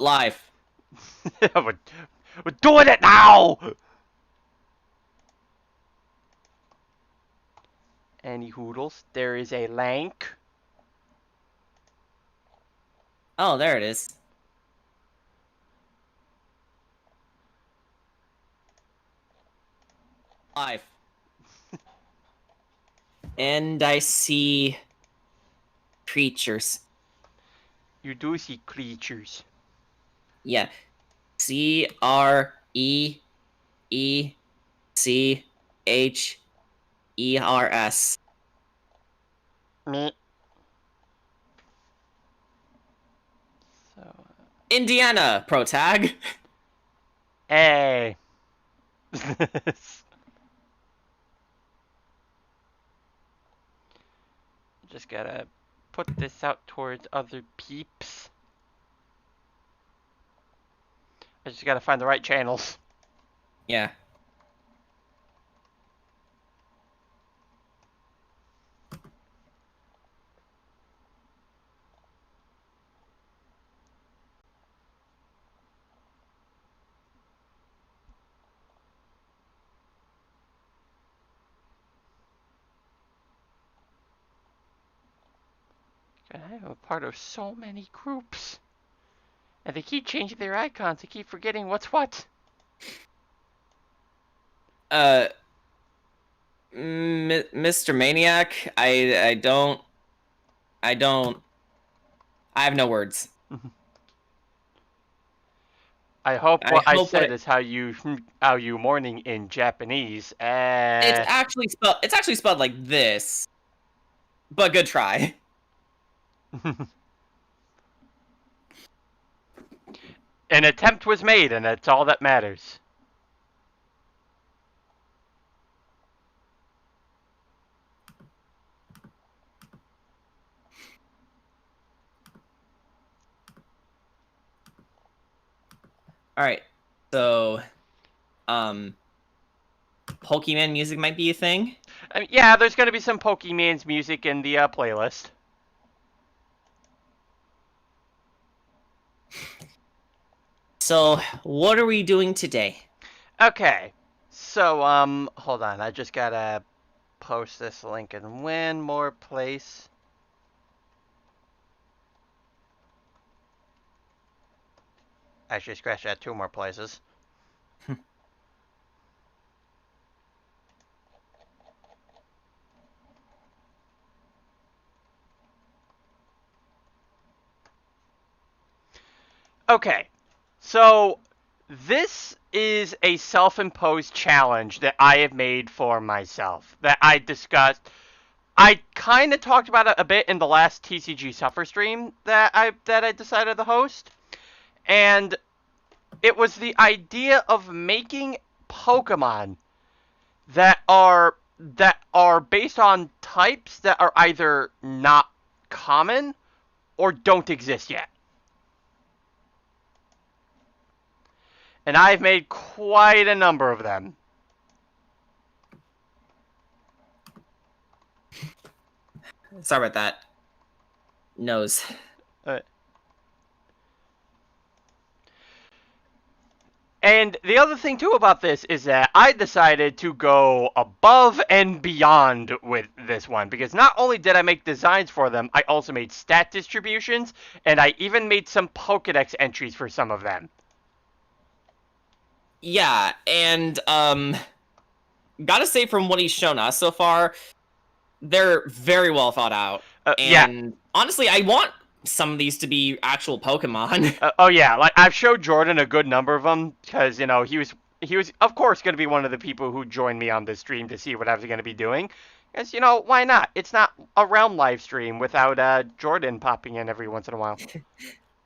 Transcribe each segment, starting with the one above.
Live. We're doing it now! Any hoodles, there is a lank. Oh, there it is. Live. And I see creatures. You do see creatures. Yeah. Creechers. Me. So, Indiana, protag. hey. Just gotta put this out towards other peeps. I just gotta find the right channels. Yeah. I'm a part of so many groups. And they keep changing their icons. I keep forgetting what's what. Uh, Mr. Maniac, I don't, I have no words. I hope I what I hope said what is how you morning in Japanese. it's actually spelled like this. But good try. An attempt was made, and that's all that matters. All right. So, um, Pokemon music might be a thing. I mean, yeah, there's going to be some Pokemon's music in the playlist. So, what are we doing today? Okay, so hold on. I just gotta post this link in one more place. Actually, scratch that, two more places. Okay, so this is a self-imposed challenge that I have made for myself that I discussed. I kind of talked about it a bit in the last TCG Suffer stream that I decided to host, and it was the idea of making Pokemon that are based on types that are either not common or don't exist yet. And I've made quite a number of them. Sorry about that. Nose. Uh, And the other thing too about this is that I decided to go above and beyond with this one because not only did I make designs for them, I also made stat distributions and I even made some Pokedex entries for some of them. Yeah, and gotta say from what he's shown us so far, they're very well thought out. Yeah. And honestly, I want some of these to be actual Pokemon. Oh yeah, like I've showed Jordan a good number of them because he was of course going to be one of the people who joined me on this stream to see what I was going to be doing. Because why not? It's not a realm live stream without Jordan popping in every once in a while.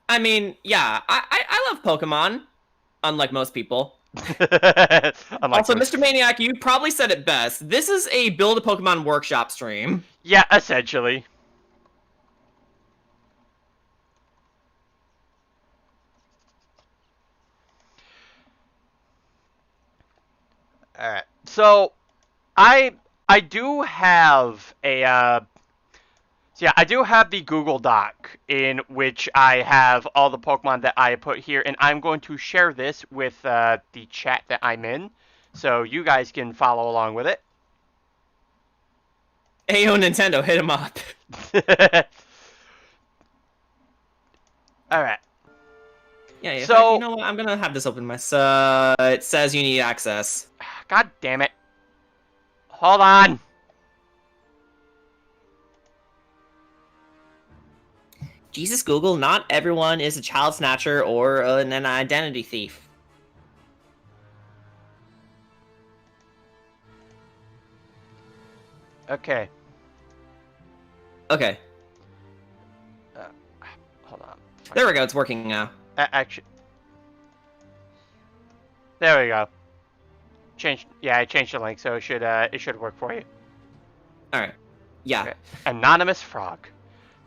I mean, yeah, I love Pokemon, unlike most people. Unlike Also, most. Mr. Maniac, you probably said it best. This is a Build a Pokemon Workshop stream. Yeah, essentially. All right. So I I do have a So yeah, I do have the Google Doc in which I have all the Pokemon that I put here, and I'm going to share this with the chat that I'm in, so you guys can follow along with it. Ayo Nintendo, hit him up. All right. Yeah, in So fact, you know what? I'm gonna have this open myself. It says you need access. God damn it. Hold on. Jesus, Google, not everyone is a child snatcher or an identity thief. Okay. Okay. Hold on. There we go, it's working now. Actually. There we go. I changed the link, so it should work for you. Alright. Yeah. Okay. Anonymous frog.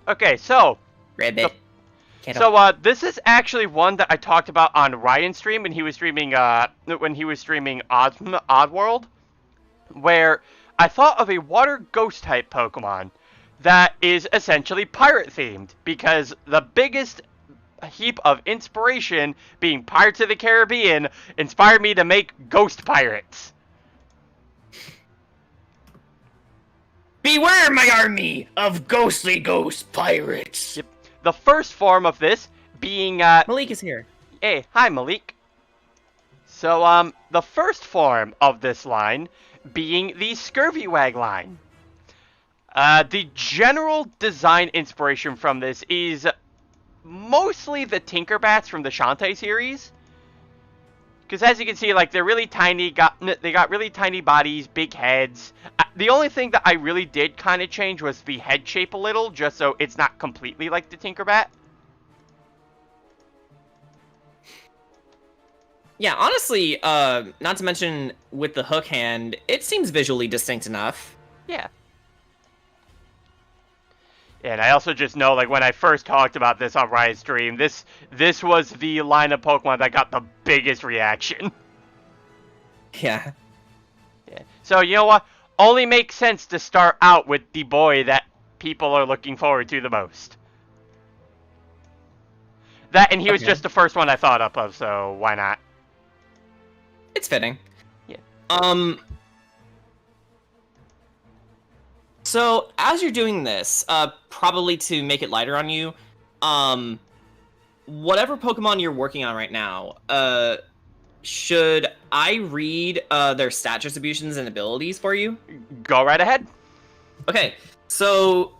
Okay, so Ribbit. this is actually one that I talked about on Ryan's stream when he was streaming Oddworld, where I thought of a water ghost type Pokemon that is essentially pirate themed, because the biggest heap of inspiration being Pirates of the Caribbean inspired me to make ghost pirates. Beware my army of ghostly ghost pirates. Yep. The first form of this being Malik is here. Hey, hi Malik. So the first form of this line being the Scurvywag line. The general design inspiration from this is mostly the Tinkerbats from the Shantae series. Because as you can see, like, they're really tiny, they got really tiny bodies, big heads. The only thing that I really did kind of change was the head shape a little, just so it's not completely like the Tinkerbat. Yeah, honestly, not to mention with the hook hand, it seems visually distinct enough. Yeah. And I also just know, like, when I first talked about this on Ryan's stream, this was the line of Pokemon that got the biggest reaction. Yeah. Yeah. So, you know what? Only makes sense to start out with the boy that people are looking forward to the most. That, and he was just the first one I thought up of, so why not? It's fitting. Yeah. So, as you're doing this, probably to make it lighter on you, whatever Pokemon you're working on right now, should I read their stat distributions and abilities for you? Go right ahead. Okay, so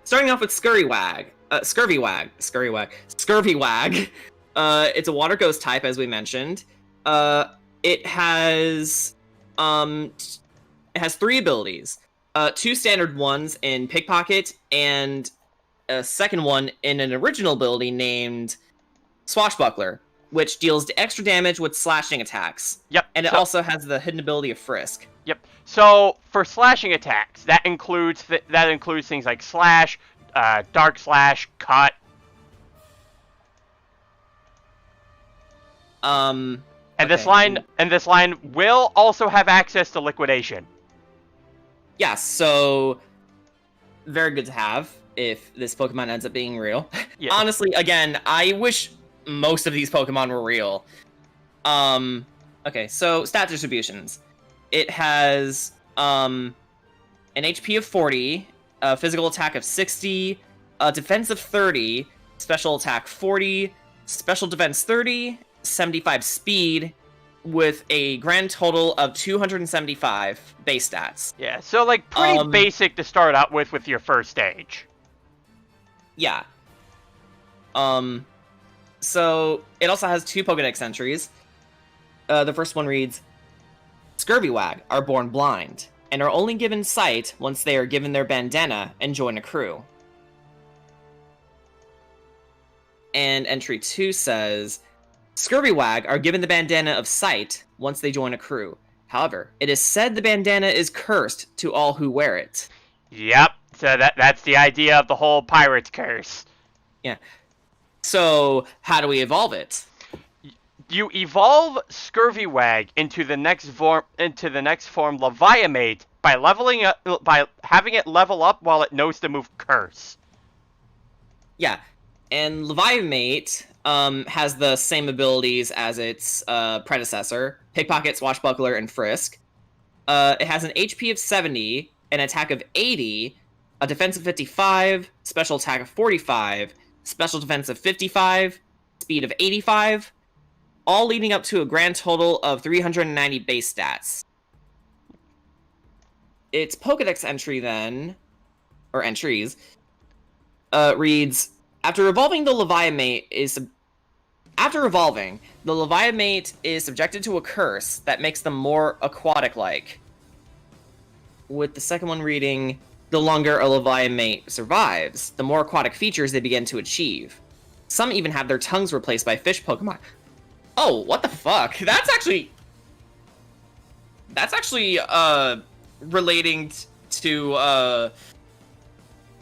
starting off with Scurvywag. Scurvywag. It's a water ghost type, as we mentioned. It has 3 abilities. 2 standard ones in Pickpocket, and a second one in an original ability named Swashbuckler, which deals extra damage with slashing attacks. Yep. And it also has the hidden ability of Frisk. Yep. So for slashing attacks, that includes things like slash, dark slash, cut. And this line will also have access to liquidation. Yeah, so very good to have if this Pokemon ends up being real. Yeah. Honestly, again, I wish most of these Pokemon were real. Okay, so stat distributions. It has an HP of 40, a physical attack of 60, a defense of 30, special attack 40, special defense 30, 75 speed, with a grand total of 275 base stats. Yeah, so like pretty basic to start out with your first stage. Yeah. So it also has 2 Pokedex entries. The first one reads, Scurvywag are born blind, and are only given sight once they are given their bandana and join a crew. And entry 2 says, Scurvywag are given the bandana of sight once they join a crew. However, it is said the bandana is cursed to all who wear it. Yep, so that's the idea of the whole pirate's curse. Yeah. So, how do we evolve it? You evolve Scurvywag into the next form Leviamate by having it level up while it knows the move Curse. Yeah, and Leviamate has the same abilities as its predecessor: Pickpocket, Swashbuckler, and Frisk. It has an HP of 70, an attack of 80, a defense of 55, special attack of 45, special defense of 55, speed of 85, all leading up to a grand total of 390 base stats. Its Pokedex entry then, or entries, reads, After evolving, the Leviamate is subjected to a curse that makes them more aquatic-like. With the second one reading, the longer a Leviamate survives, the more aquatic features they begin to achieve. Some even have their tongues replaced by fish Pokemon. Oh, what the fuck? That's actually relating to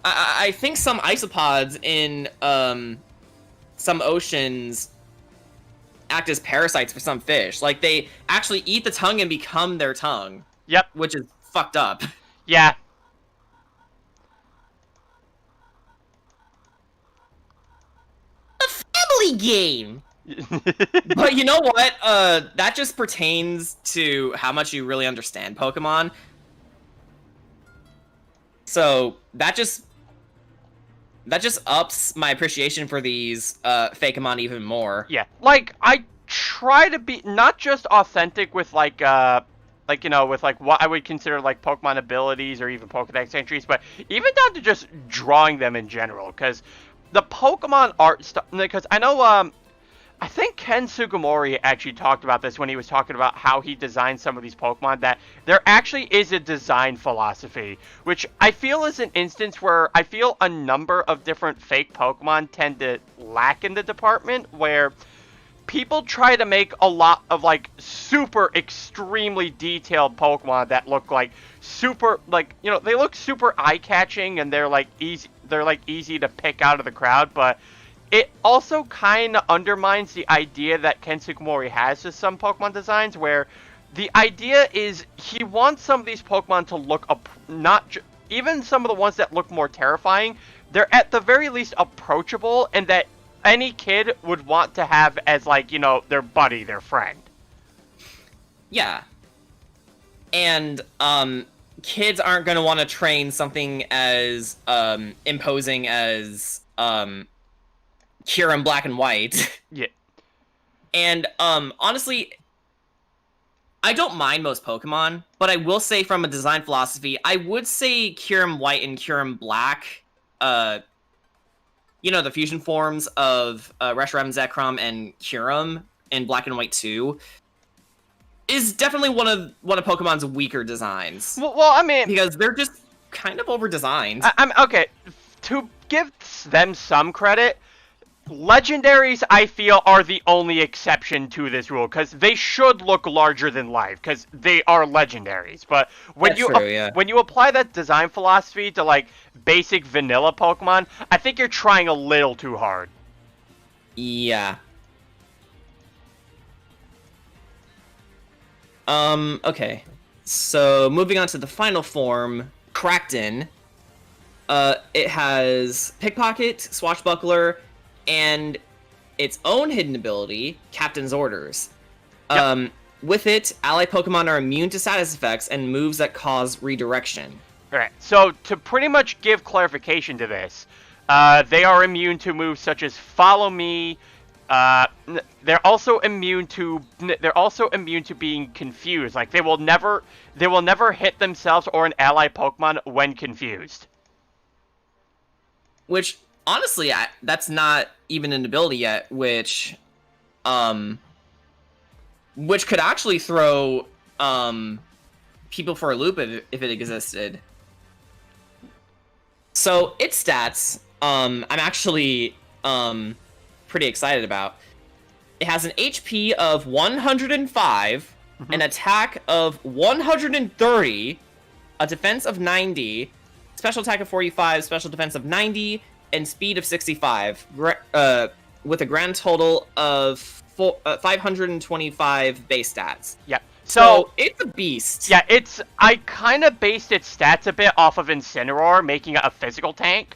I think some isopods in some oceans act as parasites for some fish. Like, they actually eat the tongue and become their tongue. Yep. Which is fucked up. Yeah. A family game! But you know what? That just pertains to how much you really understand Pokemon. So that just ups my appreciation for these Fakemon even more. Yeah, like, I try to be not just authentic with with what I would consider like Pokemon abilities or even Pokedex entries, but even down to just drawing them in general, because the Pokemon art stuff. Because I know I think Ken Sugimori actually talked about this when he was talking about how he designed some of these Pokemon, that there actually is a design philosophy, which I feel is an instance where I feel a number of different fake Pokemon tend to lack in the department, where people try to make a lot of like super extremely detailed Pokemon that look like super, like, you know, they look super eye-catching and they're like easy to pick out of the crowd, but it also kind of undermines the idea that Ken Sugimori has to some Pokemon designs, where the idea is he wants some of these Pokemon to look even some of the ones that look more terrifying, they're at the very least approachable, and that any kid would want to have as, like, you know, their buddy, their friend. Yeah. And kids aren't going to want to train something as imposing as Kyurem Black and White. Yeah. And honestly, I don't mind most Pokemon, but I will say from a design philosophy, I would say Kyurem White and Kyurem Black, you know, the fusion forms of Reshiram, Zekrom, and Kyurem in Black and White 2, is definitely one of Pokemon's weaker designs. Well, I mean, because they're just kind of over-designed. I'm okay. To give them some credit, Legendaries, I feel, are the only exception to this rule, because they should look larger than life, because they are Legendaries. But when when you apply that design philosophy to, like, basic vanilla Pokemon, I think you're trying a little too hard. Yeah. Okay. So, moving on to the final form, Crackton. It has Pickpocket, Swashbuckler, and its own hidden ability, Captain's Orders. Yep. With it, ally Pokemon are immune to status effects and moves that cause redirection. Alright, so to pretty much give clarification to this, they are immune to moves such as Follow Me. They're also immune to being confused. Like, they will never hit themselves or an ally Pokemon when confused. Which, honestly, that's not even an ability yet, which could actually throw people for a loop if it existed. So its stats, I'm actually pretty excited about. It has an HP of 105, an attack of 130, a defense of 90, special attack of 45, special defense of 90, and speed of 65. with a grand total of 525 base stats. Yeah. So it's a beast. Yeah, I kind of based its stats a bit off of Incineroar, making it a physical tank.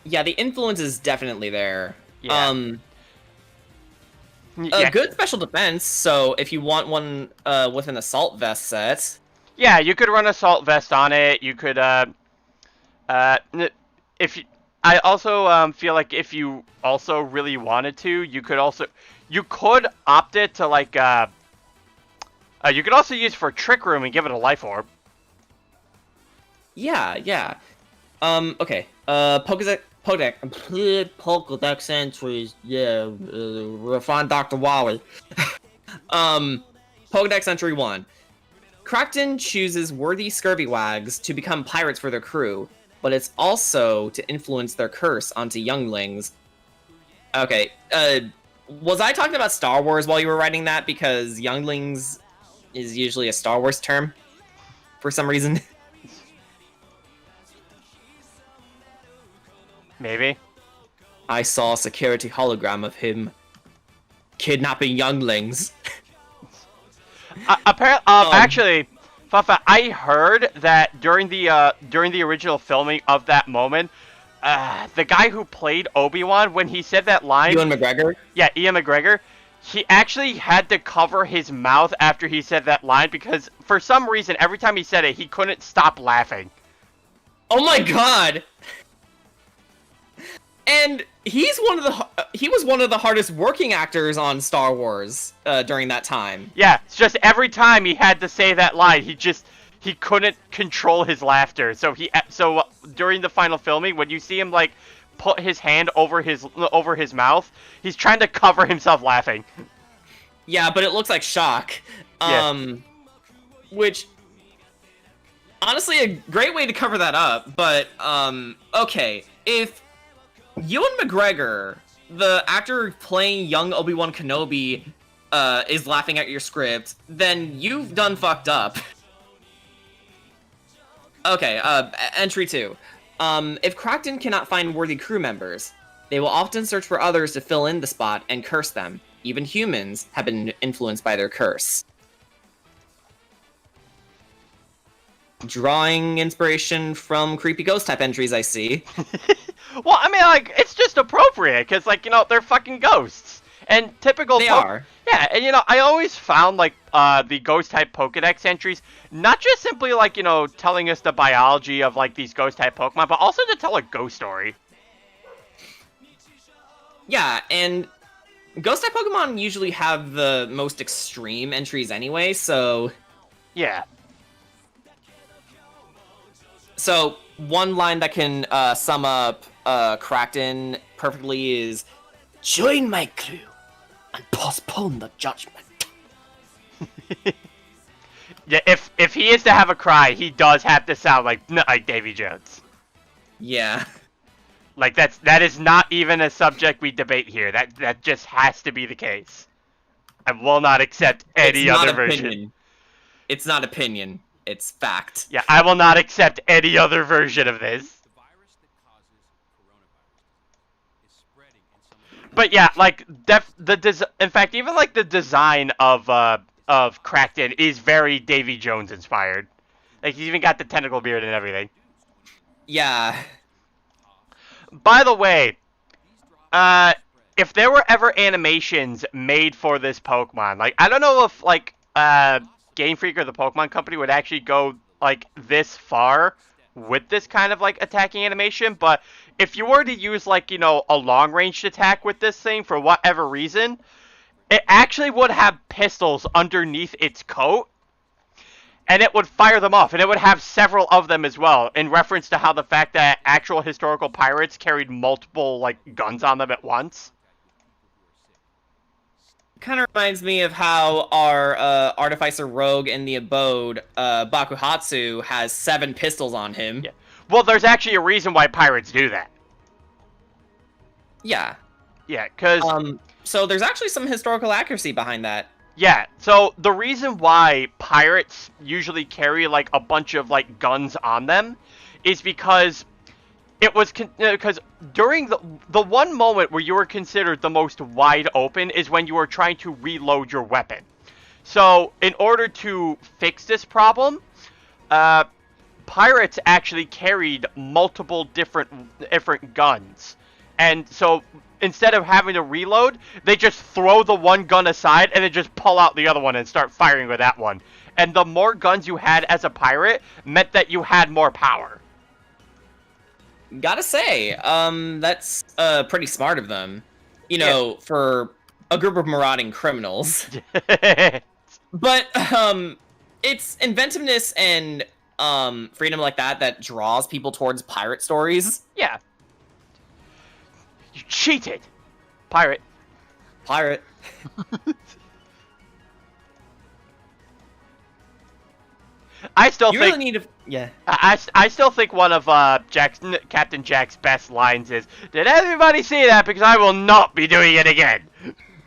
Yeah, the influence is definitely there. Yeah. A good special defense, so if you want one with an assault vest set. Yeah, you could run assault vest on it. You could if you, I also feel like if you also really wanted to, you could opt it to like you could also use for Trick Room and give it a life orb. Yeah. Okay. Pokedex entries. Yeah. Refined Dr. Wally. Pokedex entry 1. Kraken chooses worthy scurvywags to become pirates for their crew, but it's also to influence their curse onto younglings. Okay, was I talking about Star Wars while you were writing that? Because younglings is usually a Star Wars term, for some reason. Maybe. I saw a security hologram of him kidnapping younglings. Actually, Fafa, I heard that during the original filming of that moment, the guy who played Obi-Wan, when he said that line, Ewan McGregor? Yeah, Ian McGregor, he actually had to cover his mouth after he said that line because for some reason, every time he said it, he couldn't stop laughing. Oh my god! And he was one of the hardest working actors on Star Wars during that time. Yeah, it's just every time he had to say that line, he couldn't control his laughter. So during the final filming, when you see him like put his hand over his mouth, he's trying to cover himself laughing. Yeah, but it looks like shock. Which honestly a great way to cover that up, but okay, if Ewan McGregor, the actor playing young Obi-Wan Kenobi, is laughing at your script, then you've done fucked up. Okay, entry 2. If Kraken cannot find worthy crew members, they will often search for others to fill in the spot and curse them. Even humans have been influenced by their curse. Drawing inspiration from creepy ghost type entries, I see. Well, I mean, like, it's just appropriate, because, like, you know, they're fucking ghosts. And typical... They are. Yeah, and, you know, I always found, like, the ghost-type Pokedex entries, not just simply, like, you know, telling us the biology of, like, these ghost-type Pokemon, but also to tell a ghost story. Yeah, and ghost-type Pokemon usually have the most extreme entries anyway, so... Yeah. So, one line that can sum up Kraken perfectly is, "Join my crew and postpone the judgment." Yeah, if he is to have a cry, he does have to sound like Davy Jones. Yeah. Like that is not even a subject we debate here. That just has to be the case. I will not accept any other version. It's not opinion. It's fact. Yeah, I will not accept any other version of this. But yeah, like in fact, even like the design of Kraken is very Davy Jones inspired. Like he's even got the tentacle beard and everything. Yeah. By the way, if there were ever animations made for this Pokemon, like I don't know if like Game Freak or the Pokemon Company would actually go like this far with this kind of like attacking animation, but if you were to use like, you know, a long ranged attack with this thing for whatever reason, it actually would have pistols underneath its coat and it would fire them off, and it would have several of them as well, in reference to how the fact that actual historical pirates carried multiple like guns on them at once. Kind of reminds me of how our Artificer Rogue in the Abode, Bakuhatsu, has 7 pistols on him. Yeah. Well, there's actually a reason why pirates do that. Yeah. Yeah, because... so there's actually some historical accuracy behind that. Yeah, so the reason why pirates usually carry, like, a bunch of, like, guns on them is because it was because during the one moment where you were considered the most wide open is when you were trying to reload your weapon. So in order to fix this problem, pirates actually carried multiple different guns, and so instead of having to reload, they just throw the one gun aside and then just pull out the other one and start firing with that one. And the more guns you had as a pirate meant that you had more power. Gotta say, that's pretty smart of them. You know, for a group of marauding criminals. But it's inventiveness and freedom like that draws people towards pirate stories. Yeah. You cheated, pirate. Pirate. I still you think really need to. Yeah. I still think one of Captain Jack's best lines is, "Did everybody see that? Because I will not be doing it again."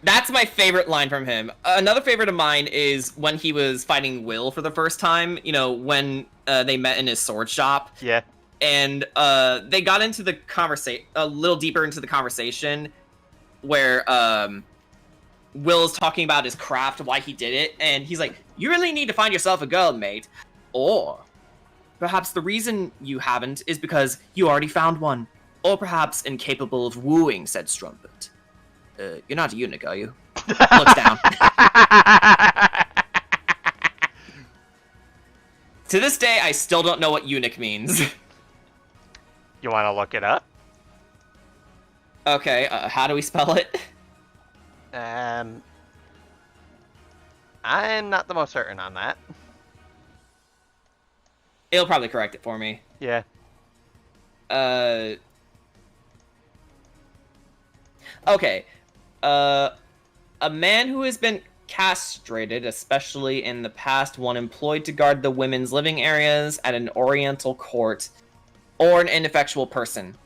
That's my favorite line from him. Another favorite of mine is when he was fighting Will for the first time. You know, when they met in his sword shop. Yeah. And they got into the conversation a little deeper into the conversation, where Will is talking about his craft, why he did it, and he's like, "You really need to find yourself a girl, mate, or perhaps the reason you haven't is because you already found one, or perhaps incapable of wooing," said Strumpet. You're not a eunuch, are you? Looks down. To this day, I still don't know what eunuch means. You want to look it up? Okay, how do we spell it? I'm not the most certain on that. It'll probably correct it for me. Yeah. Okay. A man who has been castrated, especially in the past, one employed to guard the women's living areas at an oriental court, or an ineffectual person.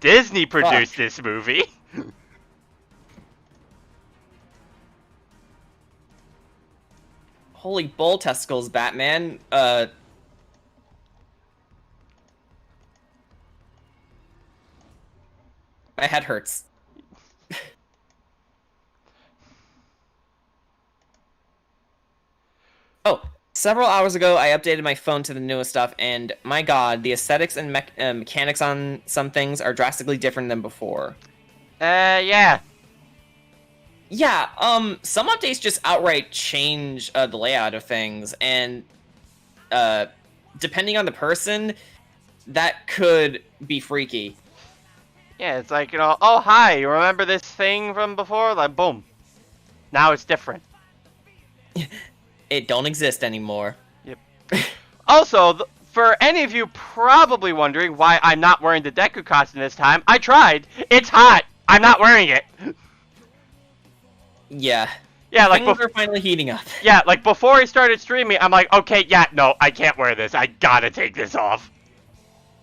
Disney produced this movie. Holy bull testicles, Batman. My head hurts. Oh, several hours ago, I updated my phone to the newest stuff, and my god, the aesthetics and mechanics on some things are drastically different than before. Yeah. Yeah, some updates just outright change the layout of things, and depending on the person, that could be freaky. Yeah, it's like, oh, hi, you remember this thing from before? Like, boom. Now it's different. It don't exist anymore. Yep. Also, for any of you probably wondering why I'm not wearing the Deku costume this time, I tried. It's hot. I'm not wearing it. Yeah. Yeah, like things are finally heating up. Yeah, like before I started streaming, I'm like, okay, yeah, no, I can't wear this. I gotta take this off.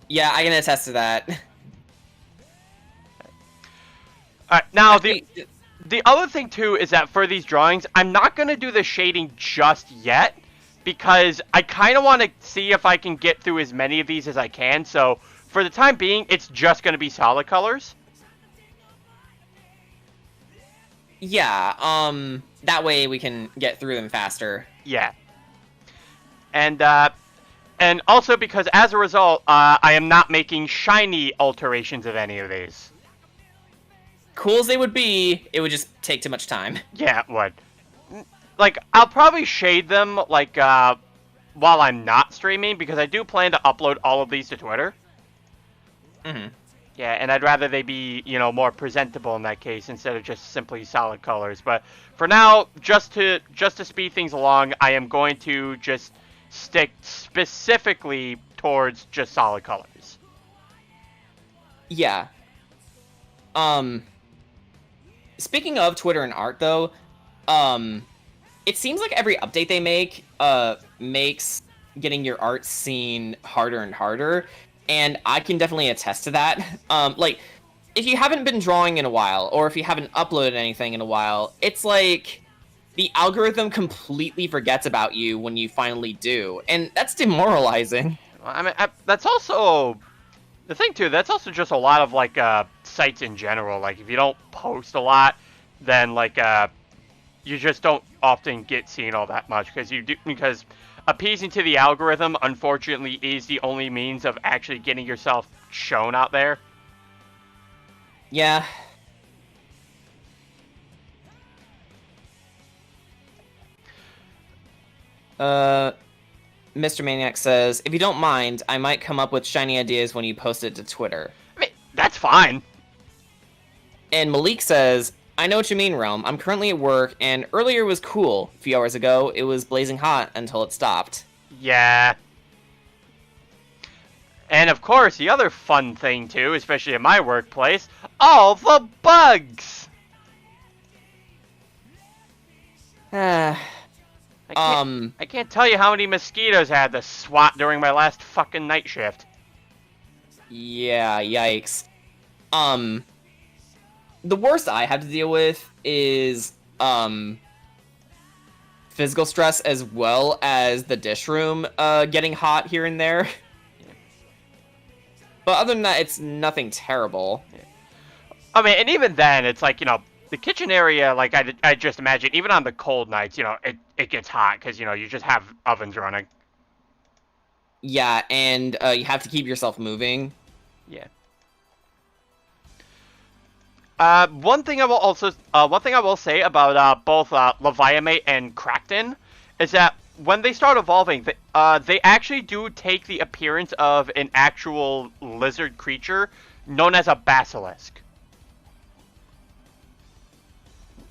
Yeah, I can attest to that. Alright, now the other thing too is that for these drawings, I'm not gonna do the shading just yet because I kind of want to see if I can get through as many of these as I can. So for the time being, it's just gonna be solid colors. Yeah, that way we can get through them faster. Yeah. And also because as a result, I am not making shiny alterations of any of these. Cool as they would be, it would just take too much time. Yeah, it would. Like, I'll probably shade them, like, while I'm not streaming, because I do plan to upload all of these to Twitter. Mm-hmm. Yeah, and I'd rather they be, more presentable in that case, instead of just simply solid colors. But for now, just to speed things along, I am going to just stick specifically towards just solid colors. Yeah. Speaking of Twitter and art, though, it seems like every update they make, makes getting your art seen harder and harder, and I can definitely attest to that. Like, if you haven't been drawing in a while, or if you haven't uploaded anything in a while, it's like the algorithm completely forgets about you when you finally do, and that's demoralizing. I mean, that's also the thing too. That's also just a lot of like sites in general. Like if you don't post a lot, then like you just don't often get seen all that much because appeasing to the algorithm, unfortunately, is the only means of actually getting yourself shown out there. Yeah. Mr. Maniac says, if you don't mind, I might come up with shiny ideas when you post it to Twitter. I mean, that's fine. And Malik says, I know what you mean, Realm. I'm currently at work, and earlier was cool. A few hours ago, it was blazing hot until it stopped. Yeah. And of course, the other fun thing too, especially in my workplace, all the bugs! I can't tell you how many mosquitoes I had to swat during my last fucking night shift. Yeah, yikes. The worst I have to deal with is, physical stress as well as the dish room, getting hot here and there. Yeah. But other than that, it's nothing terrible. Yeah. I mean, and even then, it's like, you know, the kitchen area, like, I just imagine, even on the cold nights, you know, it gets hot, because, you know, you just have ovens running. Yeah, and you have to keep yourself moving. Yeah. One thing I will say about both Leviamate and Kraken is that when they start evolving, they actually do take the appearance of an actual lizard creature known as a basilisk.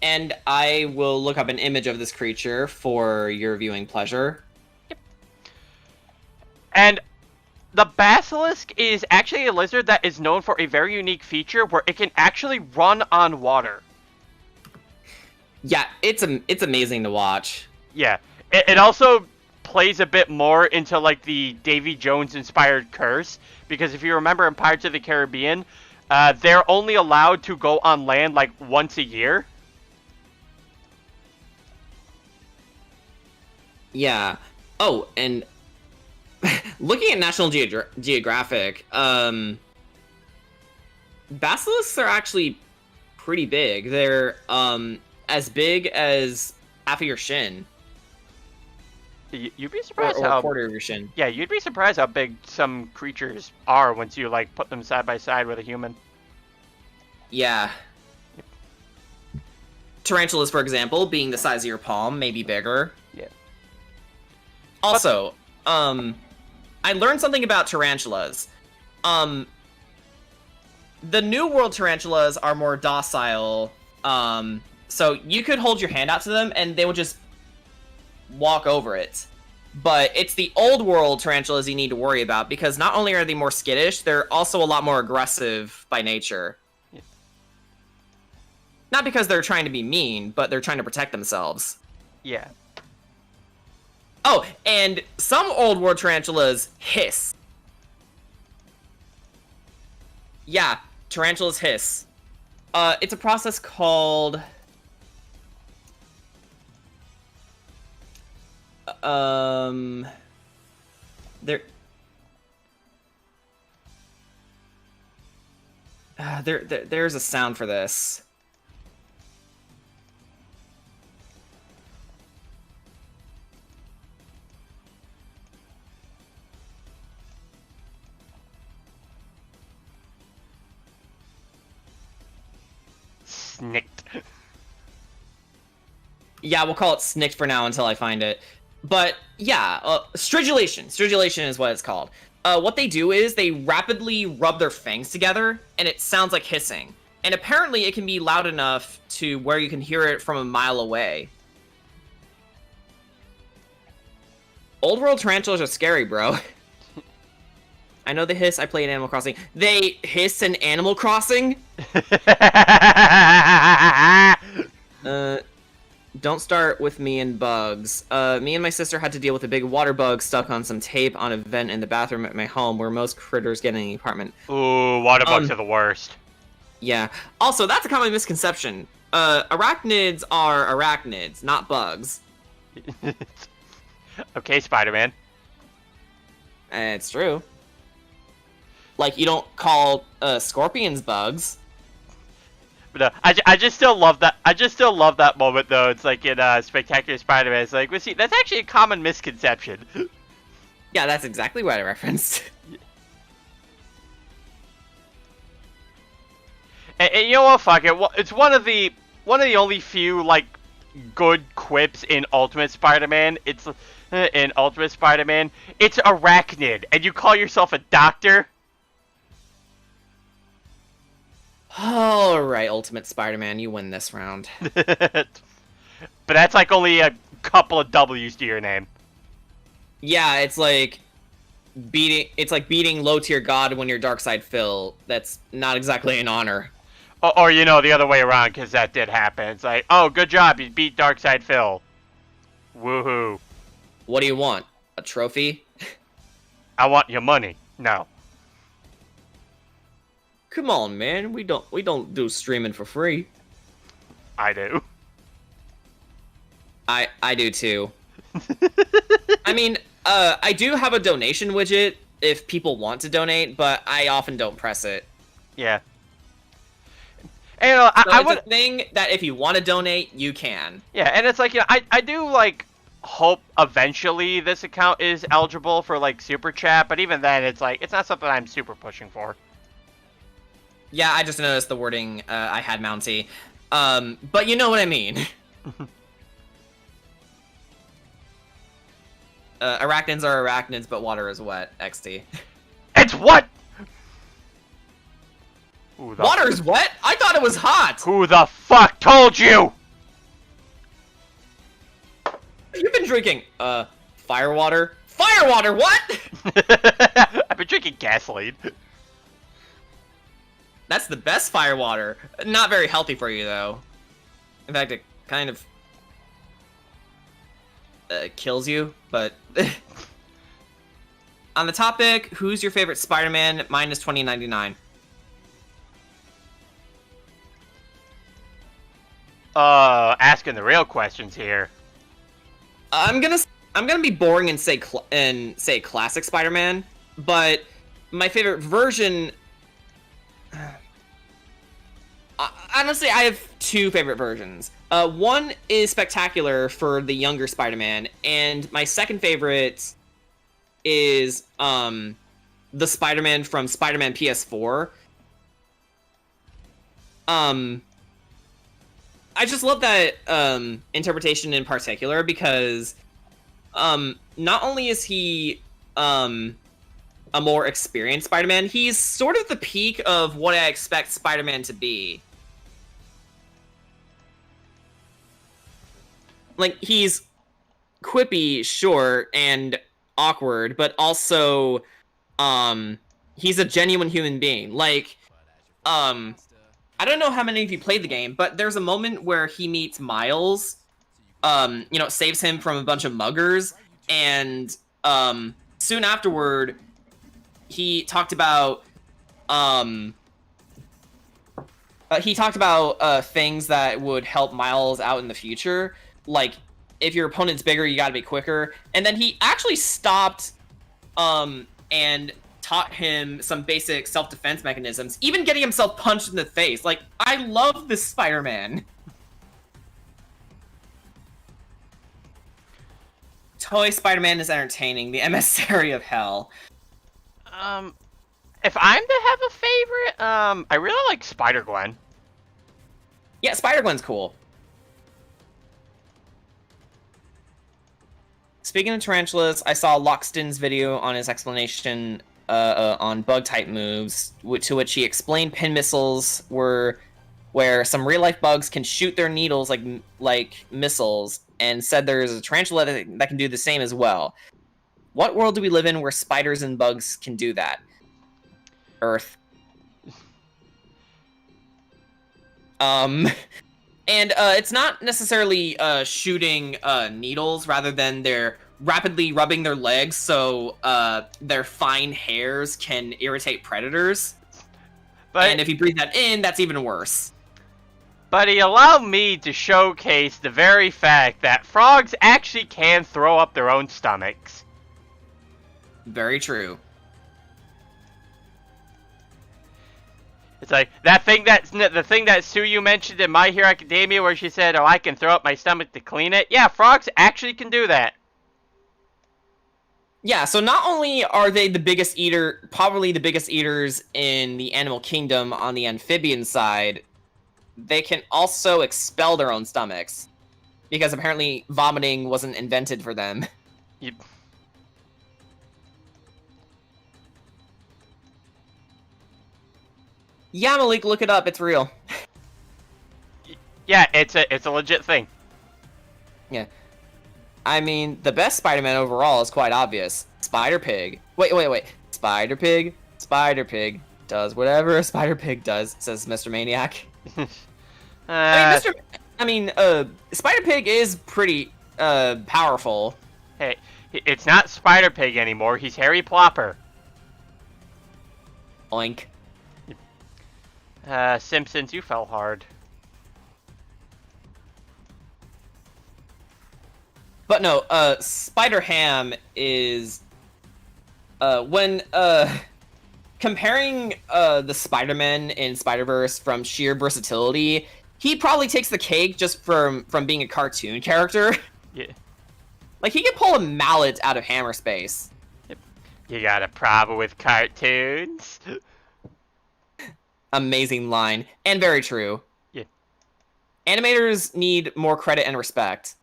And I will look up an image of this creature for your viewing pleasure. Yep. And the basilisk is actually a lizard that is known for a very unique feature where it can actually run on water. Yeah, it's amazing to watch. Yeah. It also plays a bit more into like the Davy Jones inspired curse, because if you remember in Pirates of the Caribbean, they're only allowed to go on land like once a year. Yeah. Oh, and looking at National Geographic, basilisks are actually pretty big. They're as big as half of your shin. You'd be surprised or how a quarter of your shin. Yeah, you'd be surprised how big some creatures are once you like put them side by side with a human. Yeah. Tarantulas, for example, being the size of your palm, maybe bigger. Yeah. Also, I learned something about tarantulas. The New World tarantulas are more docile. So you could hold your hand out to them and they will just walk over it. But it's the Old World tarantulas you need to worry about, because not only are they more skittish, they're also a lot more aggressive by nature. Yeah. Not because they're trying to be mean, but they're trying to protect themselves. Yeah. Oh, and some Old World tarantulas hiss. Yeah, tarantulas hiss. It's a process called... There's a sound for this. Snicked. Yeah, we'll call it snicked for now until I find it. But yeah, stridulation. Stridulation is what it's called. What they do is they rapidly rub their fangs together, and it sounds like hissing. And apparently it can be loud enough to where you can hear it from a mile away. Old World tarantulas are scary, bro. I know they hiss. I played Animal Crossing. They hiss in Animal Crossing? Don't start with me and bugs. Me and my sister had to deal with a big water bug stuck on some tape on a vent in the bathroom at my home, where most critters get in the apartment. Ooh, water bugs are the worst. Yeah. Also, that's a common misconception. Arachnids are arachnids, not bugs. Okay, Spider-Man. It's true. Like, you don't call scorpions bugs. But no, I just still love that. I just still love that moment though. It's like in Spectacular Spider-Man. It's like, well, see, that's actually a common misconception. Yeah, that's exactly what I referenced. And you know what? Fuck it. Well, it's one of the only few like good quips in Ultimate Spider-Man. It's in Ultimate Spider-Man. It's arachnid, and you call yourself a doctor. Alright, Ultimate Spider-Man, you win this round. But that's like only a couple of W's to your name. Yeah, it's like beating low-tier God when you're Darkside Phil. That's not exactly an honor. Or you know, the other way around, because that did happen. It's like, oh, good job, you beat Darkside Phil. Woohoo. What do you want? A trophy? I want your money. No. Come on, man. We don't do streaming for free. I do. I do too. I mean, I do have a donation widget if people want to donate, but I often don't press it. Yeah. And It's a thing that if you want to donate, you can. Yeah, and it's like, you know, I do like hope eventually this account is eligible for like super chat, but even then it's like it's not something I'm super pushing for. Yeah, I just noticed the wording I had Mounty. But you know what I mean. Arachnids are arachnids, but water is wet, XD. It's what? Water's wet? I thought it was hot! Who the fuck told you? You've been drinking, firewater? Firewater, what? I've been drinking gasoline. That's the best firewater. Not very healthy for you, though. In fact, it kind of kills you, but... On the topic, who's your favorite Spider-Man? Mine is 2099. Asking the real questions here. I'm gonna be boring and say classic Spider-Man, but my favorite version. Honestly, I have two favorite versions. One is Spectacular for the younger Spider-Man, and my second favorite is the Spider-Man from Spider-Man PS4. I just love that interpretation in particular because not only is he a more experienced Spider-Man, he's sort of the peak of what I expect Spider-Man to be. Like, he's quippy, sure, and awkward, but also he's a genuine human being. Like, I don't know how many of you played the game, but there's a moment where he meets Miles, you know, saves him from a bunch of muggers, and soon afterward, he talked about things that would help Miles out in the future, like if your opponent's bigger, you gotta be quicker. And then he actually stopped and taught him some basic self-defense mechanisms, even getting himself punched in the face. Like, I love this Spider-Man. Toy Spider-Man is entertaining, the emissary of hell. If I'm to have a favorite, I really like Spider-Gwen. Yeah, Spider-Gwen's cool. Speaking of tarantulas, I saw Lockston's video on his explanation on bug-type moves, to which he explained pin missiles were where some real-life bugs can shoot their needles like missiles, and said there's a tarantula that can do the same as well. What world do we live in where spiders and bugs can do that? Earth. And it's not necessarily shooting needles, rather than they're rapidly rubbing their legs so their fine hairs can irritate predators. And if you breathe that in, that's even worse. Buddy, allow me to showcase the very fact that frogs actually can throw up their own stomachs. Very true. It's like the thing that Suyu mentioned in My Hero Academia, where she said, "Oh, I can throw up my stomach to clean it." Yeah, frogs actually can do that. Yeah, so not only are they the biggest eater, probably the biggest eaters in the animal kingdom on the amphibian side, they can also expel their own stomachs. Because apparently vomiting wasn't invented for them. Yep. Yeah, Malik, look it up. It's real. Yeah, it's a legit thing. Yeah. I mean, the best Spider-Man overall is quite obvious. Spider-Pig. Wait. Spider-Pig does whatever a Spider-Pig does, says Mr. Maniac. Spider-Pig is pretty powerful. Hey, it's not Spider-Pig anymore. He's Harry Plopper. Oink. Simpsons, you fell hard. But no, Spider-Ham is when comparing the Spider-Man in Spider-Verse from sheer versatility, he probably takes the cake just from being a cartoon character. Yeah. Like, he can pull a mallet out of hammer space. You got a problem with cartoons? Amazing line. And very true. Yeah. Animators need more credit and respect.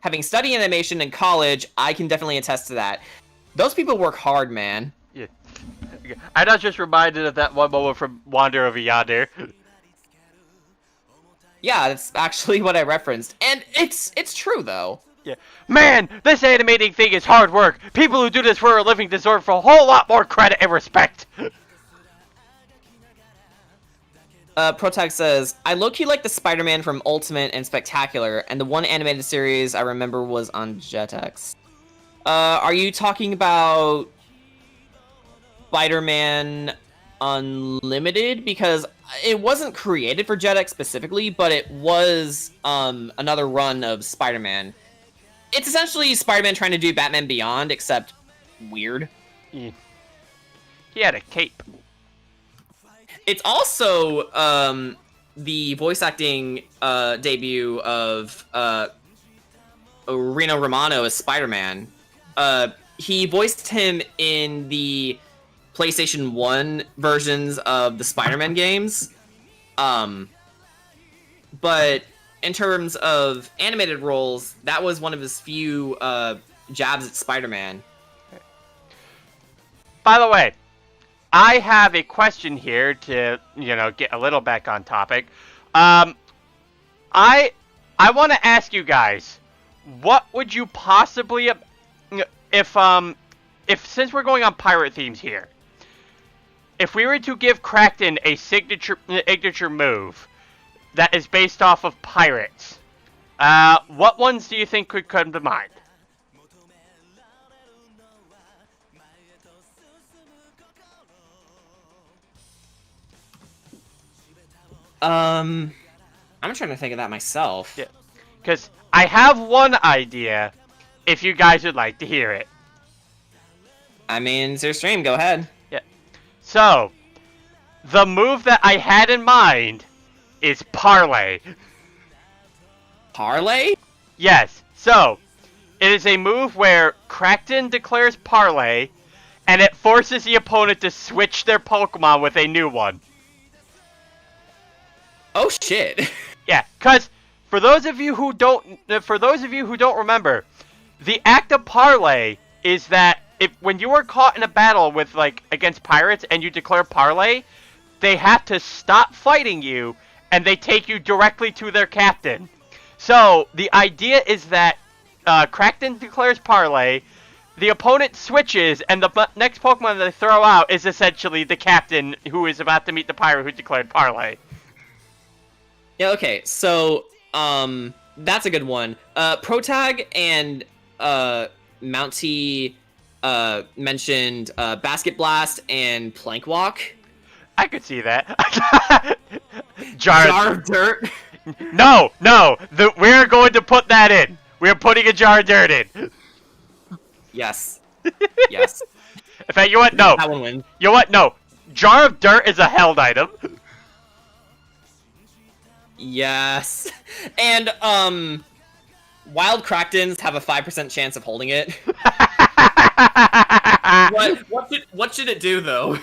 Having studied animation in college, I can definitely attest to that. Those people work hard, man. Yeah. I was just reminded of that one moment from Wander Over Yonder. Yeah, that's actually what I referenced. And it's true, though. Yeah. Man, this animating thing is hard work. People who do this for a living deserve a whole lot more credit and respect. Protag says, I low-key like the Spider-Man from Ultimate and Spectacular, and the one animated series I remember was on Jetix. Are you talking about Spider-Man Unlimited? Because it wasn't created for Jetix specifically, but it was another run of Spider-Man. It's essentially Spider-Man trying to do Batman Beyond, except weird. Yeah. He had a cape. It's also the voice acting debut of Rino Romano as Spider-Man. He voiced him in the PlayStation 1 versions of the Spider-Man games. But in terms of animated roles, that was one of his few jabs at Spider-Man. By the way, I have a question here to, get a little back on topic. I want to ask you guys, what would you possibly, if since we're going on pirate themes here, if we were to give Kraken a signature move that is based off of pirates, what ones do you think could come to mind? I'm trying to think of that myself. Yeah, because I have one idea, if you guys would like to hear it. I mean, it's your stream, go ahead. Yeah. So, the move that I had in mind is Parlay. Parlay? Yes. So, it is a move where Kraken declares Parlay, and it forces the opponent to switch their Pokemon with a new one. Oh shit. Yeah, because for those of you who don't remember, the act of Parlay is that when you are caught in a battle with against pirates and you declare Parlay, they have to stop fighting you and they take you directly to their captain. So the idea is that Kraken declares Parlay, the opponent switches, and the next Pokemon they throw out is essentially the captain who is about to meet the pirate who declared Parlay. Yeah, okay, so, that's a good one. Protag and, Mountie mentioned Basket Blast and Plank Walk. I could see that. Jar of Dirt. No, we're going to put that in. We're putting a jar of dirt in. Yes. Yes. In fact, you know what? No. That one wins. You know what? No. Jar of dirt is a held item. Yes. And, Wild Kraktons have a 5% chance of holding it. What should it do, though?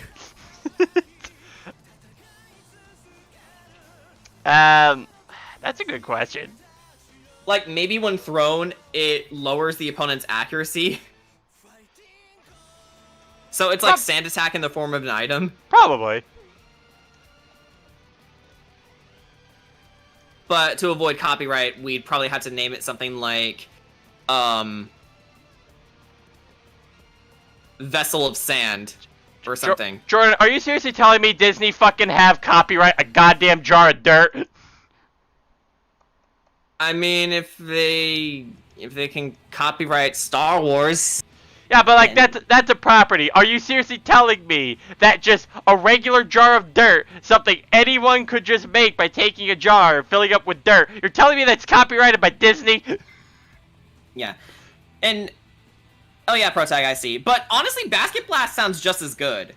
That's a good question. Like, maybe when thrown, it lowers the opponent's accuracy. So it's like sand attack in the form of an item. Probably. But to avoid copyright, we'd probably have to name it something like, Vessel of Sand, or something. Jordan, are you seriously telling me Disney fucking have copyright a goddamn jar of dirt? I mean, if they can copyright Star Wars. Yeah, but like that's a property. Are you seriously telling me that just a regular jar of dirt, something anyone could just make by taking a jar, filling up with dirt, you're telling me that's copyrighted by Disney? Yeah. And oh yeah, Protag, I see. But honestly, Basket Blast sounds just as good.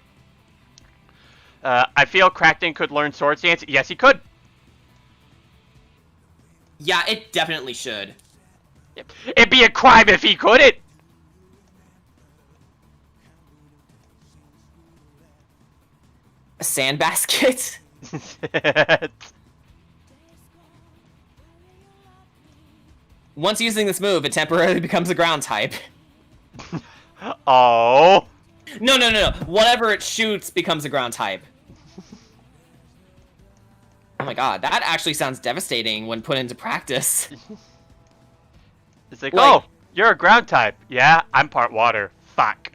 I feel Crackton could learn Sword Stance. Yes, he could. Yeah, it definitely should. It'd be a crime if he couldn't. A sand basket? Once using this move, it temporarily becomes a ground type. Oh. No. Whatever it shoots becomes a ground type. Oh my god, that actually sounds devastating when put into practice. It's like, oh, you're a ground type. Yeah, I'm part water. Fuck.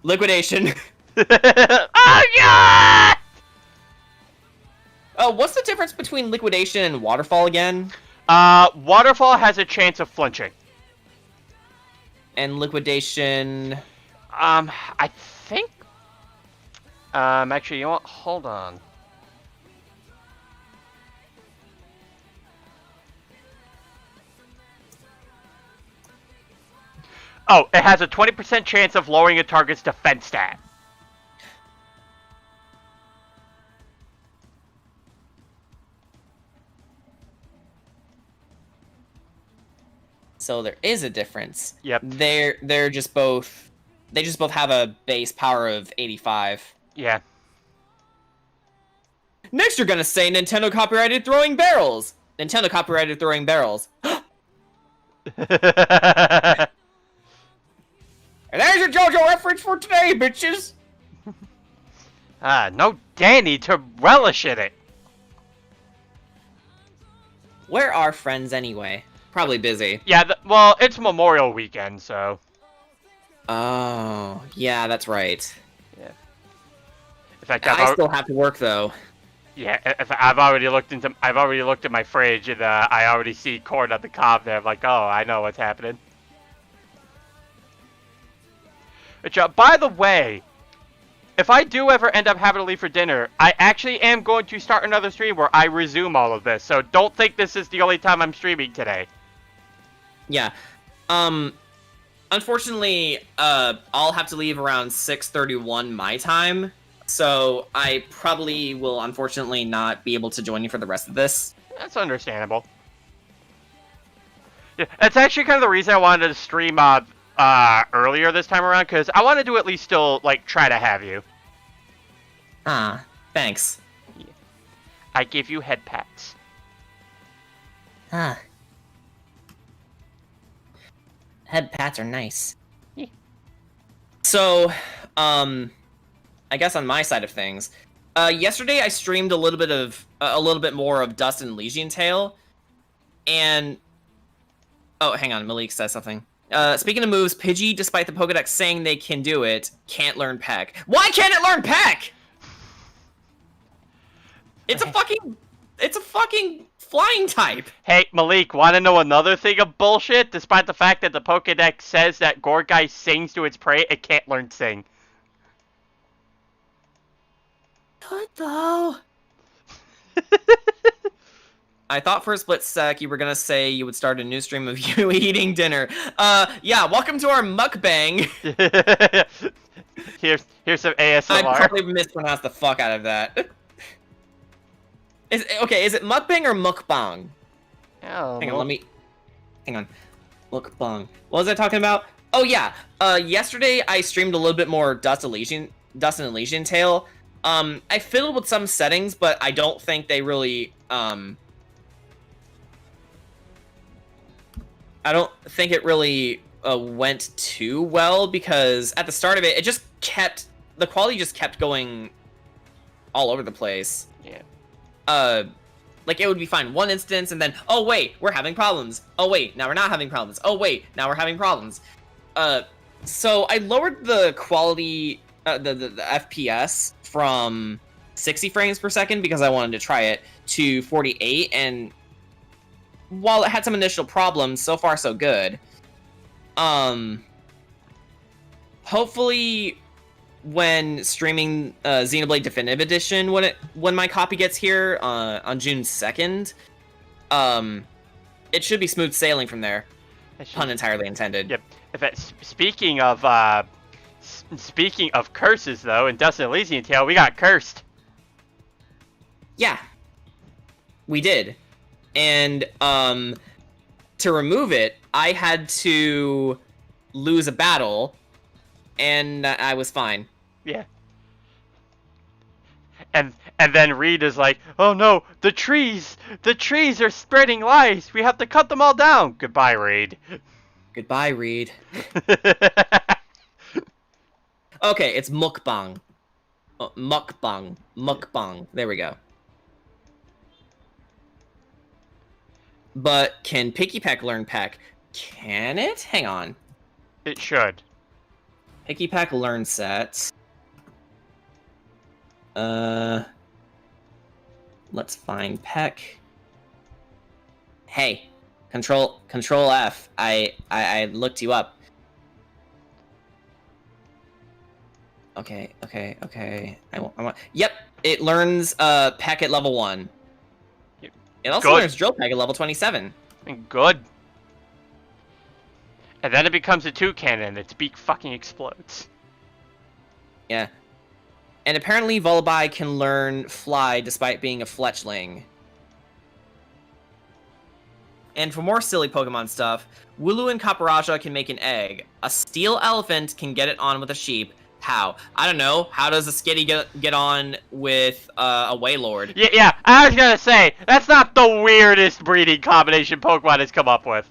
Liquidation. Oh, yeah! Oh, what's the difference between Liquidation and Waterfall again? Waterfall has a chance of flinching. And Liquidation... I think... actually, you know what? Hold on. Oh, it has a 20% chance of lowering a target's defense stat. So there is a difference. Yep. They just both have a base power of 85. Yeah. Next you're gonna say Nintendo copyrighted throwing barrels. Nintendo copyrighted throwing barrels. And there's your JoJo reference for today, bitches! No Danny to relish in it. Where are friends anyway? Probably busy. Yeah, well, it's Memorial Weekend, so... Oh, yeah, that's right. Yeah. In fact, I still have to work, though. Yeah, I've already looked at my fridge, and I already see corn on the cob there. I'm like, oh, I know what's happening. Which, by the way, if I do ever end up having to leave for dinner, I actually am going to start another stream where I resume all of this. So don't think this is the only time I'm streaming today. Yeah. Unfortunately, I'll have to leave around 6:31 my time, so I probably will unfortunately not be able to join you for the rest of this. That's understandable. Yeah, that's actually kind of the reason I wanted to stream earlier this time around, because I wanted to at least still, like, try to have you. Ah, thanks. Yeah. I give you head pats. Ah. Head pats are nice. Yeah. So, I guess on my side of things, yesterday I streamed a little bit more of Dust and Legion Tale, and oh, hang on, Malik says something. Speaking of moves, Pidgey, despite the Pokedex saying they can do it, can't learn Peck. Why can't it learn Peck? It's a fucking It's a fucking flying type. Hey, Malik, want to know another thing of bullshit? Despite the fact that the Pokedex says that Gourgeist sings to its prey, it can't learn sing. What though? I thought for a split sec you were gonna say you would start a new stream of you eating dinner. Yeah, welcome to our mukbang. Here's some ASMR. I probably mispronounced the fuck out of that. Is it mukbang or mukbang? Oh, Hang on. Mukbang. What was I talking about? Oh yeah. Yesterday I streamed a little bit more Dust and Elysian Tale. I fiddled with some settings, but I don't think they really I don't think it really went too well, because at the start of it, the quality just kept going all over the place. Yeah. Like, it would be fine one instance, and then, oh wait, we're having problems. Oh wait, now we're not having problems. Oh wait, now we're having problems. So I lowered the quality, the FPS from 60 frames per second because I wanted to try it to 48, and while it had some initial problems, so far so good. Hopefully when streaming Xenoblade Definitive Edition, when my copy gets here on June 2nd, it should be smooth sailing from there. Pun entirely intended. Yep. In fact, speaking of curses, though, in Dust and Elysian Tale, we got cursed. Yeah, we did. And to remove it, I had to lose a battle, and I was fine. Yeah. And then Reed is like, "Oh no, the trees are spreading lice. We have to cut them all down." Goodbye, Reed. Goodbye, Reed. Okay, it's mukbang. Mukbang. There we go. But can Picky Peck learn Peck? Can it? Hang on. It should. Picky Peck learn set. Let's find Peck. Hey, Control F. I looked you up. Okay. I want. Yep, it learns Peck at level 1. It also learns Drill Peck at level 27. Good. And then it becomes a toucan and its beak fucking explodes. Yeah. And apparently Volibye can learn Fly despite being a fletchling. And for more silly Pokemon stuff, Wooloo and Caparaja can make an egg. A steel elephant can get it on with a sheep. How? I don't know. How does a Skitty get on with a Wailord? Yeah, I was gonna say, that's not the weirdest breeding combination Pokemon has come up with.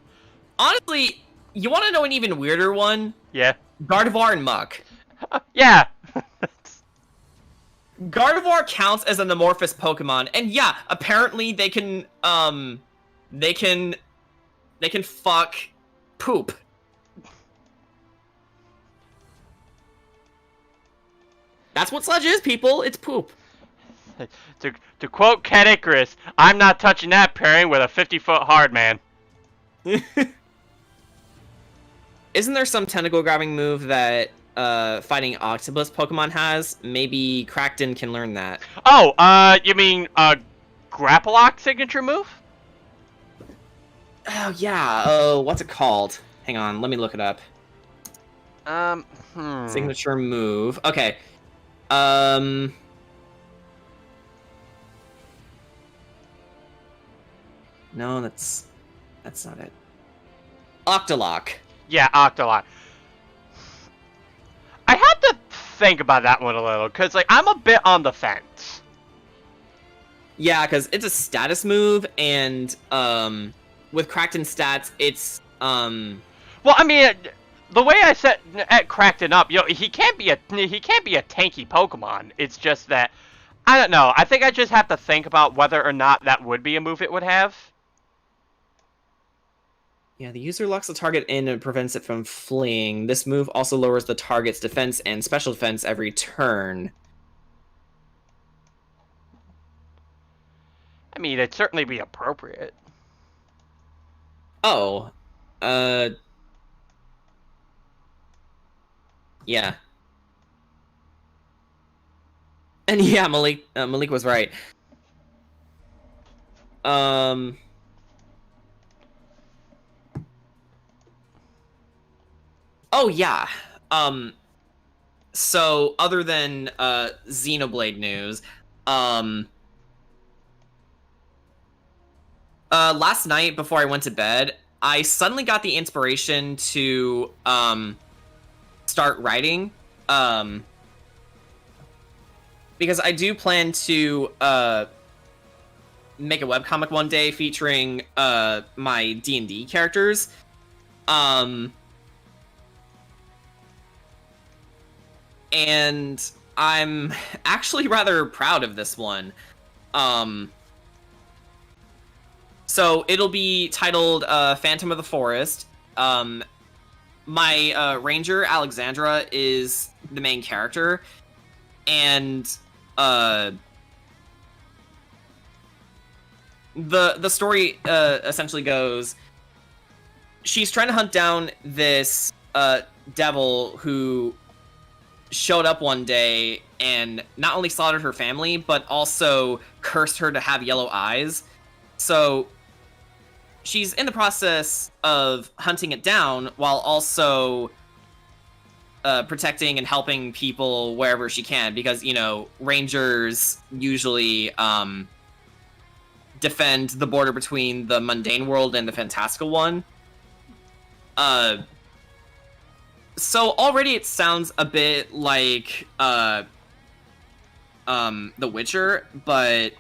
Honestly, you want to know an even weirder one? Yeah. Gardevoir and Muck. Yeah. Gardevoir counts as an amorphous Pokemon, and yeah, apparently they can fuck poop. That's what sludge is, people. It's poop. To quote Ken Icarus, I'm not touching that pairing with a 50-foot hard man. Isn't there some tentacle grabbing move that fighting octopus Pokemon has? Maybe Crackton can learn that. Oh, you mean Grapplock signature move? Oh yeah. Oh, what's it called? Hang on, let me look it up. Signature move. Okay. No, that's not it. Octolock. Yeah, Octolock. I had to think about that one a little, because, like, I'm a bit on the fence. Yeah, because it's a status move, and, with Crackton stats, it's, Well, I mean, the way I set at Crackton up, you know, he can't be a tanky Pokemon. It's just that, I don't know. I think I just have to think about whether or not that would be a move it would have. Yeah, the user locks the target in and prevents it from fleeing. This move also lowers the target's defense and special defense every turn. I mean, it'd certainly be appropriate. Oh, yeah. And yeah, Malik was right. Um, oh yeah. So other than Xenoblade news, um, last night before I went to bed, I suddenly got the inspiration to start writing. Because I do plan to make a webcomic one day featuring my D&D characters. And I'm actually rather proud of this one. So it'll be titled Phantom of the Forest. My ranger, Alexandra, is the main character. And the story essentially goes, she's trying to hunt down this devil who showed up one day and not only slaughtered her family, but also cursed her to have yellow eyes. So she's in the process of hunting it down while also protecting and helping people wherever she can, because, you know, rangers usually defend the border between the mundane world and the fantastical one. So already it sounds a bit like The Witcher, but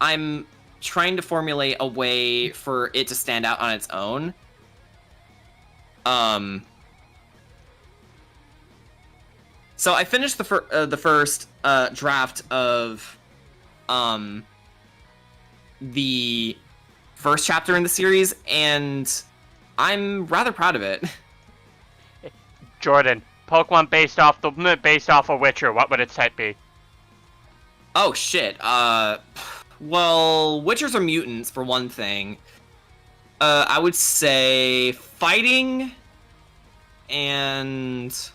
I'm trying to formulate a way for it to stand out on its own. So I finished the first draft of the first chapter in the series, and I'm rather proud of it. Jordan, Pokemon based off a Witcher, what would its type be? Oh shit. Well, Witchers are mutants for one thing. I would say fighting and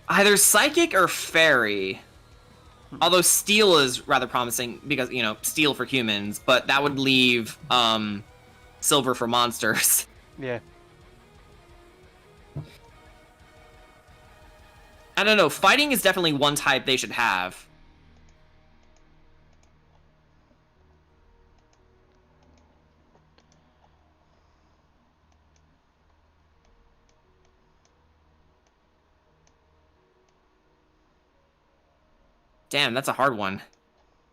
either psychic or fairy. Although steel is rather promising because, you know, steel for humans, but that would leave silver for monsters. Yeah. I don't know. Fighting is definitely one type they should have. Damn, that's a hard one.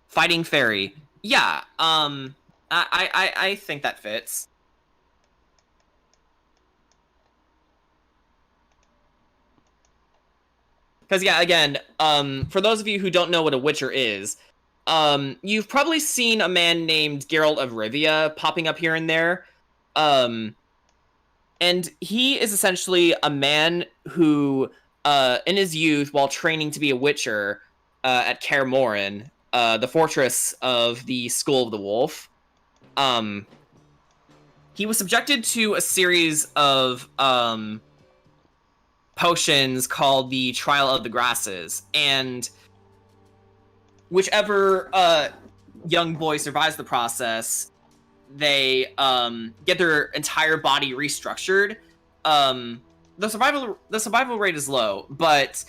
Fighting fairy. Yeah, I think that fits. Because, yeah, again, for those of you who don't know what a Witcher is, you've probably seen a man named Geralt of Rivia popping up here and there. And he is essentially a man who, in his youth, while training to be a Witcher at Kaer Morhen, the fortress of the School of the Wolf, he was subjected to a series of potions called the Trial of the Grasses, and whichever young boy survives the process, they get their entire body restructured. The survival rate is low, but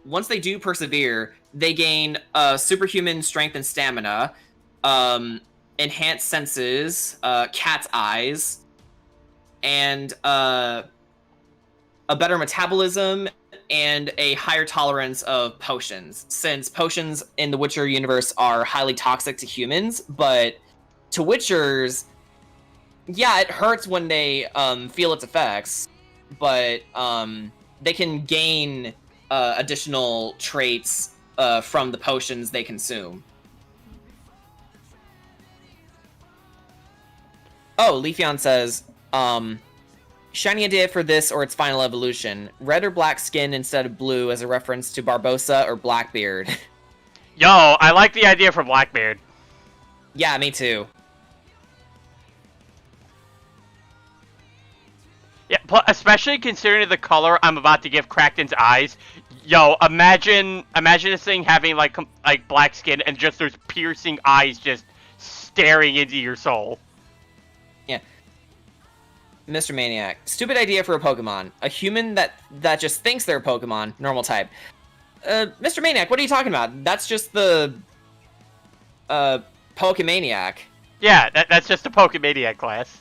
once they do persevere, they gain superhuman strength and stamina, enhanced senses, cat's eyes, and a better metabolism, and a higher tolerance of potions, since potions in the Witcher universe are highly toxic to humans, but to Witchers, yeah, it hurts when they feel its effects, but they can gain additional traits from the potions they consume. Oh, Leafeon says, shiny idea for this or its final evolution. Red or black skin instead of blue as a reference to Barbossa or Blackbeard. Yo, I like the idea for Blackbeard. Yeah, me too. Yeah, especially considering the color I'm about to give Kraken's eyes. Yo, imagine this thing having like black skin and just those piercing eyes just staring into your soul. Yeah. Mr. Maniac. Stupid idea for a Pokemon. A human that just thinks they're a Pokemon, normal type. Mr. Maniac, what are you talking about? That's just the Pokemaniac. Yeah, that's just a Pokemaniac class.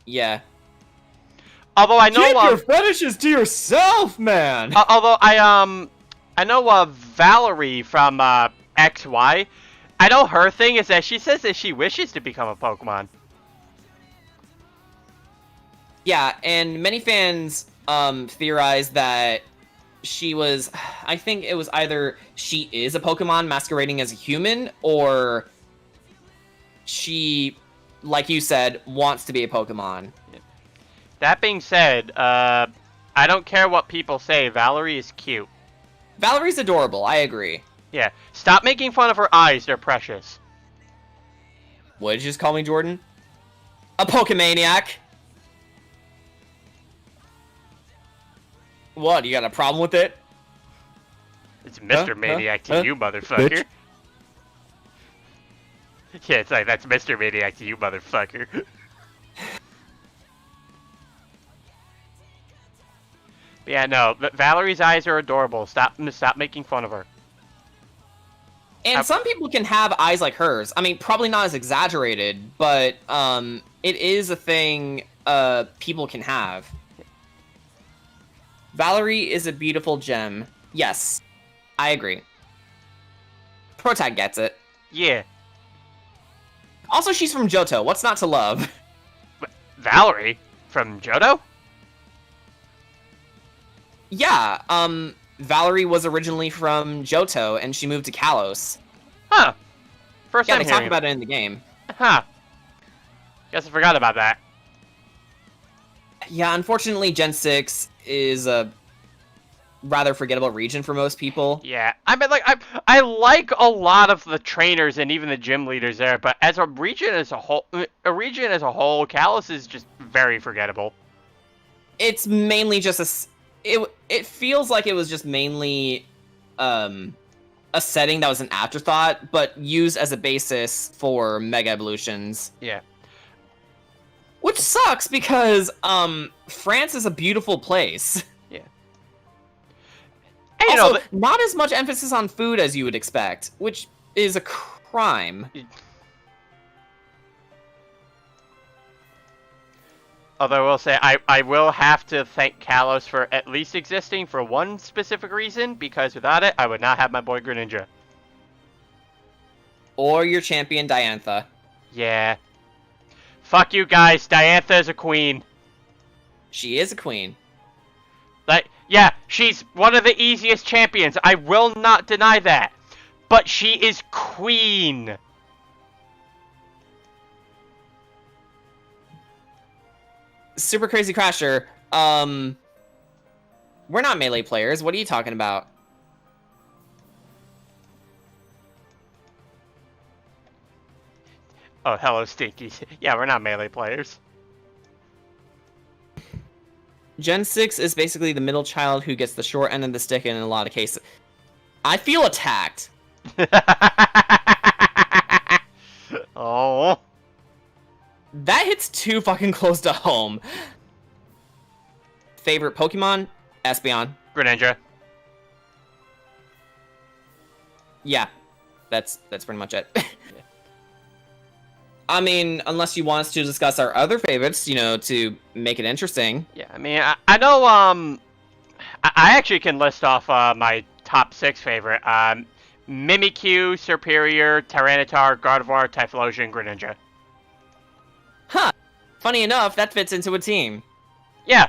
Yeah. Although I know keep your fetishes to yourself, man. Although I know Valerie from XY. I know her thing is that she says that she wishes to become a Pokemon. Yeah, and many fans theorize that she was, I think it was either she is a Pokemon masquerading as a human, or she, like you said, wants to be a Pokemon. That being said, I don't care what people say, Valerie is cute. Valerie's adorable, I agree. Yeah, stop making fun of her eyes, they're precious. What did you just call me, Jordan? A Pokemaniac? What, you got a problem with it? It's Mr. Maniac to you, motherfucker. Bitch. Yeah, it's like, that's Mr. Maniac to you, motherfucker. But yeah, no, Valerie's eyes are adorable. Stop making fun of her. And some people can have eyes like hers. I mean, probably not as exaggerated, but it is a thing people can have. Valerie is a beautiful gem. Yes, I agree. Protag gets it. Yeah. Also, she's from Johto. What's not to love? Valerie? From Johto? Yeah, Valerie was originally from Johto, and she moved to Kalos. Huh. First Yeah, time they hearing talk about it in the game. Huh. Guess I forgot about that. Yeah, unfortunately, Gen 6 is a rather forgettable region for most people. Yeah, I mean, like, I like a lot of the trainers and even the gym leaders there, but as a region as a whole, Kalos is just very forgettable. It's mainly just it feels like it was just mainly a setting that was an afterthought, but used as a basis for Mega Evolutions. Yeah. Which sucks because France is a beautiful place. Yeah. And, also, not as much emphasis on food as you would expect, which is a crime. Although I will say, I will have to thank Kalos for at least existing for one specific reason, because without it, I would not have my boy Greninja. Or your champion, Diantha. Yeah. Fuck you guys, Diantha is a queen. She is a queen. Like, yeah, she's one of the easiest champions, I will not deny that. But she is queen. Super Crazy Crasher, we're not melee players. What are you talking about? Oh, hello, Stinky. Yeah, we're not melee players. Gen 6 is basically the middle child who gets the short end of the stick in a lot of cases. I feel attacked. Oh. That hits too fucking close to home. Favorite Pokemon? Espeon. Greninja. Yeah, that's pretty much it. I mean, unless you want us to discuss our other favorites, you know, to make it interesting. Yeah, I mean, I know, I actually can list off, my top 6 favorite. Mimikyu, Superior, Tyranitar, Gardevoir, Typhlosion, Greninja. Huh. Funny enough, that fits into a team. Yeah.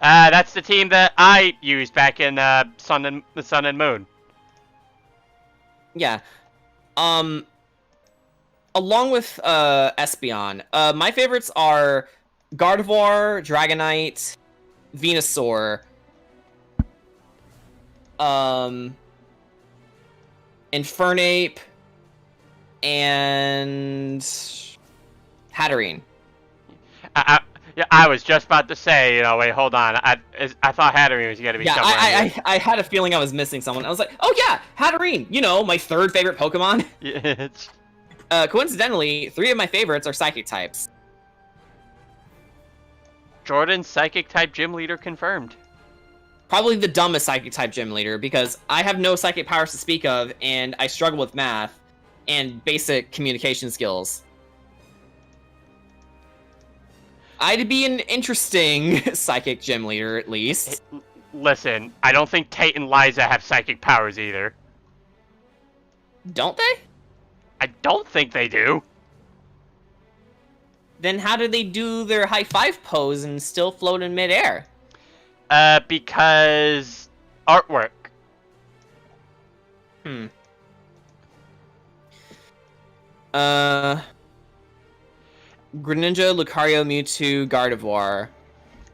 That's the team that I used back in, the Sun and Moon. Yeah. Along with Espeon, my favorites are Gardevoir, Dragonite, Venusaur, and Infernape, and Hatterene. Yeah, I was just about to say, wait, hold on. I thought Hatterene was gonna be somewhere. I had a feeling I was missing someone. I was like, oh yeah, Hatterene. My third favorite Pokemon. Yeah. Coincidentally, 3 of my favorites are Psychic types. Jordan's Psychic type gym leader confirmed. Probably the dumbest Psychic type gym leader because I have no Psychic powers to speak of, and I struggle with math and basic communication skills. I'd be an interesting Psychic gym leader, at least. Listen, I don't think Tate and Liza have Psychic powers either. Don't they? I don't think they do. Then how do they do their high five pose and still float in midair? Because artwork. Greninja, Lucario, Mewtwo, Gardevoir.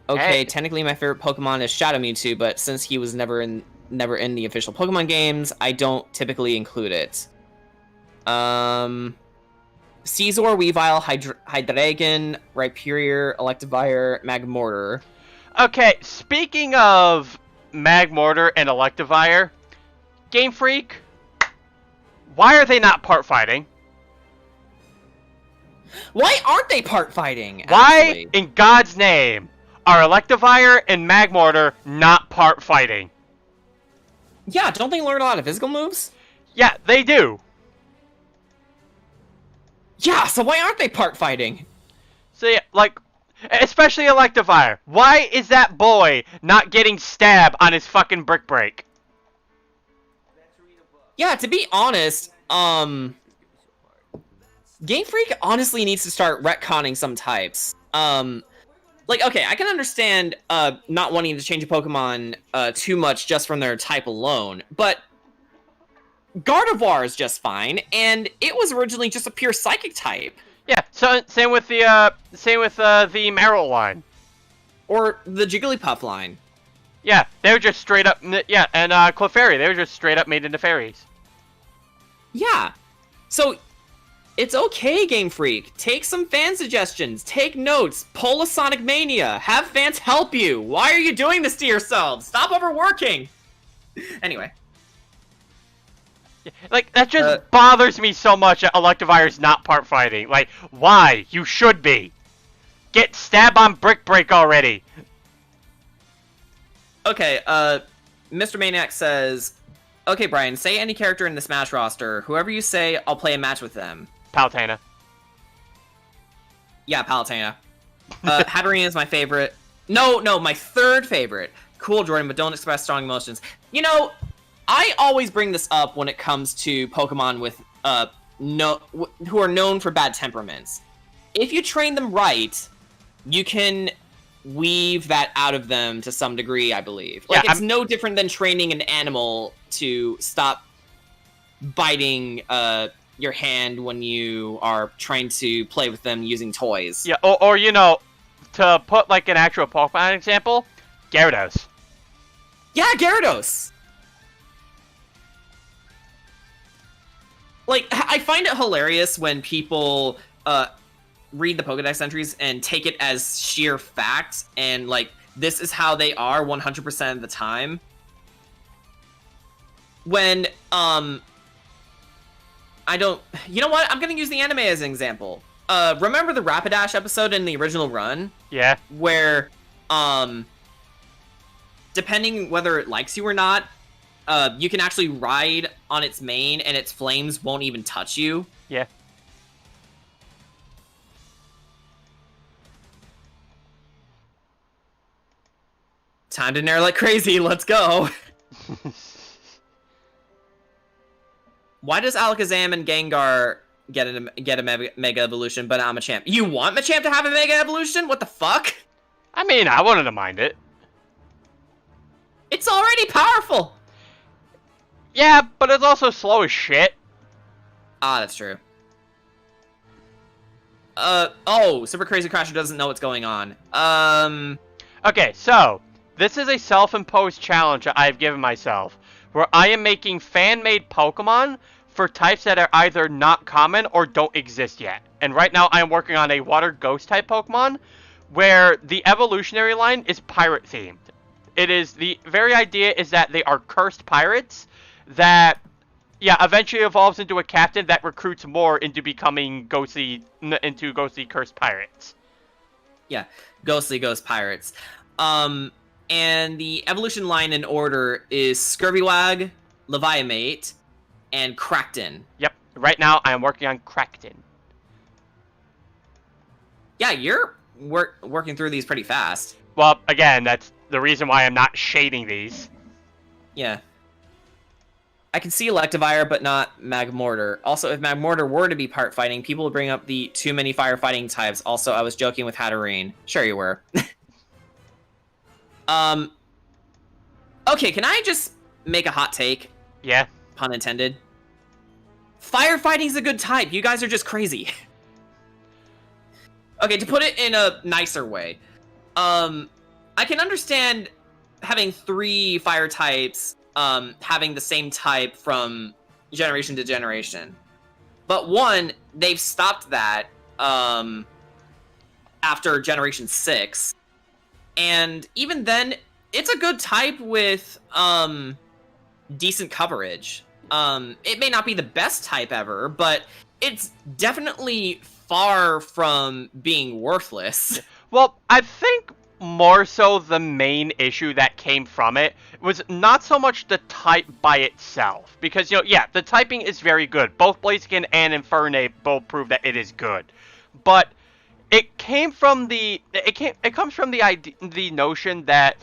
Okay, Hey. technically my favorite Pokemon is Shadow Mewtwo, but since he was never in the official Pokemon games, I don't typically include it. Caesar, Weavile, Hydreigon, Rhyperior, Electivire, Magmortar. Okay, speaking of Magmortar and Electivire, Game Freak, why are they not part fighting? Why aren't they part fighting? Why, Actually? in God's name, are Electivire and Magmortar not part fighting? Yeah, don't they learn a lot of physical moves? Yeah, they do. Yeah, so why aren't they part fighting? So yeah, like, especially Electivire. Why is that boy not getting stabbed on his fucking brick break? Yeah, to be honest, Game Freak honestly needs to start retconning some types. Like, okay, I can understand not wanting to change a Pokemon too much just from their type alone, but Gardevoir is just fine, and it was originally just a pure Psychic type. Yeah, so same with the Marill line. Or the Jigglypuff line. Yeah, they were just straight up. Yeah, and Clefairy, they were just straight up made into fairies. Yeah, so it's okay, Game Freak. Take some fan suggestions, take notes, pull a Sonic Mania, have fans help you. Why are you doing this to yourselves? Stop overworking. Anyway. Like, that just bothers me so much that Electivire's not part fighting. Like, why? You should be. Get stabbed on Brick Break already. Okay, Mr. Maniac says, okay, Brian, say any character in the Smash roster. Whoever you say, I'll play a match with them. Palutena. Yeah, Palutena. Hatterene is my favorite. No, my third favorite. Cool, Jordan, but don't express strong emotions. I always bring this up when it comes to Pokemon with who are known for bad temperaments. If you train them right, you can weave that out of them to some degree, I believe. Like, Yeah, it's no different than training an animal to stop biting your hand when you are trying to play with them using toys. Yeah, or to put, like, an actual Pokemon example, Gyarados. Yeah, Gyarados! Like, I find it hilarious when people read the Pokedex entries and take it as sheer fact, and, like, this is how they are 100% of the time. When, I don't... You know what? I'm gonna use the anime as an example. Remember the Rapidash episode in the original run? Yeah. Where, depending whether it likes you or not, you can actually ride on its mane and its flames won't even touch you. Yeah. Time to nair like crazy, let's go! Why does Alakazam and Gengar get a Mega Evolution, but I'm a champ? You want Machamp to have a Mega Evolution? What the fuck? I mean, I wouldn't have minded. It's already powerful! Yeah, but it's also slow as shit. Ah, that's true. Super Crazy Crasher doesn't know what's going on. Okay, so, this is a self-imposed challenge that I've given myself, where I am making fan-made Pokemon for types that are either not common or don't exist yet. And right now I am working on a water ghost type Pokemon where the evolutionary line is pirate themed. It is, the very idea is that they are cursed pirates that, yeah, eventually evolves into a captain that recruits more into becoming ghostly cursed pirates. Yeah, ghostly ghost pirates. And the evolution line in order is Skirbywag, Leviamate, and Crackton. Yep. Right now I am working on Crackton. Yeah, you're working through these pretty fast. Well, again, that's the reason why I'm not shading these. Yeah. I can see Electivire, but not Magmortar. Also, if Magmortar were to be part fighting, people would bring up the too many firefighting types. Also, I was joking with Hatterene. Sure you were. Okay, can I just make a hot take? Yeah. Pun intended. Firefighting's a good type. You guys are just crazy. Okay, to put it in a nicer way. I can understand having 3 fire types having the same type from generation to generation. But one, they've stopped that after generation 6. And even then, it's a good type with decent coverage. It may not be the best type ever, but it's definitely far from being worthless. Well, I think more so the main issue that came from it was not so much the type by itself. Because, yeah, the typing is very good. Both Blaziken and Infernape both prove that it is good. But it came from it comes from the notion that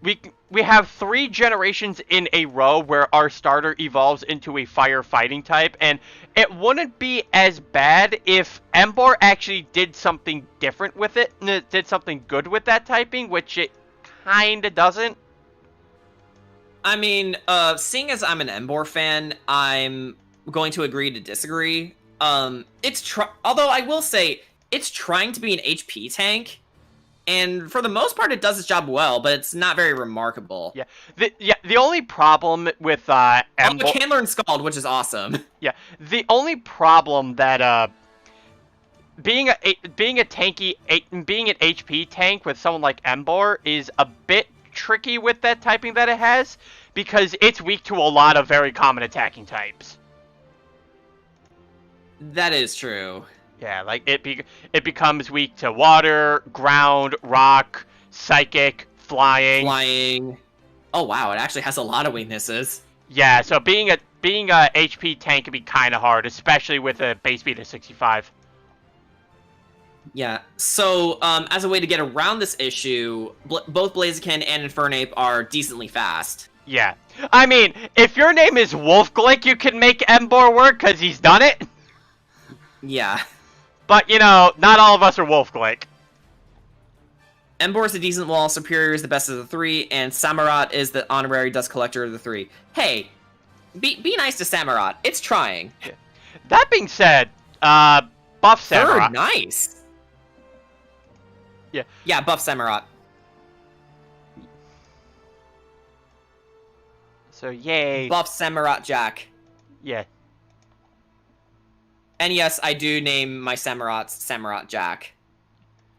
we have 3 generations in a row where our starter evolves into a firefighting type, and it wouldn't be as bad if Emboar actually did something different with it, did something good with that typing, which it kinda doesn't. I mean, seeing as I'm an Emboar fan, I'm going to agree to disagree. Although I will say, it's trying to be an HP tank, and for the most part, it does its job well, but it's not very remarkable. Yeah. The only problem with Emboar, it can learn Scald, which is awesome. Yeah. The only problem that being an HP tank with someone like Emboar is a bit tricky with that typing that it has, because it's weak to a lot of very common attacking types. That is true. Yeah, like it becomes weak to water, ground, rock, psychic, flying. Oh wow, it actually has a lot of weaknesses. Yeah, so being a HP tank can be kind of hard, especially with a base speed of 65. Yeah, so as a way to get around this issue, both Blaziken and Infernape are decently fast. Yeah. I mean, if your name is Wolfglick, you can make Emboar work, because he's done it. Yeah. But, not all of us are Wolfglick. Emboar is a decent wall, Superior is the best of the 3, and Samurott is the honorary dust collector of the 3. Hey, be nice to Samurott. It's trying. That being said, buff Samurott. Third, nice. Yeah. Yeah, buff Samurott. So, yay. Buff Samurott Jack. Yeah. And yes, I do name my Samurotts Samurott Jack.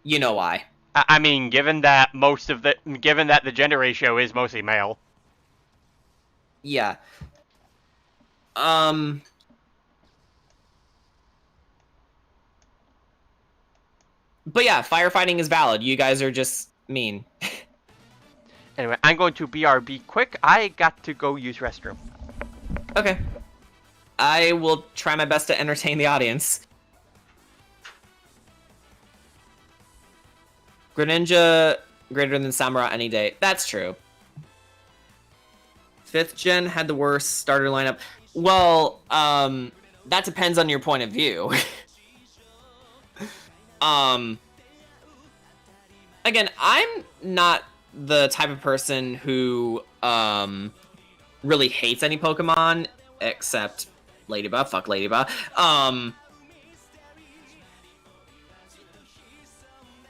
You know why. I mean, given that the gender ratio is mostly male. Yeah. But yeah, firefighting is valid. You guys are just mean. Anyway, I'm going to BRB quick. I got to go use restroom. Okay. I will try my best to entertain the audience. Greninja greater than Samurott any day. That's true. 5th gen had the worst starter lineup. Well, that depends on your point of view. Again, I'm not the type of person who really hates any Pokemon, except Ladybug. Fuck Ladybug.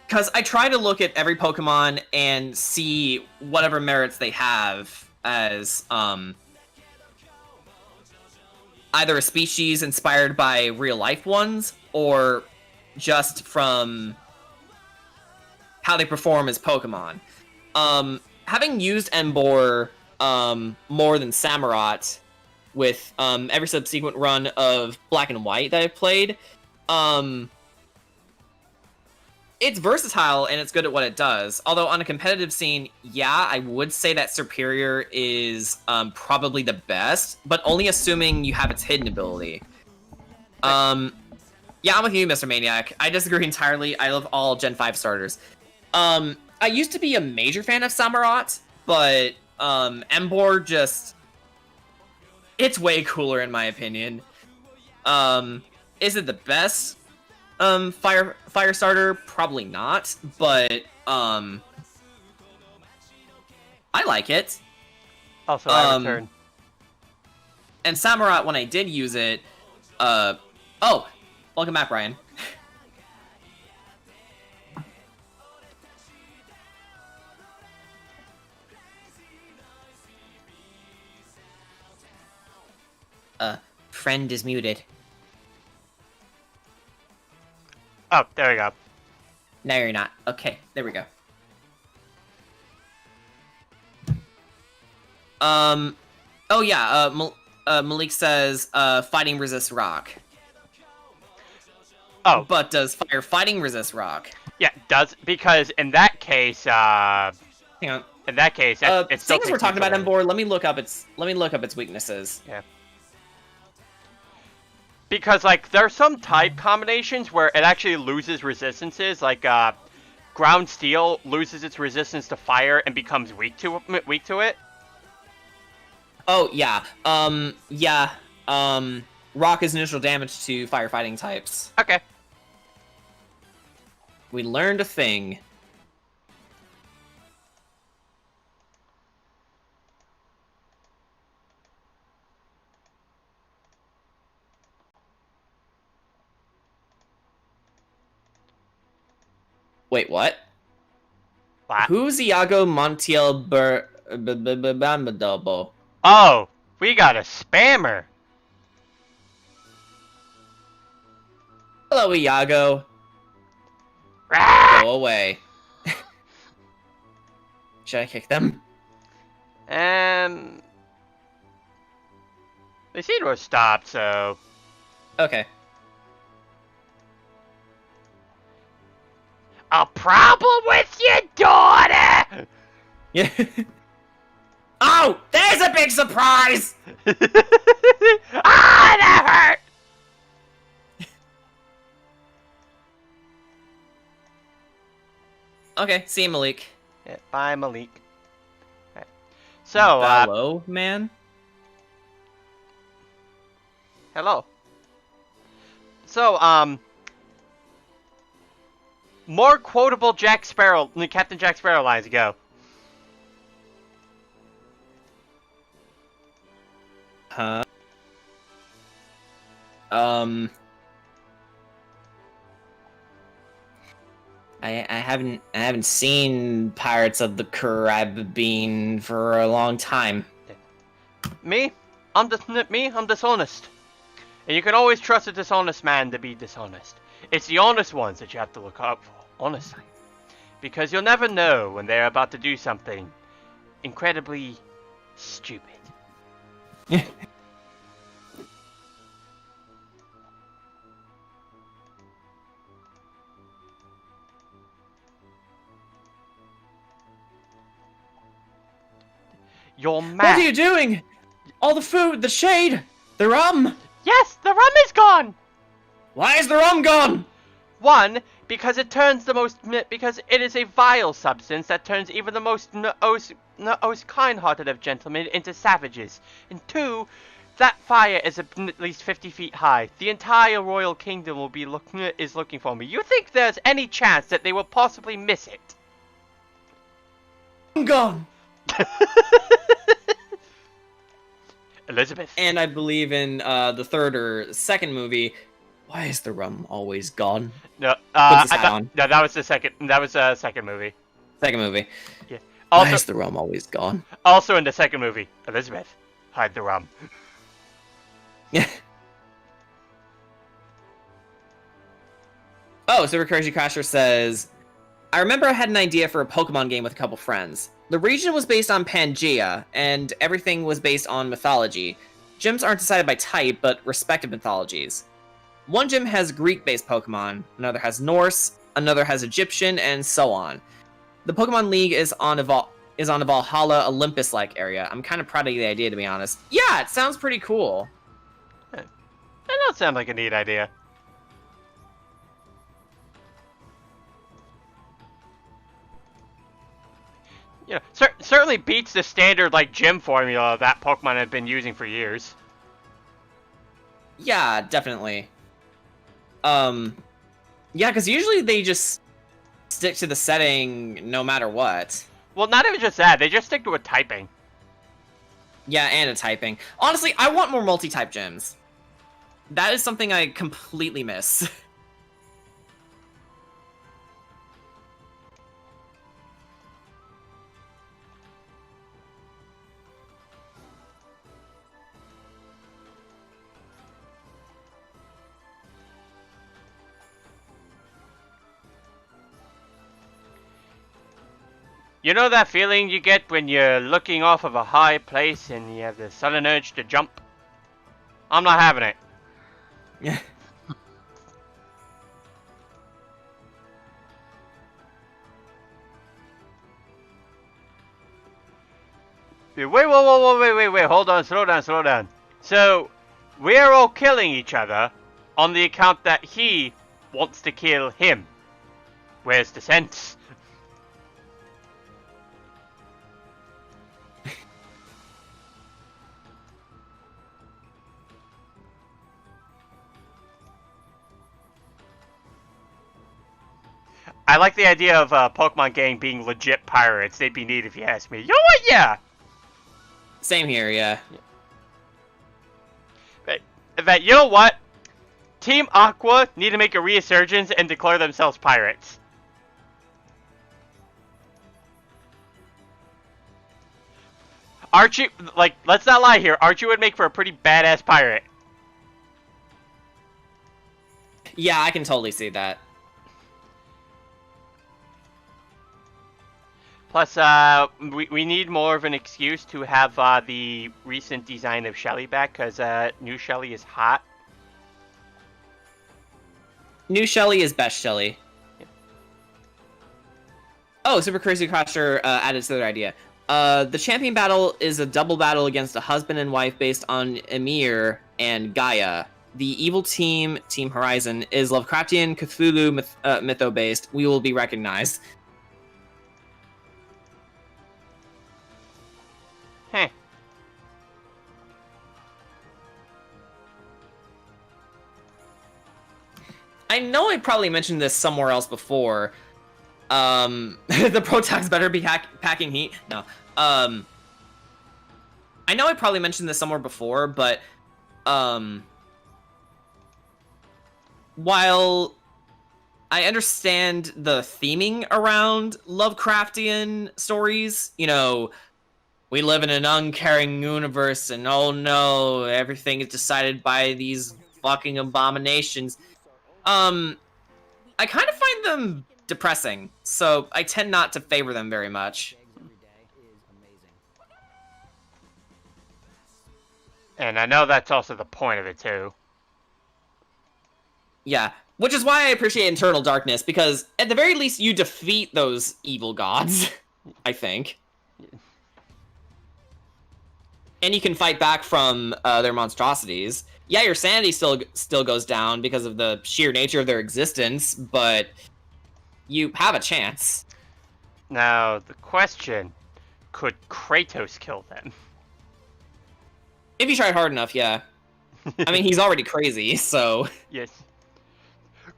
Because I try to look at every Pokemon and see whatever merits they have as either a species inspired by real life ones or just from how they perform as Pokemon. Having used Emboar more than Samurott with every subsequent run of Black and White that I've played, it's versatile and it's good at what it does. Although on a competitive scene, yeah, I would say that Superior is probably the best, but only assuming you have its hidden ability. Yeah, I'm with you, Mr. Maniac. I disagree entirely. I love all Gen 5 starters. I used to be a major fan of Samurott, but Emboar just... it's way cooler in my opinion. Is it the best fire starter? Probably not, but I like it. Also, I return. And Samurott, when I did use it, oh, welcome back, Brian. Friend is muted. Oh, there we go. No, you're not. Okay, there we go. Oh yeah, Malik says, fighting resists rock. Oh. But does fire fighting resist rock? Yeah, it does, because in that case, hang on. In that case, it's seeing as we're talking about Emboar, let me look up its weaknesses. Yeah. Because, like, there are some type combinations where it actually loses resistances, like, Ground Steel loses its resistance to fire and becomes weak to it. Oh, yeah. Rock is neutral damage to firefighting types. Okay. We learned a thing. Wait, what? What? Who's Iago Montiel Bambadobo? Oh, we got a spammer. Hello, Iago. Go away. Should I kick them? They seem to have stopped, so... Okay. A problem with your daughter? Yeah. Oh, there's a big surprise! Ah, that hurt! Okay, see you, Malik. Yeah, bye, Malik. Right. So, hello, man? Hello. So, more quotable Captain Jack Sparrow lines go. Huh? I haven't seen Pirates of the Caribbean for a long time. Me? I'm dishonest. And you can always trust a dishonest man to be dishonest. It's the honest ones that you have to look out for, honestly. Because you'll never know when they're about to do something incredibly stupid. You're mad. What are you doing? All the food, the shade, the rum. Yes, the rum is gone. Why is the rum gone? One, because it is a vile substance that turns even the most kind-hearted of gentlemen into savages. And two, that fire is at least 50 feet high. The entire royal kingdom will be looking for me. You think there's any chance that they will possibly miss it? I'm gone. Elizabeth. And I believe in the third or second movie, why is the rum always gone? No, Puts his hat on. no, that was the second. That was the second movie. Second movie. Yeah. Why is the rum always gone? Also in the second movie, Elizabeth, hide the rum. Yeah. Oh, Super Crazy Crasher says, I remember I had an idea for a Pokemon game with a couple friends. The region was based on Pangea, and everything was based on mythology. Gyms aren't decided by type, but respective mythologies. One gym has Greek-based Pokemon, another has Norse, another has Egyptian, and so on. The Pokemon League is on a Valhalla Olympus-like area. I'm kind of proud of the idea, to be honest. Yeah, it sounds pretty cool. That does sound like a neat idea. Yeah, certainly beats the standard like gym formula that Pokemon have been using for years. Yeah, definitely. Yeah, because usually they just stick to the setting no matter what. Well, not even just that, they just stick to a typing. Yeah, and a typing. Honestly, I want more multi-type gyms. That is something I completely miss. You know that feeling you get when you're looking off of a high place and you have the sudden urge to jump? I'm not having it. Yeah. Wait, hold on, slow down. So, we're all killing each other on the account that he wants to kill him. Where's the sense? I like the idea of Pokemon gang being legit pirates. They'd be neat if you ask me. You know what? Yeah. Same here, yeah. But you know what? Team Aqua need to make a resurgence and declare themselves pirates. Archie, like, let's not lie here. Archie would make for a pretty badass pirate. Yeah, I can totally see that. Plus, we need more of an excuse to have the recent design of Shelly back, because new Shelly is hot. New Shelly is best Shelly. Yeah. Oh, Super Crazy Crasher added to their idea. The champion battle is a double battle against a husband and wife based on Emir and Gaia. The evil team, Team Horizon, is Lovecraftian Cthulhu mytho-based. We will be recognized. Heh. I know I probably mentioned this somewhere else before. The Protox better be packing heat. No. I know I probably mentioned this somewhere before, but while I understand the theming around Lovecraftian stories, you know, we live in an uncaring universe, and oh no, everything is decided by these fucking abominations. I kind of find them depressing, so I tend not to favor them very much. And I know that's also the point of it, too. Yeah, which is why I appreciate Eternal Darkness, because at the very least you defeat those evil gods, I think. And you can fight back from their monstrosities. Yeah, your sanity still goes down because of the sheer nature of their existence, but you have a chance. Now, the question, could Kratos kill them? If you tried hard enough, yeah. I mean, he's already crazy, so... Yes.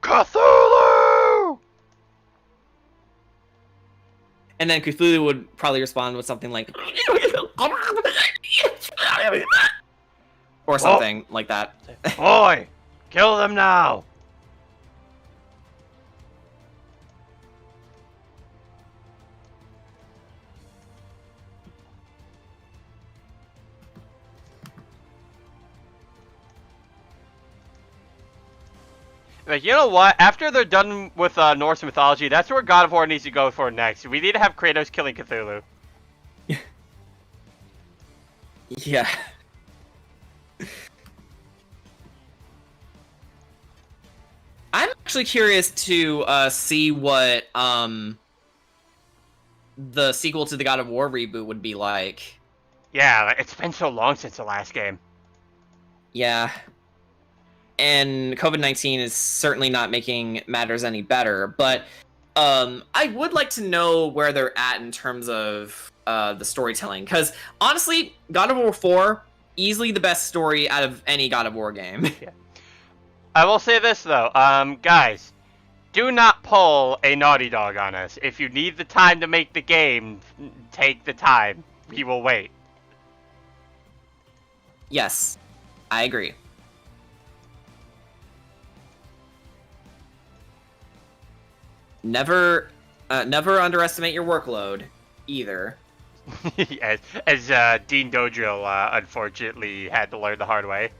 Cthulhu! And then Cthulhu would probably respond with something like... or something like that. Boy, kill them now! Like, you know what? After they're done with Norse mythology, that's where God of War needs to go for next. We need to have Kratos killing Cthulhu. Yeah. I'm actually curious to see what the sequel to the God of War reboot would be like. Yeah, it's been so long since the last game. Yeah. And COVID-19 is certainly not making matters any better, but I would like to know where they're at in terms of the storytelling, because honestly, God of War 4, easily the best story out of any God of War game. Yeah. I will say this, though. Guys, do not pull a Naughty Dog on us. If you need the time to make the game, take the time. We will wait. Yes, I agree. Never underestimate your workload, either. as Dean Dodrill unfortunately had to learn the hard way.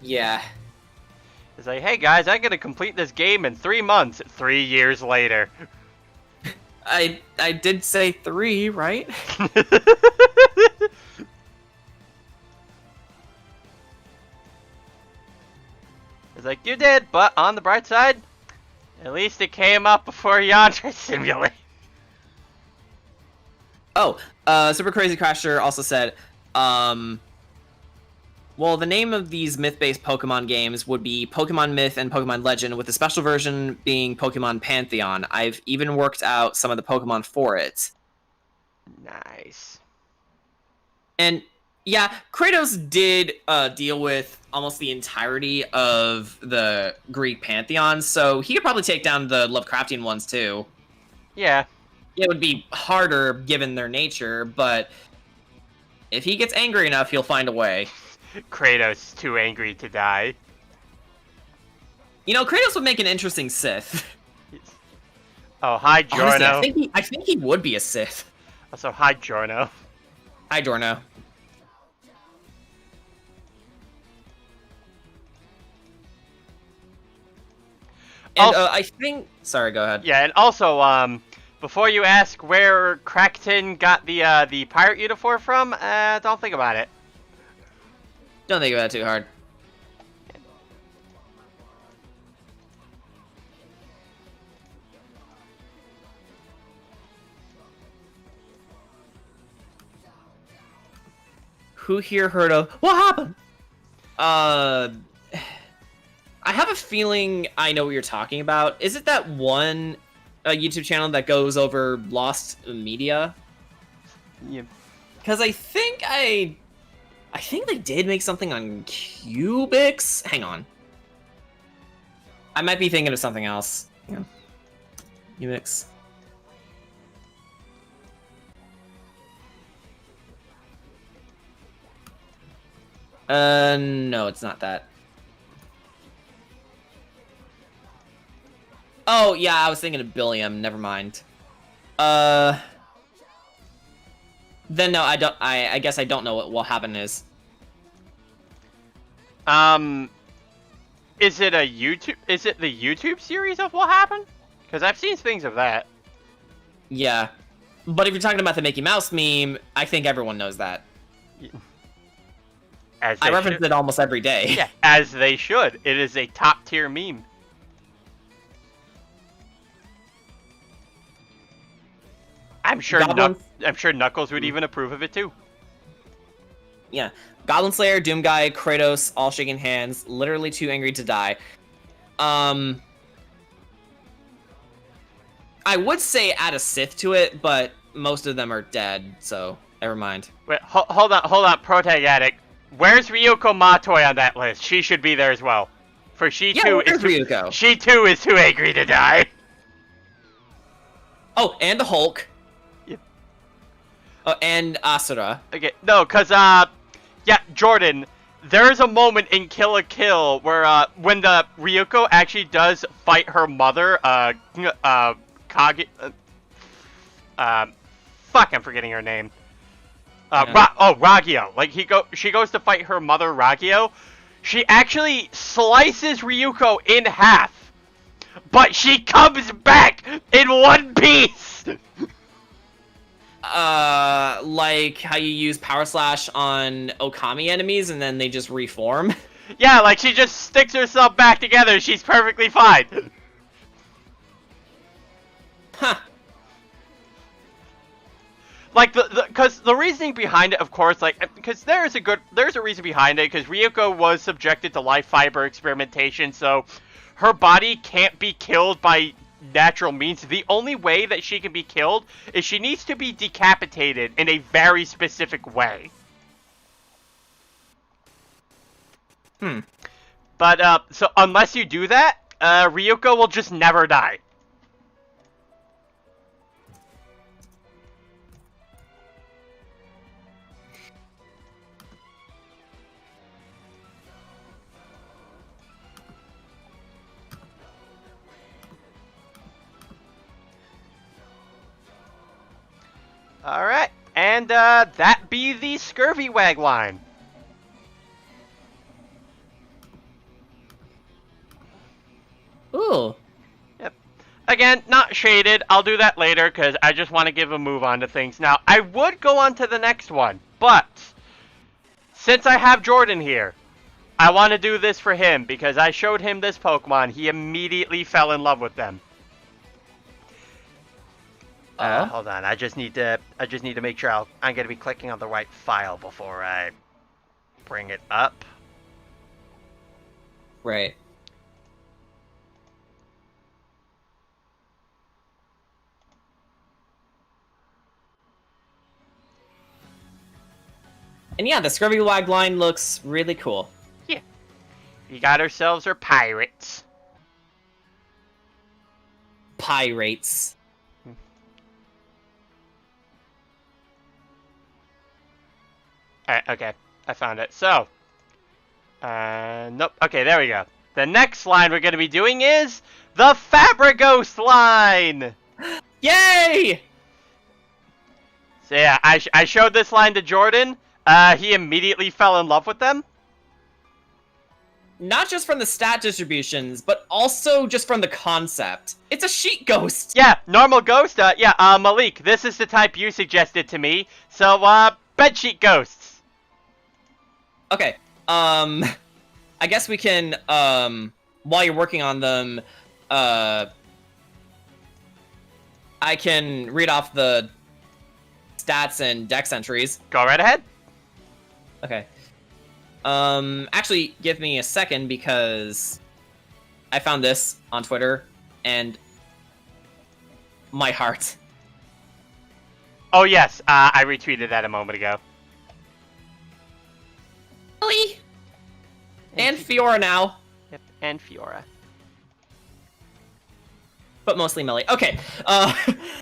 Yeah. It's like, hey guys, I gotta complete this game in 3 months. 3 years later. I did say 3, right? It's like, you did, but on the bright side, at least it came up before Yandere Simulator. Oh, Super Crazy Crasher also said, well, the name of these myth-based Pokemon games would be Pokemon Myth and Pokemon Legend, with the special version being Pokemon Pantheon. I've even worked out some of the Pokemon for it. Nice. And yeah, Kratos did deal with almost the entirety of the Greek pantheon, so he could probably take down the Lovecraftian ones too. Yeah. It would be harder given their nature, but if he gets angry enough, he'll find a way. Kratos too angry to die. You know, Kratos would make an interesting Sith. Oh, hi, Jorno. Honestly, I think he would be a Sith. Also, hi, Jorno. Hi, Jorno. And I think... Sorry, go ahead. Yeah, and also, before you ask where Crackton got the pirate uniform from, don't think about it. Don't think about it too hard. Who here heard of... What happened? I have a feeling I know what you're talking about. Is it that one YouTube channel that goes over lost media? Yeah. Because I think they did make something on Cubics. Hang on. I might be thinking of something else. Yeah. Cubics. No, it's not that. Oh, yeah, I was thinking of Billiam. Never mind. Then no, I don't. I guess I don't know what happened is. Is it a YouTube? Is it the YouTube series of what happened? Because I've seen things of that. Yeah, but if you're talking about the Mickey Mouse meme, I think everyone knows that. I reference it almost every day. Yeah, as they should. It is a top tier meme. I'm sure Knuckles would even approve of it too. Yeah. Goblin Slayer, Doom Guy, Kratos, all shaking hands, literally too angry to die. I would say add a Sith to it, but most of them are dead, so never mind. Wait, hold on, Protag Addict. Where's Ryuko Matoi on that list? She should be there as well. For she too is too angry to die. Oh, and the Hulk. Oh, and Asura. Okay, no, cause yeah, Jordan, there's a moment in Kill la Kill where when the Ryuko actually does fight her mother, Kage, fuck, I'm forgetting her name. Yeah. Ragio. Like she goes to fight her mother, Ragio. She actually slices Ryuko in half, but she comes back in one piece. Like how you use Power Slash on Okami enemies and then they just reform? Yeah, like she just sticks herself back together. She's perfectly fine. Huh. Like because the reasoning behind it, of course, like because there's a reason behind it. Because Ryuko was subjected to life fiber experimentation, so her body can't be killed by natural means. The only way that she can be killed is she needs to be decapitated in a very specific way. But so unless you do that, Ryuko will just never die. Alright, and that be the Scurvy Wag line. Ooh. Yep. Again, not shaded. I'll do that later because I just want to give a move on to things. Now, I would go on to the next one, but since I have Jordan here, I want to do this for him because I showed him this Pokemon. He immediately fell in love with them. Hold on. I just need to make sure I'm going to be clicking on the right file before I bring it up. Right. And yeah, the Scurvy Wag line looks really cool. Yeah. We got ourselves our pirates. Pirates. Alright, okay. I found it. So. Nope. Okay, there we go. The next line we're going to be doing is the Fabraghost line! Yay! So yeah, I showed this line to Jordan. He immediately fell in love with them. Not just from the stat distributions, but also just from the concept. It's a sheet ghost! Yeah, normal ghost. Malik, this is the type you suggested to me. So, bedsheet ghosts. Okay, I guess we can, while you're working on them, I can read off the stats and dex entries. Go right ahead. Okay. Actually, give me a second because I found this on Twitter, and my heart. Oh, yes, I retweeted that a moment ago. Really? And Fiora now. Yep, and Fiora. But mostly Melly. Okay,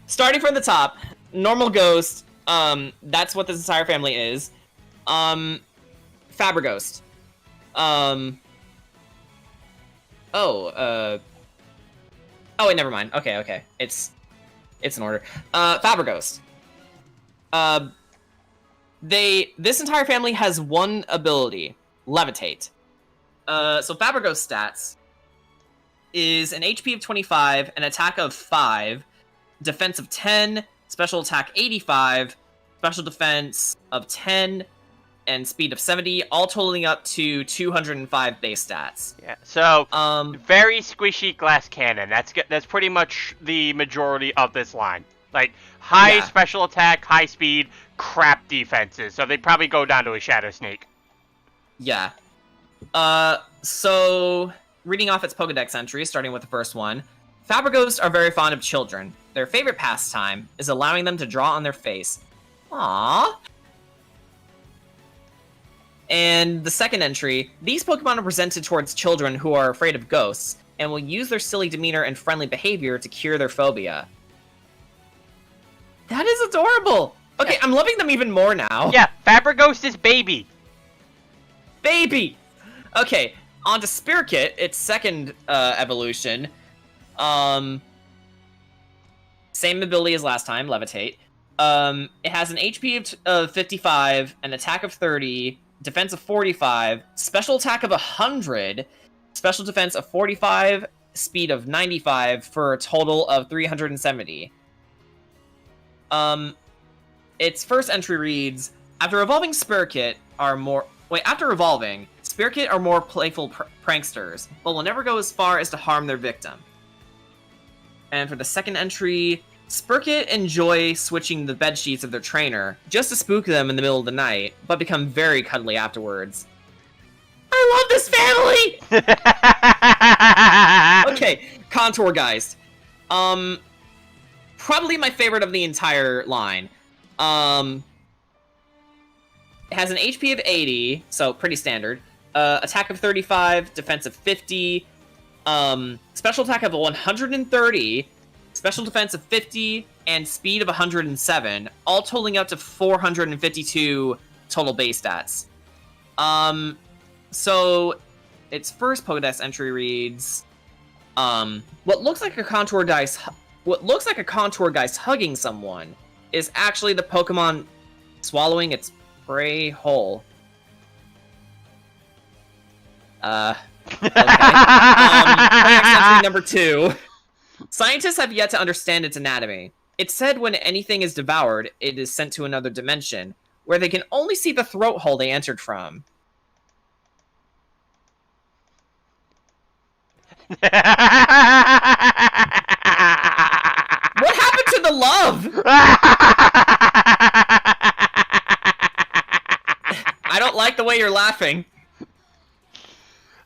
starting from the top, normal ghost, that's what this entire family is. Fabraghost. Oh, wait, never mind. Okay. It's in order. Fabraghost. This entire family has one ability, Levitate. So Fabraghost stats is an HP of 25, an attack of 5, defense of 10, special attack 85, special defense of 10, and speed of 70, all totaling up to 205 base stats. Yeah. So, very squishy glass cannon. That's pretty much the majority of this line. Like high special attack, high speed, crap defenses. So they probably go down to a Shadow Snake. Yeah. So reading off its Pokedex entries, starting with the first one, Fabraghosts are very fond of children. Their favorite pastime is allowing them to draw on their face. Aww. And the second entry, these Pokemon are presented towards children who are afraid of ghosts, and will use their silly demeanor and friendly behavior to cure their phobia. That is adorable! Okay, yeah. I'm loving them even more now. Yeah, Fabraghost is baby. Baby! Okay, on to Spirit, its second evolution. Same ability as last time, Levitate. It has an HP of 55, an attack of 30, defense of 45, special attack of 100, special defense of 45, speed of 95 for a total of 370. Its first entry reads, after evolving Spirit Kit are more playful pranksters, but will never go as far as to harm their victim. And for the second entry, Spurkit enjoy switching the bed sheets of their trainer, just to spook them in the middle of the night, but become very cuddly afterwards. I love this family! Okay, Contour Geist. Probably my favorite of the entire line. It has an HP of 80, so pretty standard. Attack of 35, defense of 50, special attack of 130, special defense of 50, and speed of 107, all totaling up to 452 total base stats. So its first Pokédex entry reads, what looks like a Contour Geist hugging someone is actually the Pokemon swallowing its prey whole. Okay. Entry number 2. Scientists have yet to understand its anatomy. It's said when anything is devoured, it is sent to another dimension, where they can only see the throat hole they entered from. What happened to the love? I don't like the way you're laughing.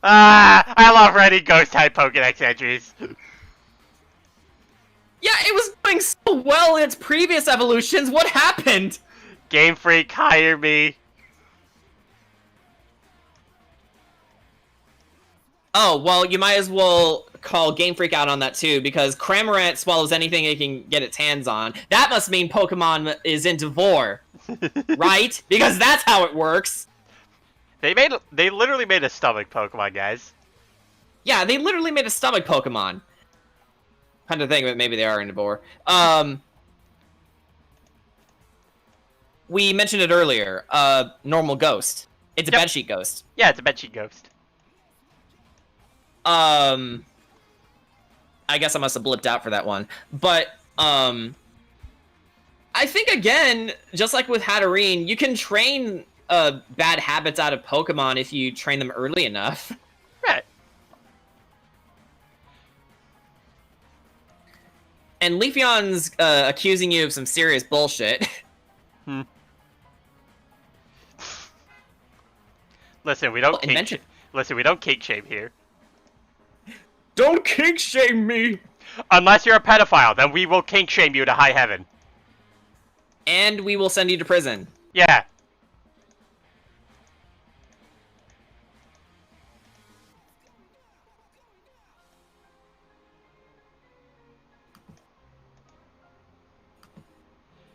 I love writing ghost-type Pokédex entries. Yeah, it was going so well in its previous evolutions. What happened? Game Freak, hire me. Oh, well, you might as well call Game Freak out on that too, because Cramorant swallows anything it can get its hands on. That must mean Pokemon is into vor, right? Because that's how it works. They literally made a stomach Pokemon, guys. Yeah, they literally made a stomach Pokemon. Kind of think of it, maybe they are into vor. We mentioned it earlier. Normal ghost. It's a bedsheet ghost. Yeah, it's a bedsheet ghost. I guess I must have blipped out for that one. But, I think, again, just like with Hatterene, you can train bad habits out of Pokemon if you train them early enough. Right. And Leafeon's accusing you of some serious bullshit. Listen, we don't we don't kink shame here. Don't kink shame me! Unless you're a pedophile, then we will kink shame you to high heaven. And we will send you to prison. Yeah.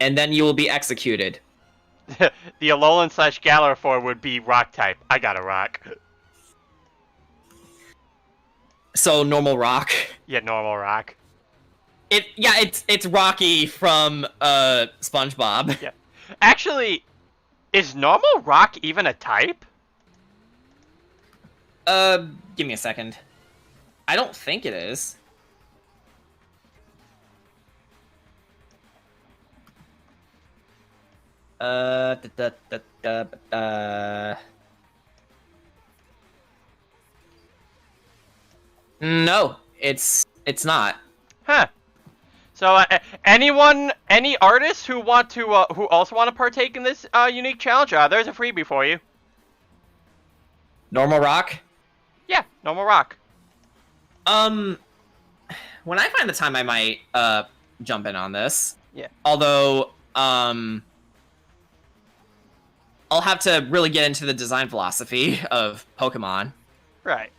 And then you will be executed. The Alolan / Galarifor would be rock type. I got a rock. So normal rock. Yeah, normal rock. It's Rocky from SpongeBob. Yeah. Actually, is normal rock even a type? Give me a second. I don't think it is. No, it's not. Huh. So, any artists who who also want to partake in this unique challenge, there's a freebie for you. Normal rock? Yeah, normal rock. When I find the time, I might jump in on this. Yeah. Although, I'll have to really get into the design philosophy of Pokemon. Right.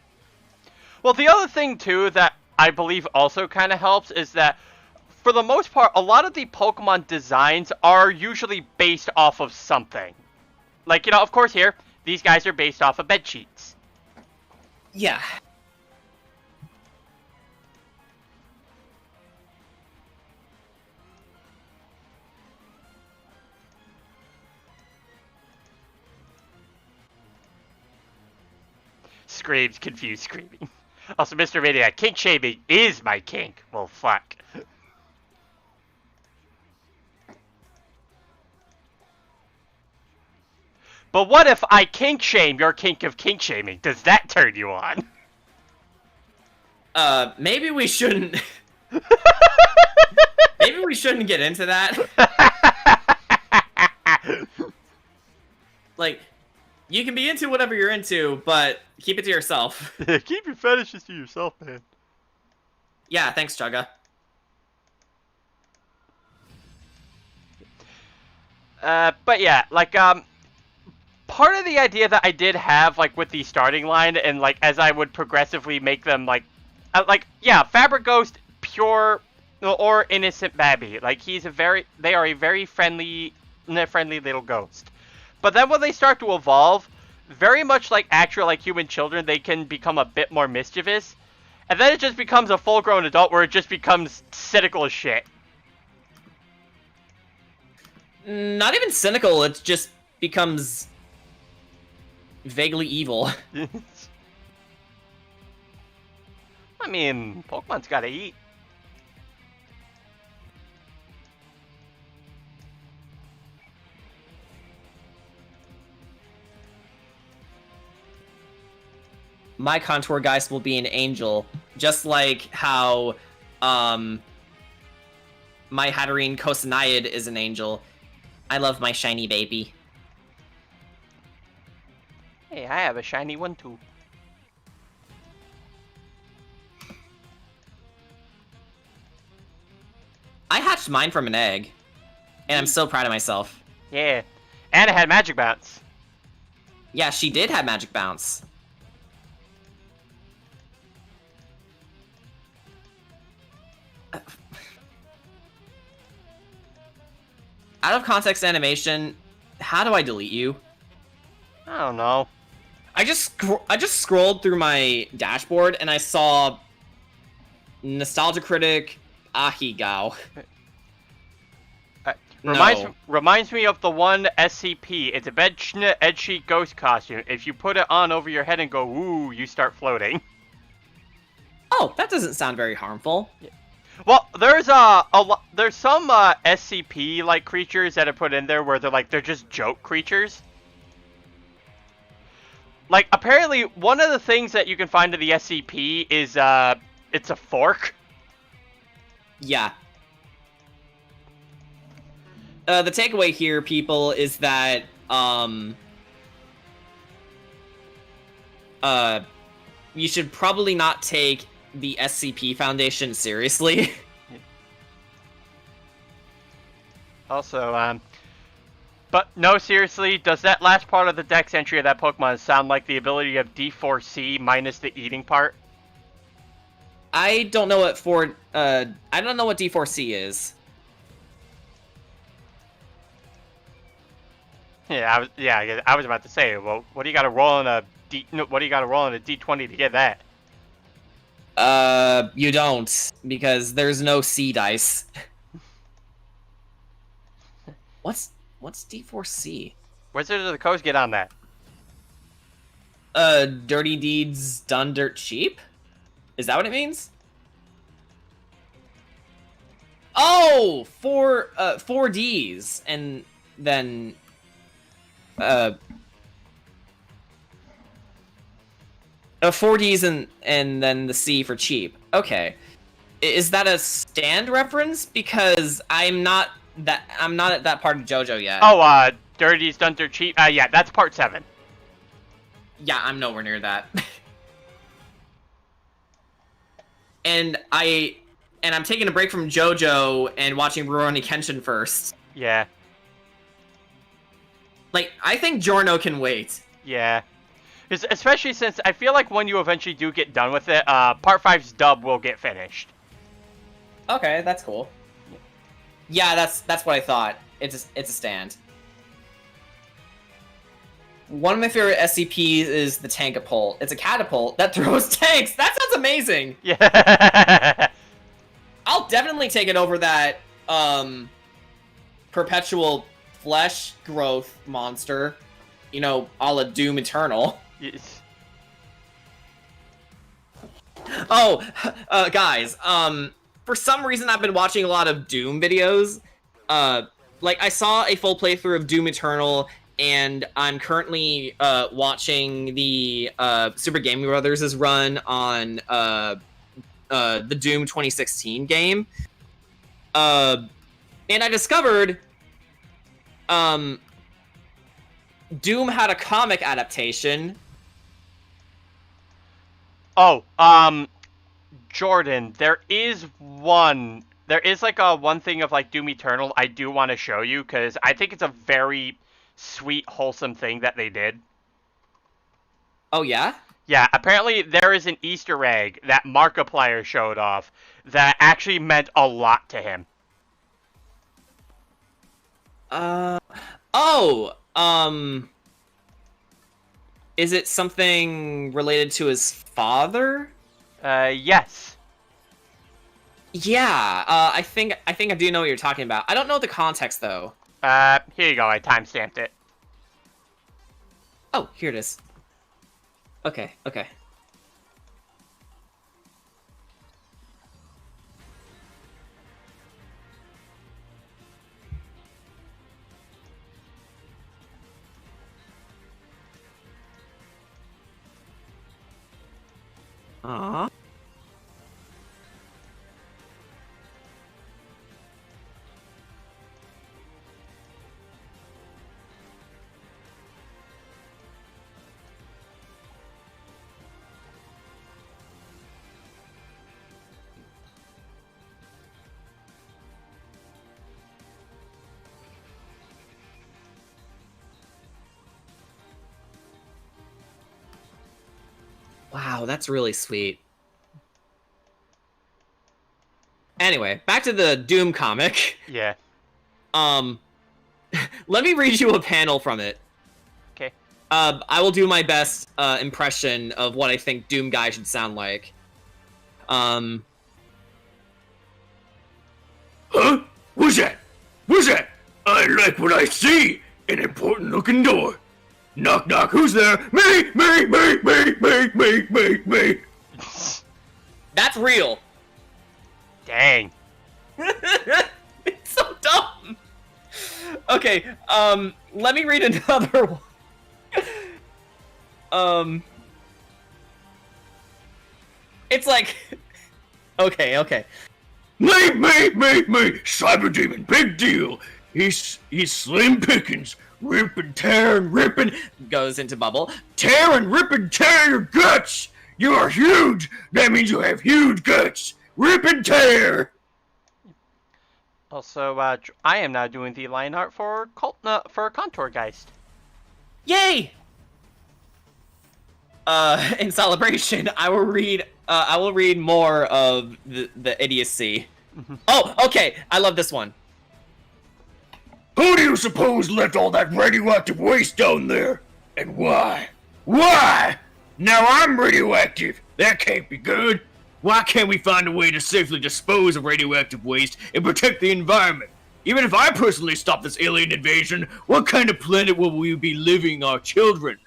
Well, the other thing, too, that I believe also kind of helps is that, for the most part, a lot of the Pokemon designs are usually based off of something. Like, of course here, these guys are based off of bedsheets. Yeah. screams, confused screaming. Also, Mr. Maniac, kink shaming is my kink. Well, fuck. But what if I kink shame your kink of kink shaming? Does that turn you on? Maybe we shouldn't... Maybe we shouldn't get into that. Like, you can be into whatever you're into, but keep it to yourself. Keep your fetishes to yourself, man. Yeah, thanks, Chugga. But yeah, like, part of the idea that I did have, like, with the starting line, and, like, as I would progressively make them, like, yeah, Fabric Ghost, pure, or innocent Babby. Like, they are a very friendly little ghost. But then when they start to evolve, very much like actual, like, human children, they can become a bit more mischievous. And then it just becomes a full-grown adult where it just becomes cynical as shit. Not even cynical, it just becomes vaguely evil. I mean, Pokemon's gotta eat. My Contour Geist will be an angel, just like how, my Hatterene Kosaniad is an angel. I love my shiny baby. Hey, I have a shiny one too. I hatched mine from an egg, and I'm so proud of myself. Yeah, and it had Magic Bounce. Yeah, she did have Magic Bounce. Out of context animation, how do I delete you? I don't know. I just scrolled through my dashboard and I saw Nostalgia Critic Ahigao. Reminds me of the one SCP. It's a bed sheet ghost costume. If you put it on over your head and go, ooh, you start floating. Oh, that doesn't sound very harmful. Yeah. Well, there's there's some SCP like creatures that are put in there where they're just joke creatures. Like, apparently one of the things that you can find in the SCP is it's a fork. Yeah. The takeaway here, people, is that you should probably not take the SCP Foundation seriously. Also, but no, seriously, does that last part of the Dex entry of that Pokemon sound like the ability of D4C minus the eating part? I don't know what I don't know what D4C is. Yeah, I was about to say, well, what do you got to roll on a D20 to get that? You don't, because there's no C dice. What's D4C? Wizards of the Coast get on that. Dirty deeds done dirt cheap? Is that what it means? Oh, 4Ds, and then, 4Ds and then the C for cheap. Okay. Is that a stand reference? Because I'm not at that part of JoJo yet. Oh, Dirty's done dirt cheap. Yeah, that's part 7. Yeah, I'm nowhere near that. And I'm taking a break from JoJo and watching Rurouni Kenshin first. Yeah. Like, I think Giorno can wait. Yeah. Especially since I feel like when you eventually do get done with it, Part 5's dub will get finished. Okay, that's cool. Yeah, that's what I thought. It's a stand. One of my favorite SCPs is the Tankapult. It's a catapult that throws tanks. That sounds amazing. Yeah. I'll definitely take it over that perpetual flesh growth monster. You know, a la Doom Eternal. Yes. Oh, guys, for some reason I've been watching a lot of Doom videos. Like I saw a full playthrough of Doom Eternal, and I'm currently watching the Super Gaming Brothers' run on the Doom 2016 game. And I discovered Doom had a comic adaptation. Oh, Jordan, there is like a one thing of like Doom Eternal I do want to show you because I think it's a very sweet, wholesome thing that they did. Oh yeah? Yeah, apparently there is an Easter egg that Markiplier showed off that actually meant a lot to him. Is it something related to his father? Yes. Yeah, I think I do know what you're talking about. I don't know the context though. Here you go, I timestamped it. Oh, here it is. Okay, okay. Aww. Wow, that's really sweet. Anyway, back to the Doom comic. Yeah. Let me read you a panel from it. Okay. I will do my best impression of what I think Doom Guy should sound like. Huh? Who's that? Who's that? I like what I see! An important looking door. Knock knock, who's there? Me! That's real. Dang. It's so dumb. Okay, let me read another one. It's like, okay. Me! Cyber Demon, big deal! He's slim pickings, rip and tear and ripping, goes into bubble. tear and rip and tear your guts! You are huge! That means you have huge guts! Rip and tear! Also, I am now doing the line art for Contour Geist. Yay! In celebration, I will read more of the idiocy. Oh, okay, I love this one. Who do you suppose left all that radioactive waste down there? And why? Why? Now I'm radioactive. That can't be good. Why can't we find a way to safely dispose of radioactive waste and protect the environment? Even if I personally stop this alien invasion, what kind of planet will we be living our children?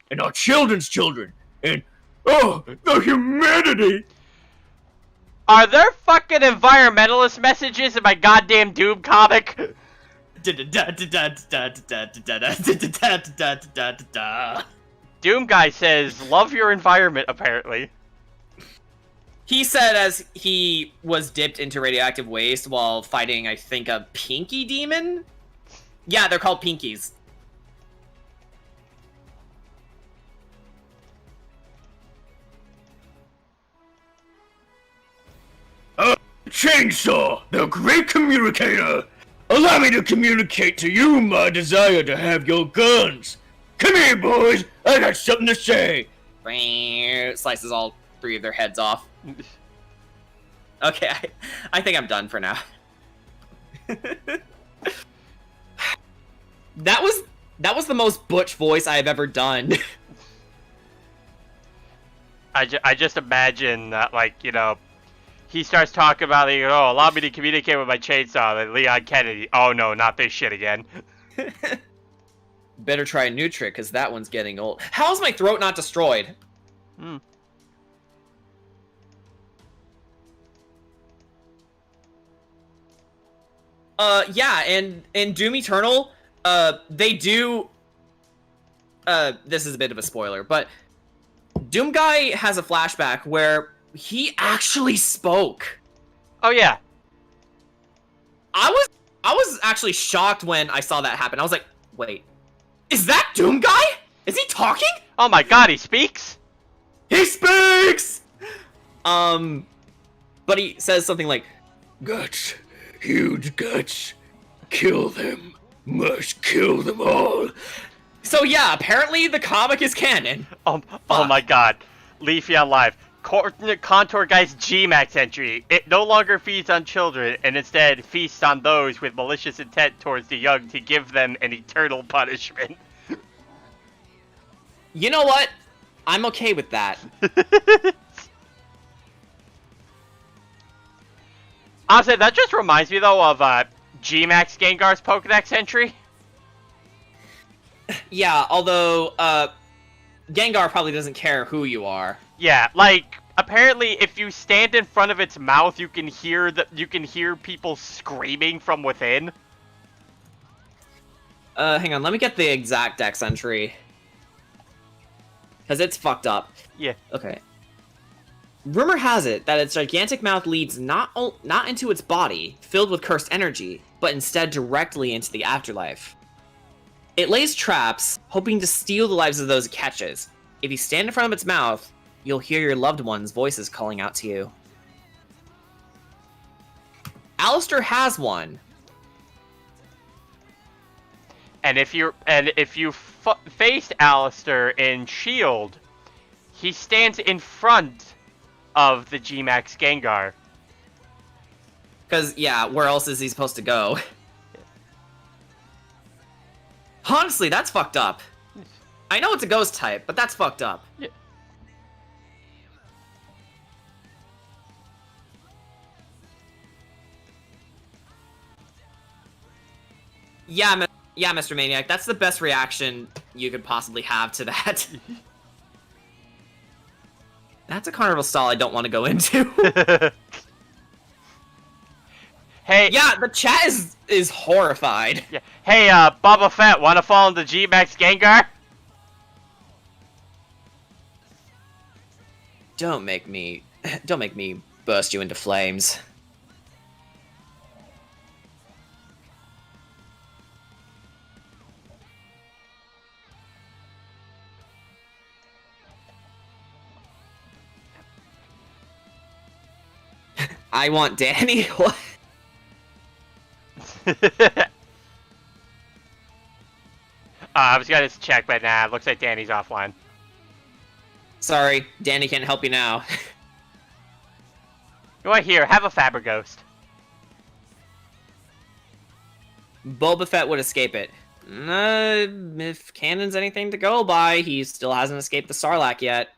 And our children's children? And, oh, the humanity! Are there fucking environmentalist messages in my goddamn Doom comic? Doom Guy says, love your environment, apparently. He said as he was dipped into radioactive waste while fighting, I think, a pinky demon? Yeah, they're called pinkies. Chainsaw, the great communicator! Allow me to communicate to you my desire to have your guns! Come here, boys! I got something to say! Slices all three of their heads off. Okay, I think I'm done for now. That was the most Butch voice I have ever done. I just imagine that, like, you know, he starts talking about, like, oh, allow me to communicate with my chainsaw, like Leon Kennedy. Oh no, not this shit again. Better try a new trick, because that one's getting old. How is my throat not destroyed? Yeah, and in Doom Eternal, they do. This is a bit of a spoiler, but Doom Guy has a flashback where he actually spoke. Oh yeah. I was actually shocked when I saw that happen. I was like, wait, is that Doom Guy? Is he talking? Oh my god, he speaks? He speaks! But he says something like, Guts, huge guts. Kill them. Must kill them all. so yeah, apparently the comic is canon. Oh Fuck. my god. Leafy on live. Contour Guy's G-Max entry. It no longer feeds on children, and instead feasts on those with malicious intent towards the young to give them an eternal punishment. You know what? I'm okay with that. Honestly, that just reminds me, though, of G-Max Gengar's Pokedex entry. Yeah, although, Gengar probably doesn't care who you are. Yeah, like, apparently if you stand in front of its mouth, you can hear people screaming from within. Hang on, let me get the exact Dex entry. Because it's fucked up. Yeah. Okay. Rumor has it that its gigantic mouth leads not into its body, filled with cursed energy, but instead directly into the afterlife. It lays traps, hoping to steal the lives of those it catches. If you stand in front of its mouth, you'll hear your loved ones' voices calling out to you. Alistair has one. And if you faced Alistair in Shield, he stands in front of the G-Max Gengar. Because, yeah, where else is he supposed to go? Honestly, that's fucked up. I know it's a ghost type, but that's fucked up. Yeah. Yeah, Mr. Maniac, that's the best reaction you could possibly have to that. That's a carnival stall I don't want to go into. Hey. Yeah, the chat is horrified. Yeah. Hey, Boba Fett, wanna follow the G-Max Gengar? Don't make me burst you into flames. I want Danny. What? I was gonna check, but nah, looks like Danny's offline. Sorry, Danny can't help you now. You want here? Have a Faberghost. Boba Fett would escape it. If canon's anything to go by, he still hasn't escaped the Sarlacc yet.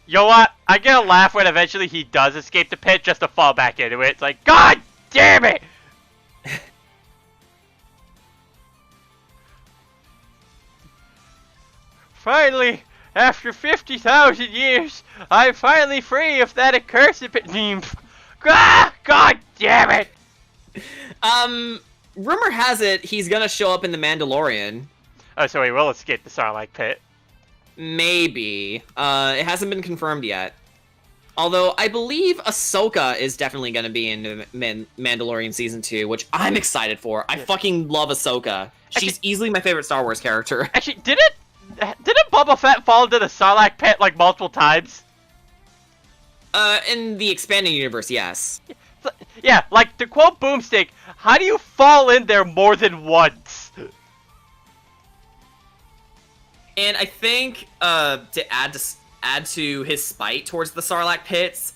You know what? I get a laugh when eventually he does escape the pit just to fall back into it. It's like, God damn it! Finally, after 50,000 years, I'm finally free of that accursed pit. God damn it! Rumor has it he's gonna show up in The Mandalorian. Oh, so he will escape the Sarlacc pit. Maybe. It hasn't been confirmed yet. Although, I believe Ahsoka is definitely going to be in Mandalorian Season 2, which I'm excited for. I fucking love Ahsoka. She's easily my favorite Star Wars character. Actually, didn't Boba Fett fall into the Sarlacc pit like multiple times? In the expanding universe, yes. Yeah, like, to quote Boomstick, how do you fall in there more than once? And I think, to add to his spite towards the Sarlacc pits,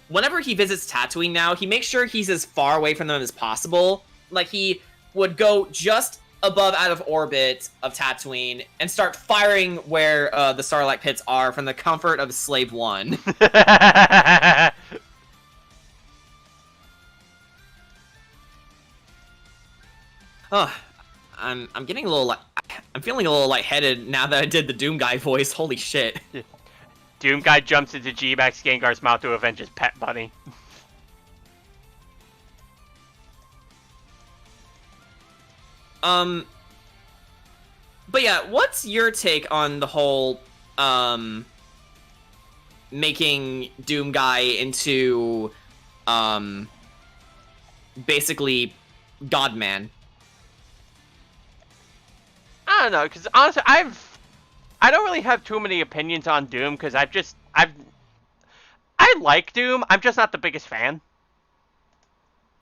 whenever he visits Tatooine now, he makes sure he's as far away from them as possible. Like, he would go just above out of orbit of Tatooine and start firing where the Sarlacc pits are from the comfort of Slave One. Oh, I'm getting a little I'm feeling a little lightheaded now that I did the Doom Guy voice. Holy shit. Doom Guy jumps into G-Max Gengar's mouth to avenge his pet bunny. But yeah, what's your take on the whole, making Doom Guy into, basically God-man? I don't know, because honestly, I don't really have too many opinions on Doom, because I like Doom, I'm just not the biggest fan.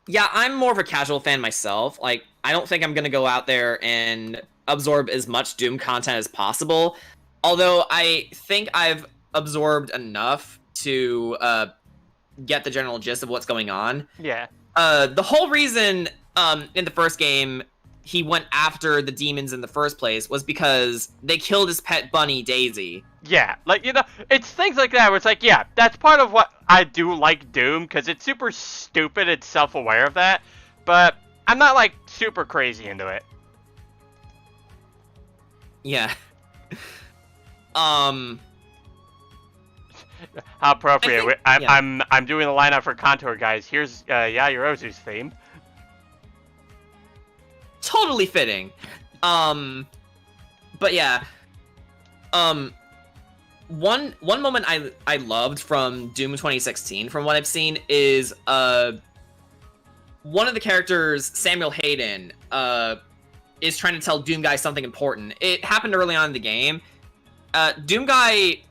Yeah, I'm more of a casual fan myself. Like, I don't think I'm gonna go out there and absorb as much Doom content as possible. Although I think I've absorbed enough to get the general gist of what's going on. Yeah. The whole reason in the first game he went after the demons in the first place was because they killed his pet bunny, Daisy. Yeah, like, you know, it's things like that where it's like, yeah, that's part of what I do like Doom, because it's super stupid, it's self-aware of that, but I'm not, like, super crazy into it. Yeah. How appropriate. I'm doing the lineup for Contour, guys. Here's Yayorozu's theme. Totally fitting. But yeah. One moment I loved from Doom 2016, from what I've seen, is one of the characters, Samuel Hayden, is trying to tell Doom Guy something important. It happened early on in the game. Doom Guy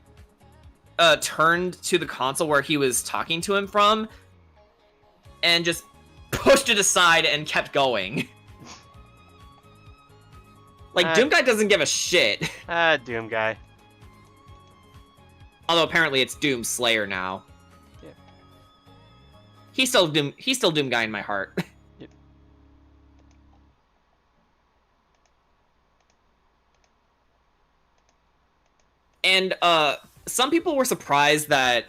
turned to the console where he was talking to him from, and just pushed it aside and kept going. Like, Doom Guy doesn't give a shit. Doom Guy. Although apparently it's Doom Slayer now. Yeah. He's still Doom Guy in my heart. Yep. And some people were surprised that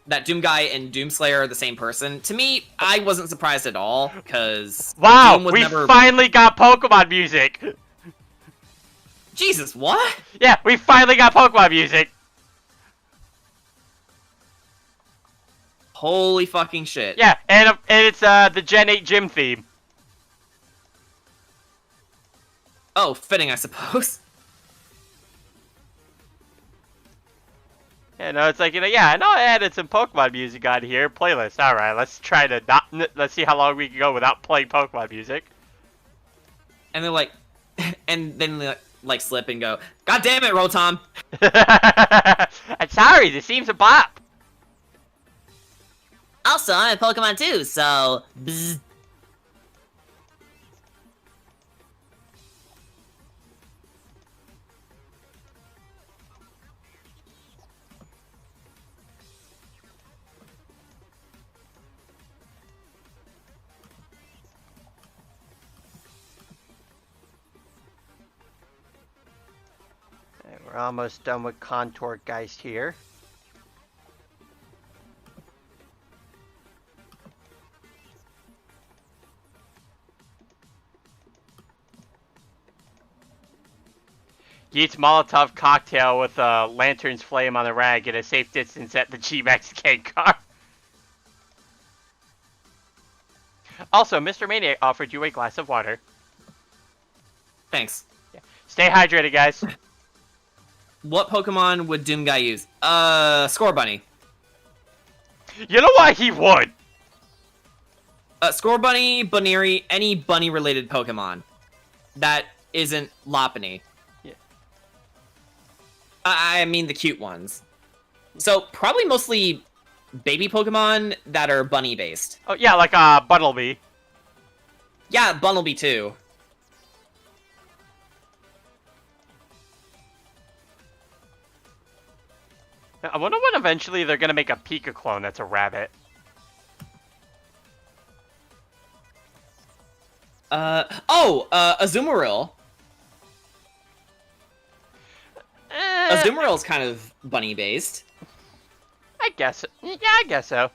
that Doom Guy and Doom Slayer are the same person. To me, I wasn't surprised at all, because wow, we finally got Pokemon music. Jesus, what? Yeah, we finally got Pokemon music. Holy fucking shit. Yeah, and it's the Gen 8 gym theme. Oh, fitting, I suppose. You know, it's like, you know, yeah, I know I added some Pokemon music on here. Playlist. Alright, let's try to let's see how long we can go without playing Pokemon music. And they're like, and then they like slip and go, God damn it, Rotom! I'm sorry, this seems a bop. Also, I'm a Pokemon too, so... Bzz. We're almost done with Contour Geist here. Yeats Molotov cocktail with a lantern's flame on the rag at a safe distance at the G-Mexican car. Also, Mr. Maniac offered you a glass of water. Thanks. Yeah. Stay hydrated, guys. What Pokemon would Doom Guy use? Scorbunny. You know why he would? Scorbunny, Bunnery, any bunny-related Pokemon that isn't Lopunny. Yeah. I mean the cute ones. So, probably mostly baby Pokemon that are bunny-based. Oh, yeah, like Bunnelby. Yeah, Bunnelby too. I wonder when eventually they're gonna make a Pika clone that's a rabbit. Azumarill. Azumarill's kind of bunny-based. I guess. Yeah, I guess so.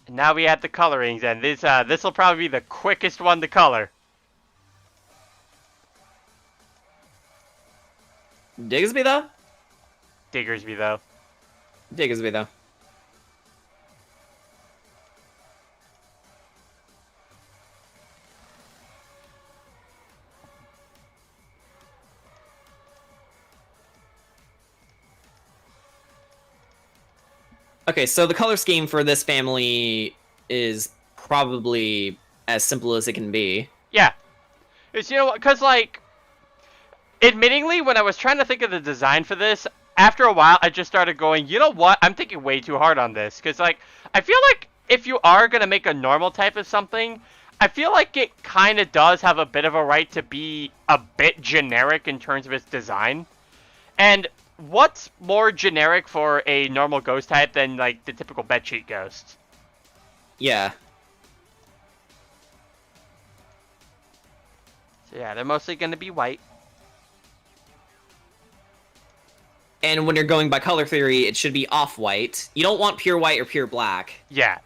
Now we add the colorings, and this will probably be the quickest one to color. Digsby, though? Diggersby, though. Diggersby, though. Okay, so the color scheme for this family is probably as simple as it can be. Yeah. It's, you know what, because, like, admittingly, when I was trying to think of the design for this, after a while, I just started going, you know what, I'm thinking way too hard on this. Because, like, I feel like if you are going to make a normal type of something, I feel like it kind of does have a bit of a right to be a bit generic in terms of its design. And what's more generic for a normal ghost type than, like, the typical bedsheet ghost? Yeah. So, yeah, they're mostly going to be white. And when you're going by color theory, it should be off-white. You don't want pure white or pure black. Yeah.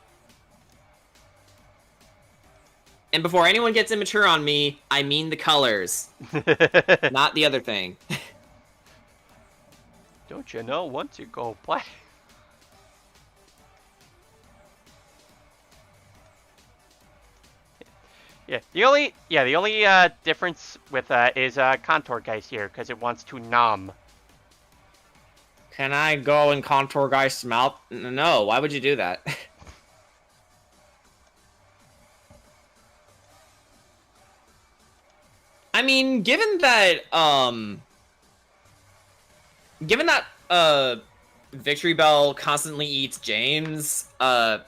And before anyone gets immature on me, I mean the colors, not the other thing. Don't you know, once you go black... Yeah, the only difference with is Contour Geist here, because it wants to nom. Can I go and contour Geist's mouth? No, why would you do that? I mean, given that Victory Bell constantly eats James, I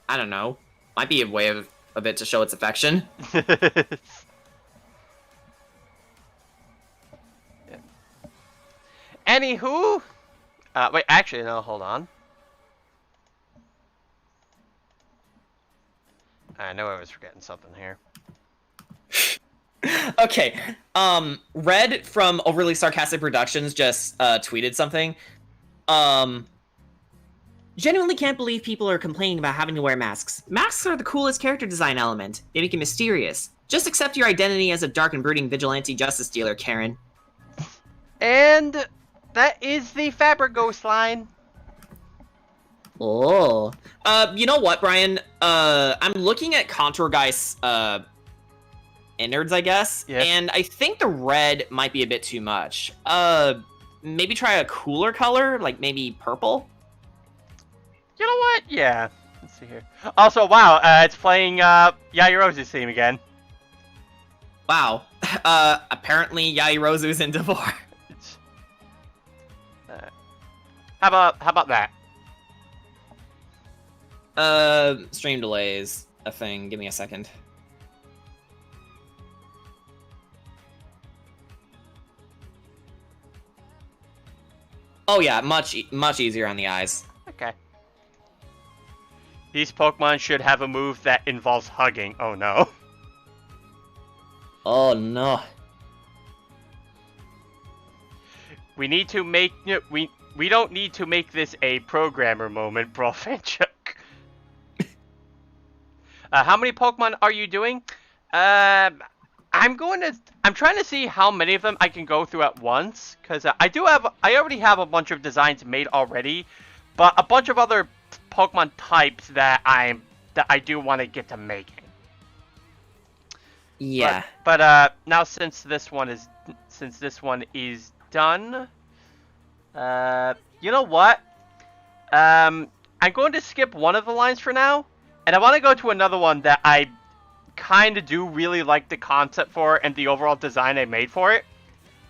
don't know, might be a way of it to show its affection. Yeah. Anywho, wait, actually, no, hold on. I know I was forgetting something here. Okay, Red from Overly Sarcastic Productions just tweeted something. Genuinely can't believe people are complaining about having to wear masks. Masks are the coolest character design element. They make you mysterious. Just accept your identity as a dark and brooding vigilante justice dealer, Karen. And that is the Fabric Ghost line. Oh. You know what, Brian? I'm looking at Contour Geist's, innards, I guess. Yes. And I think the red might be a bit too much. Maybe try a cooler color, like maybe purple? You know what? Yeah. Let's see here. Also, wow, it's playing Yairozu's theme again. Wow. Apparently Yairozu's in Devore. How about that? Stream delays a thing. Give me a second. Oh yeah, much easier on the eyes. Okay. These Pokemon should have a move that involves hugging. Oh no. Oh no. We need to make we don't need to make this a programmer moment, Brofenchuk. How many Pokemon are you doing? I'm trying to see how many of them I can go through at once, because I already have a bunch of designs made already, but a bunch of other Pokemon types that I do want to get to making. Yeah. But now since this one is done, you know what? I'm going to skip one of the lines for now, and I want to go to another one that I kind of do really like the concept for and the overall design I made for it,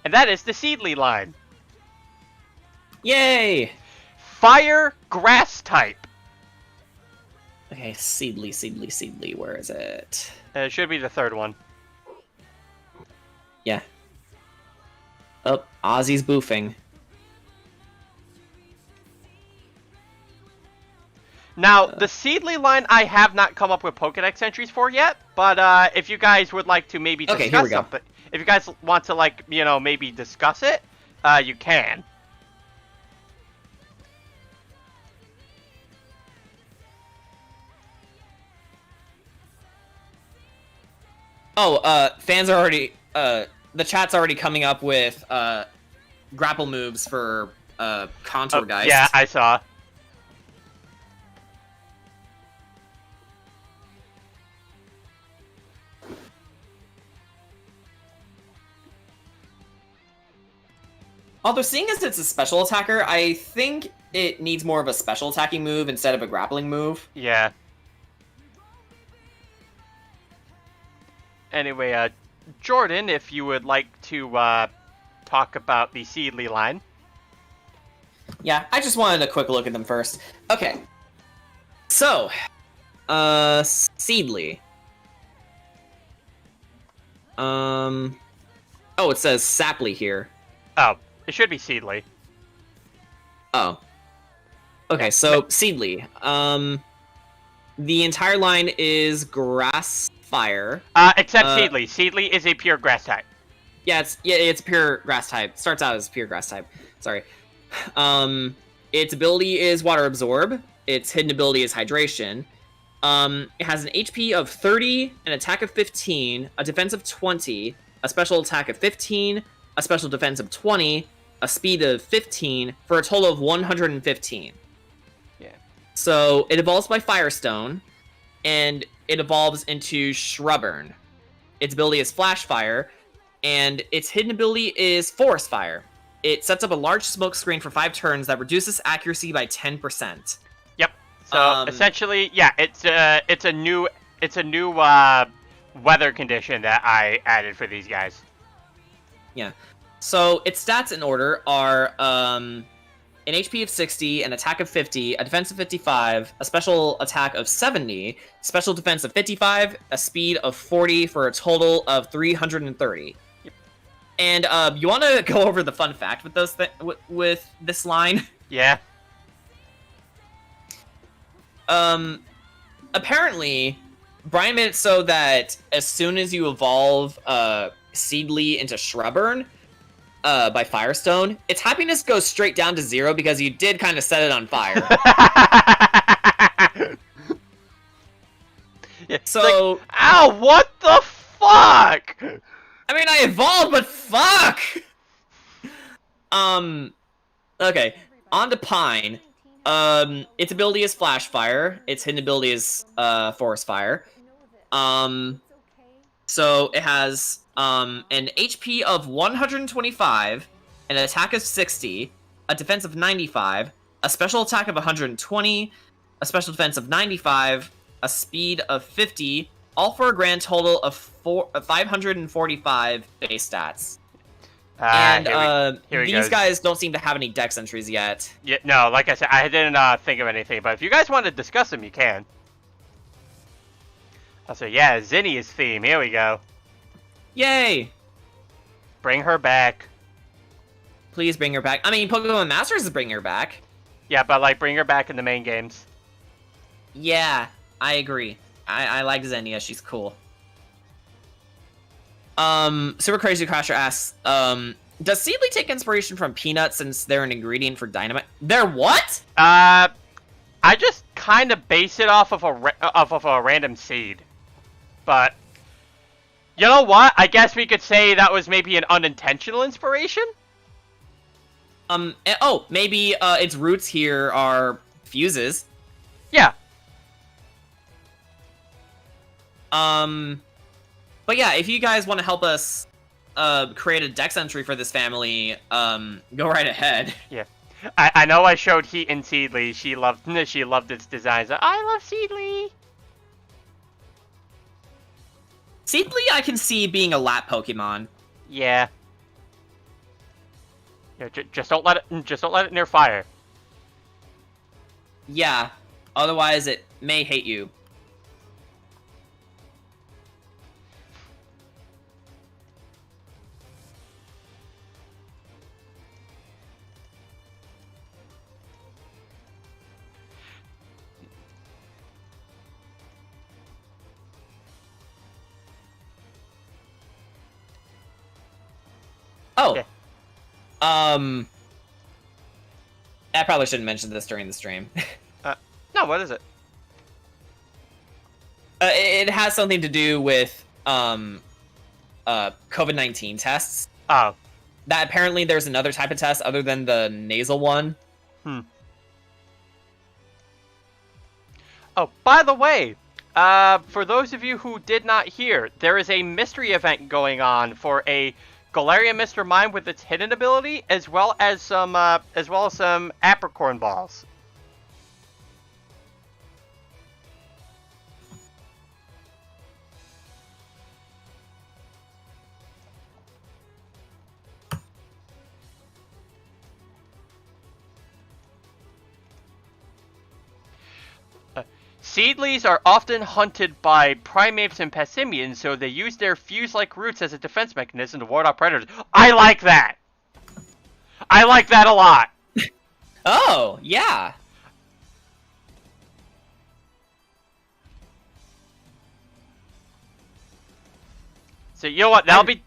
and that is the Seedly line. Yay! Fire grass type. Okay, Seedly, where is it? It should be the third one. Yeah. Oh, Ozzy's boofing. Now, the Seedly line I have not come up with Pokedex entries for yet, but if you guys would like to maybe discuss here we go. something, if you guys want to, like, you know, maybe discuss it, you can. Oh, fans are already, the chat's already coming up with, grapple moves for Contour Geist. Yeah, I saw. Although seeing as it's a special attacker, I think it needs more of a special attacking move instead of a grappling move. Yeah. Anyway, Jordan, if you would like to talk about the Seedly line. Yeah, I just wanted a quick look at them first. Okay. So, Seedly. Oh, it says Saply here. Oh, it should be Seedly. Oh. Okay, so Seedly. The entire line is Grass Fire. Except Seedly. Seedly is a pure grass type. Yeah, it's pure grass type. Starts out as pure grass type. Sorry. Its ability is Water Absorb. Its hidden ability is Hydration. It has an HP of 30, an attack of 15, a defense of 20, a special attack of 15, a special defense of 20, a speed of 15, for a total of 115. Yeah. So it evolves by Firestone, and it evolves into Shrubburn. Its ability is Flash Fire, and its hidden ability is Forest Fire. It sets up a large smoke screen for 5 turns that reduces accuracy by 10%. Yep. So essentially, yeah, it's a new weather condition that I added for these guys. Yeah. So its stats in order are an HP of 60, an attack of 50, a defense of 55, a special attack of 70, special defense of 55, a speed of 40 for a total of 330. Yep. And you want to go over the fun fact with those with this line? Yeah. Apparently, Brian made it so that as soon as you evolve Seedly into Shrubburn by Firestone, its happiness goes straight down to 0 because you did kind of set it on fire. Yeah, so, like, ow, what the fuck? I mean, I evolved, but fuck! Okay, on to Pine. Its ability is Flash Fire. Its hidden ability is, Forest Fire. So it has, an HP of 125, an attack of 60, a defense of 95, a special attack of 120, a special defense of 95, a speed of 50, all for a grand total of 545 base stats. And these guys don't seem to have any dex entries yet. Yeah, no, like I said, I didn't think of anything, but if you guys want to discuss them, you can. Also, yeah, Zinnia's theme, here we go. Yay! Bring her back. Please bring her back. I mean, Pokemon Masters is bringing her back. Yeah, but like, bring her back in the main games. Yeah, I agree. I like Zinnia, she's cool. Super Crazy Crasher asks, does Seedly take inspiration from peanuts since they're an ingredient for dynamite? They're what? I just kind of base it off of a random seed. But, you know what? I guess we could say that was maybe an unintentional inspiration? Oh, maybe, its roots here are fuses. Yeah. But yeah, if you guys want to help us create a dex entry for this family, go right ahead. Yeah. I know I showed Heat and Seedly. She loved its designs. I love Seedly. Seedly I can see being a lap Pokemon. Yeah. Yeah, just don't let it near fire. Yeah. Otherwise it may hate you. Oh. Yeah. I probably shouldn't mention this during the stream. No, what is it? It has something to do with COVID-19 tests. Oh. that apparently there's another type of test other than the nasal one. Oh, by the way, for those of you who did not hear, there is a mystery event going on for a Galarian Mr. Mime with its hidden ability, as well as some apricorn balls. Seedleys are often hunted by primates and passimians, so they use their fuse-like roots as a defense mechanism to ward off predators. I like that! I like that a lot! Oh, yeah. So you know what? That'll be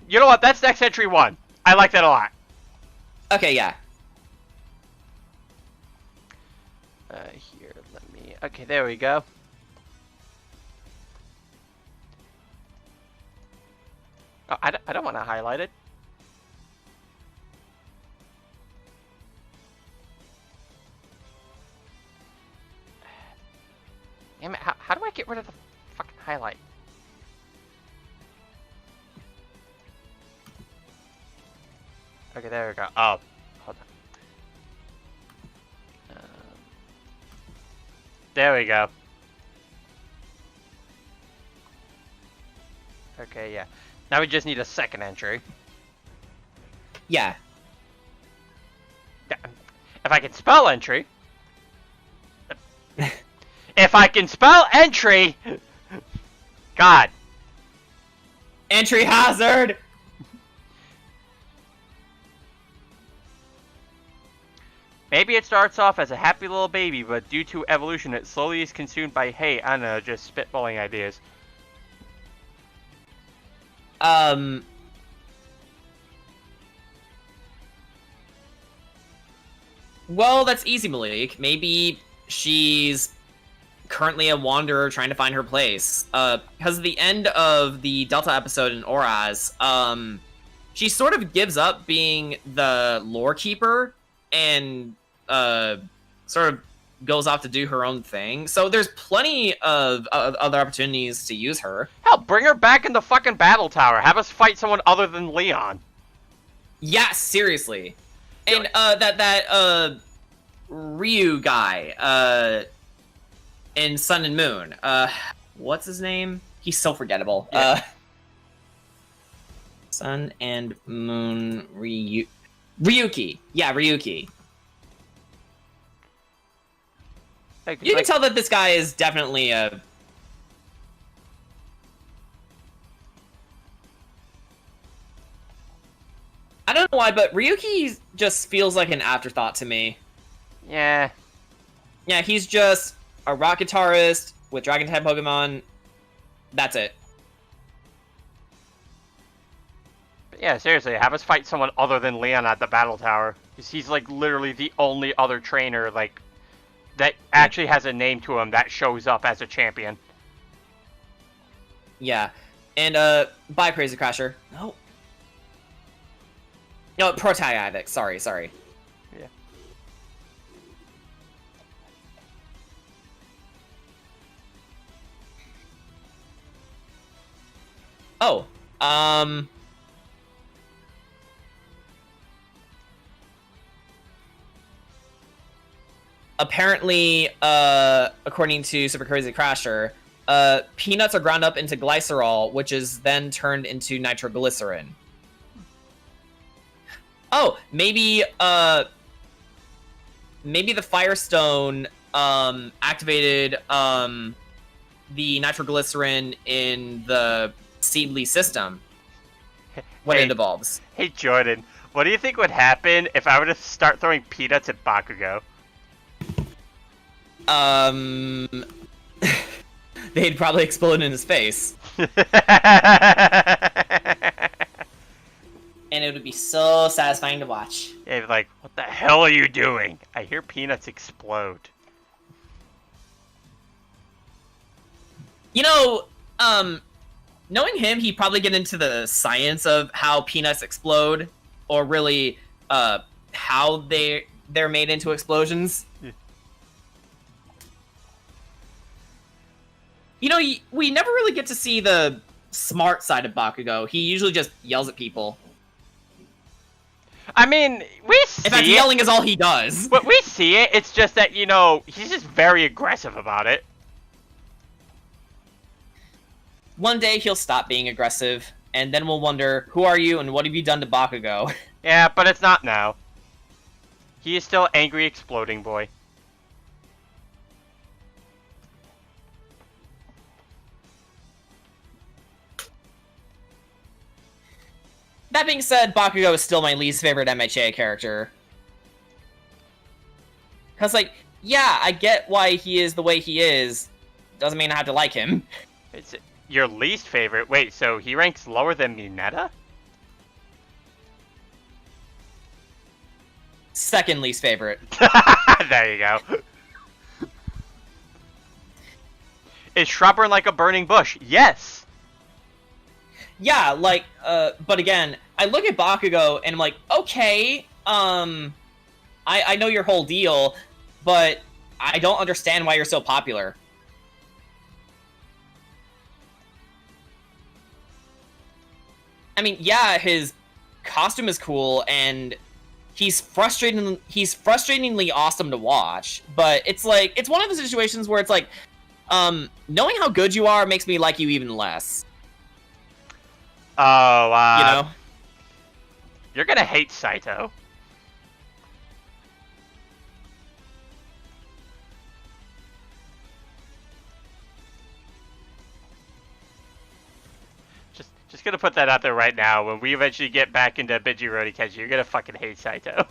you know what? That's next entry 1. I like that a lot. Okay, yeah. Here, let me. Okay, there we go. Oh, I don't want to highlight it. Damn it! How do I get rid of the fucking highlight? Okay, there we go. Oh, hold on. There we go. Okay, yeah. Now we just need a second entry. Yeah. If I can spell entry. If I can spell entry. God. Entry hazard! Maybe it starts off as a happy little baby, but due to evolution, it slowly is consumed by, hey, I don't know, just spitballing ideas. Well, that's easy, Malik. Maybe she's currently a wanderer trying to find her place. Because at the end of the Delta episode in Oraz, she sort of gives up being the lore keeper and sort of goes off to do her own thing. So there's plenty of other opportunities to use her. Hell, bring her back in the fucking battle tower. Have us fight someone other than Leon. Yeah, seriously. And that Ryu guy in Sun and Moon. What's his name? He's so forgettable. Yeah. Sun and Moon Ryuki. Yeah, Ryuki. You can tell that this guy is definitely a... I don't know why, but Ryuki just feels like an afterthought to me. Yeah. Yeah, he's just a rock guitarist with dragon-type Pokemon. That's it. But yeah, seriously, have us fight someone other than Leon at the battle tower. Because he's, like, literally the only other trainer, like, that actually has a name to him that shows up as a champion. Yeah. And, bye, Crazy Crasher. No. No, Protaivic. Sorry. Yeah. Oh, apparently, according to Super Crazy Crasher, peanuts are ground up into glycerol, which is then turned into nitroglycerin. Oh, maybe the Firestone activated the nitroglycerin in the Seedly system when it evolves. Hey, Jordan, what do you think would happen if I were to start throwing peanuts at Bakugo? They'd probably explode in his face. And it would be so satisfying to watch. Yeah, like, what the hell are you doing? I hear peanuts explode. You know, knowing him, he'd probably get into the science of how peanuts explode. or really how they're made into explosions. Yeah. You know, we never really get to see the smart side of Bakugo. He usually just yells at people. I mean, we see In fact, it. yelling is all he does. But we see it. It's just that, you know, he's just very aggressive about it. One day he'll stop being aggressive, and then we'll wonder, who are you and what have you done to Bakugo? Yeah, but it's not now. He is still angry exploding boy. That being said, Bakugo is still my least favorite MHA character. Because, like, yeah, I get why he is the way he is. Doesn't mean I have to like him. It's your least favorite? Wait, so he ranks lower than Mineta? Second least favorite. There you go. Is Shrubburn like a burning bush? Yes! Yeah, like, but again, I look at Bakugo and I'm like, okay, I know your whole deal, but I don't understand why you're so popular. I mean, yeah, his costume is cool, and he's frustratingly awesome to watch, but it's like, it's one of the situations where it's like, knowing how good you are makes me like you even less. Oh, You know? You're gonna hate Saito. Just gonna put that out there right now. When we eventually get back into Bijirodi Kenshi, you're gonna fucking hate Saito.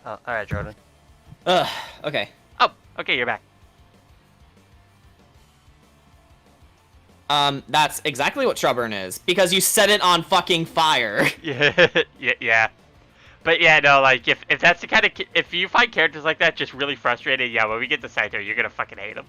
Oh, alright, Jordan. Okay. Oh, okay, you're back. That's exactly what Shrubburn is, because you set it on fucking fire. Yeah, yeah. But yeah, no, like, if that's the kind of... If you find characters like that just really frustrated, yeah, when we get to Saito, you're gonna fucking hate him.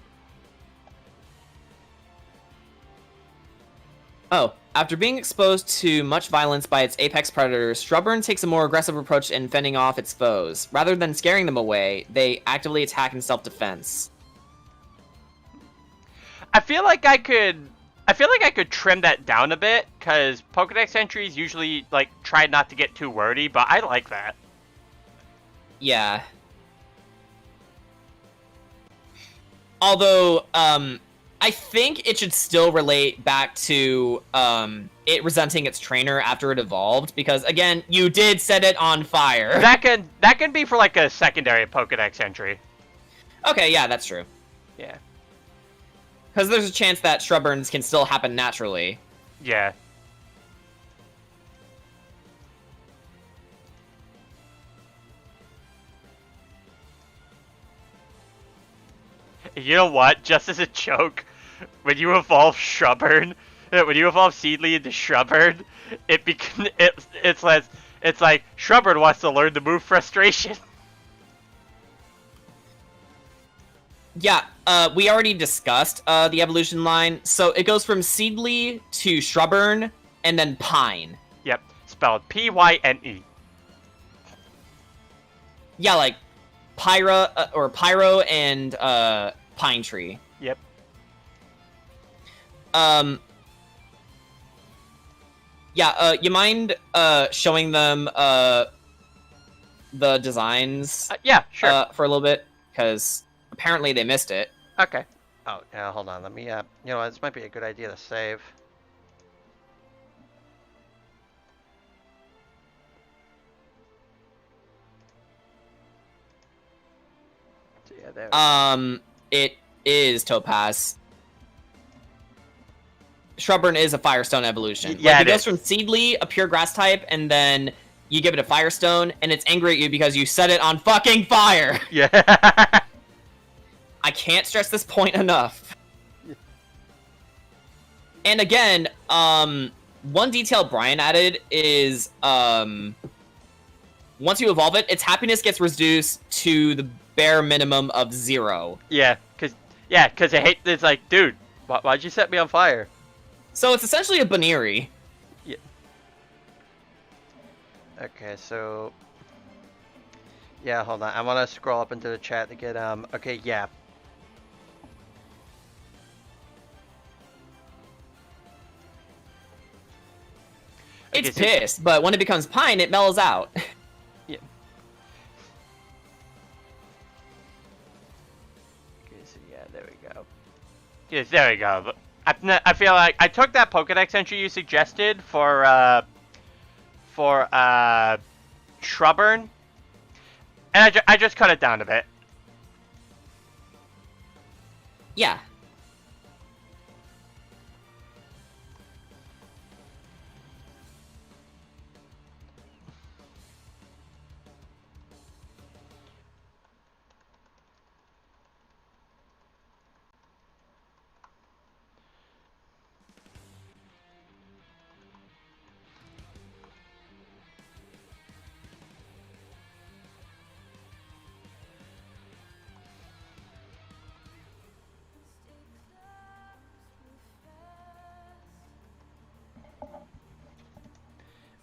Oh, after being exposed to much violence by its apex predators, Shrubburn takes a more aggressive approach in fending off its foes. Rather than scaring them away, they actively attack in self-defense. I feel like I could trim that down a bit, because Pokedex entries usually, like, try not to get too wordy, but I like that. Yeah. Although, I think it should still relate back to, it resenting its trainer after it evolved, because, again, you did set it on fire. That can be for, like, a secondary Pokedex entry. Okay, yeah, that's true. Yeah. Because there's a chance that Shrubburns can still happen naturally. Yeah. You know what? Just as a joke, when you evolve Shrubburn, when you evolve Seedly into Shrubburn, it's like Shrubburn wants to learn the move Frustration. Yeah, we already discussed the evolution line. So it goes from Seedly to Shrubburn, and then Pine. Yep, spelled Pyne. Yeah, like Pyro and Pine Tree. Yep. Yeah, you mind showing them the designs? Yeah, sure. For a little bit, because apparently they missed it. Okay. Oh, yeah, hold on. Let me, you know, this might be a good idea to save. So, yeah, there. It is Topaz. Shrubburn is a Firestone evolution. Yeah, it goes from Seedly, a pure grass type, and then you give it a Firestone, and it's angry at you because you set it on fucking fire. Yeah. I can't stress this point enough. And again, one detail Brian added is, once you evolve it, its happiness gets reduced to the bare minimum of 0. Yeah, cause I hate. It's like, dude, why'd you set me on fire? So it's essentially a Baniri. Yeah. Okay, so. Yeah, hold on. I want to scroll up into the chat to get Okay, yeah. It's Okay, pissed, but when it becomes Pine, it mellows out. Yeah. Okay, so yeah, there we go. Yes, there we go. But I feel like I took that Pokedex entry you suggested for Shrubburn, and I just cut it down a bit. Yeah.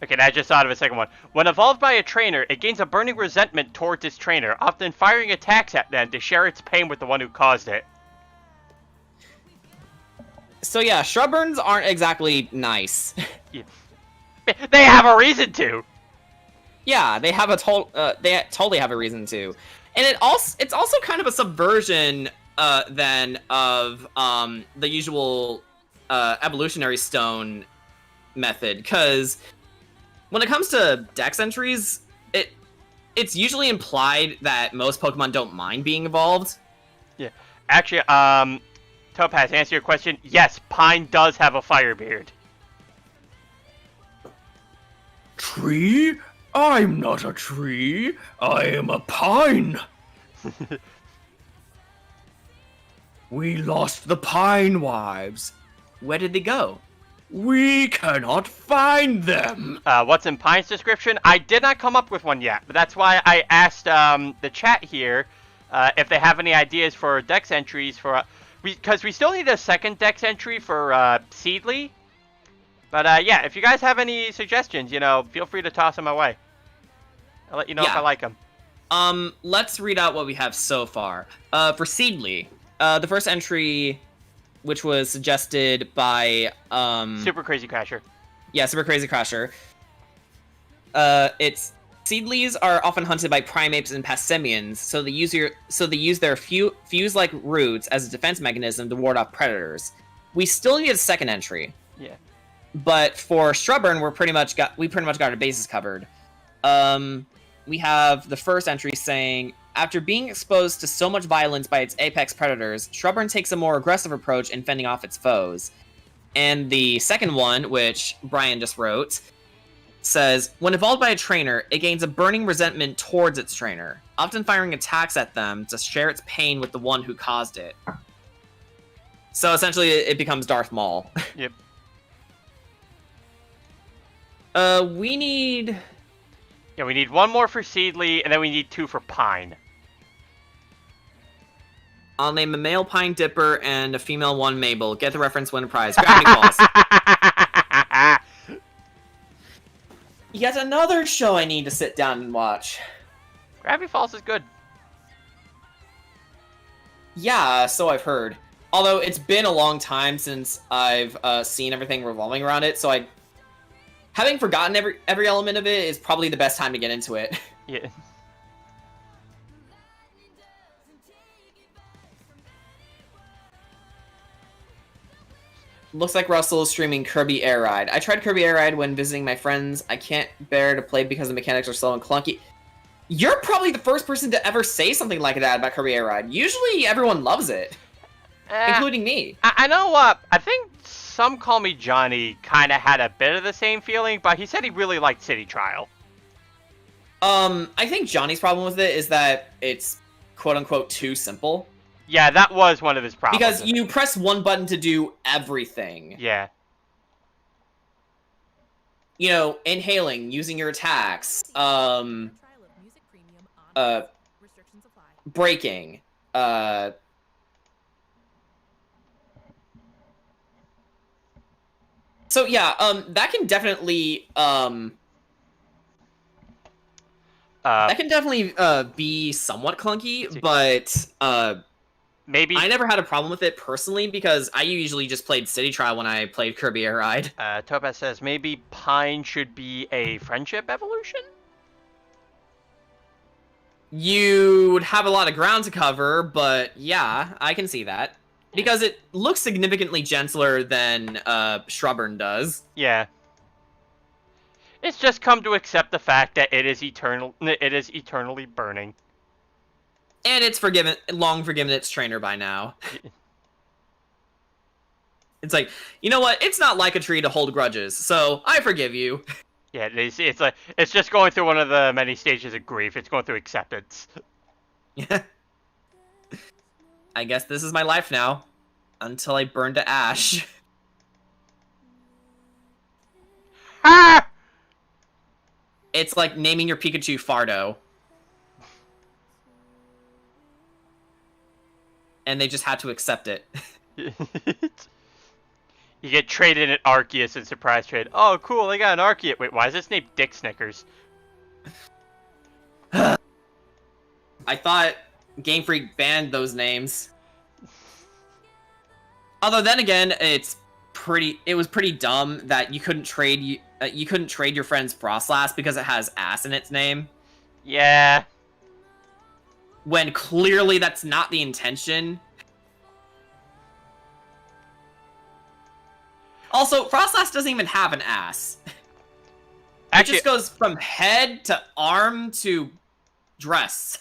Okay, now I just thought of a second one. When evolved by a trainer, it gains a burning resentment towards its trainer, often firing attacks at them to share its pain with the one who caused it. So yeah, Shrubburns aren't exactly nice. Yeah. They have a reason to. Yeah, they have they totally have a reason to, and it's also kind of a subversion then of the usual evolutionary stone method, because when it comes to Dex entries, it's usually implied that most Pokemon don't mind being evolved. Yeah, actually, Topaz, to answer your question, yes, Pine does have a fire beard. Tree? I'm not a tree. I am a pine. We lost the Pine Wives. Where did they go? We cannot find them. What's in Pine's description? I did not come up with one yet, but that's why I asked the chat here if they have any ideas for Dex entries for... Because we still need a second Dex entry for Seedly. But yeah, if you guys have any suggestions, feel free to toss them my way. I'll let you know if I like them. Let's read out what we have so far. For Seedly, the first entry, which was suggested by Super Crazy Crasher. Yeah, Super Crazy Crasher. It's Seedlies are often hunted by primates and Passimians, so they use their fuse-like roots as a defense mechanism to ward off predators. We still need a second entry. Yeah. But for Shrubburn, we pretty much got our bases covered. We have the first entry saying, after being exposed to so much violence by its apex predators, Shrubburn takes a more aggressive approach in fending off its foes. And the second one, which Brian just wrote, says, when evolved by a trainer, it gains a burning resentment towards its trainer, often firing attacks at them to share its pain with the one who caused it. So essentially, it becomes Darth Maul. Yep. We need... Yeah, we need one more for Seedly, and then we need 2 for Pine. I'll name a male Pine Dipper and a female one Mabel. Get the reference, win a prize. Gravity Falls. Yet another show I need to sit down and watch. Gravity Falls is good. Yeah, so I've heard. Although it's been a long time since I've seen everything revolving around it, so having forgotten every element of it is probably the best time to get into it. Yeah. Looks like Russell is streaming Kirby Air Ride. I tried Kirby Air Ride when visiting my friends. I can't bear to play because the mechanics are slow and clunky. You're probably the first person to ever say something like that about Kirby Air Ride. Usually everyone loves it. including me. I know what. I think some Call Me Johnny kind of had a bit of the same feeling, but he said he really liked City Trial. I think Johnny's problem with it is that it's quote-unquote too simple. Yeah, that was one of his problems. Because you press one button to do everything. Yeah. You know, inhaling, using your attacks, braking, So yeah, that can definitely, be somewhat clunky, but, maybe I never had a problem with it personally because I usually just played City Trial when I played Kirby Air Ride. Topaz says maybe Pine should be a friendship evolution? You would have a lot of ground to cover, but yeah, I can see that. Because it looks significantly gentler than Shrubburn does. Yeah. It's just come to accept the fact that it is eternally burning. And it's long forgiven its trainer by now. It's like, you know what? It's not like a tree to hold grudges, so I forgive you. Yeah, it's just going through one of the many stages of grief. It's going through acceptance. Yeah. I guess this is my life now. Until I burn to ash. Ah! It's like naming your Pikachu Fardo. And they just had to accept it. You get traded at Arceus in surprise trade. Oh, cool, I got an Arceus. Wait, why is this named Dick Snickers? I thought Game Freak banned those names. Although then again, it was pretty dumb that you couldn't trade your friend's Frostlass because it has ass in its name. Yeah. When clearly that's not the intention. Also, Frostlass doesn't even have an ass. Actually, it just goes from head to arm to dress.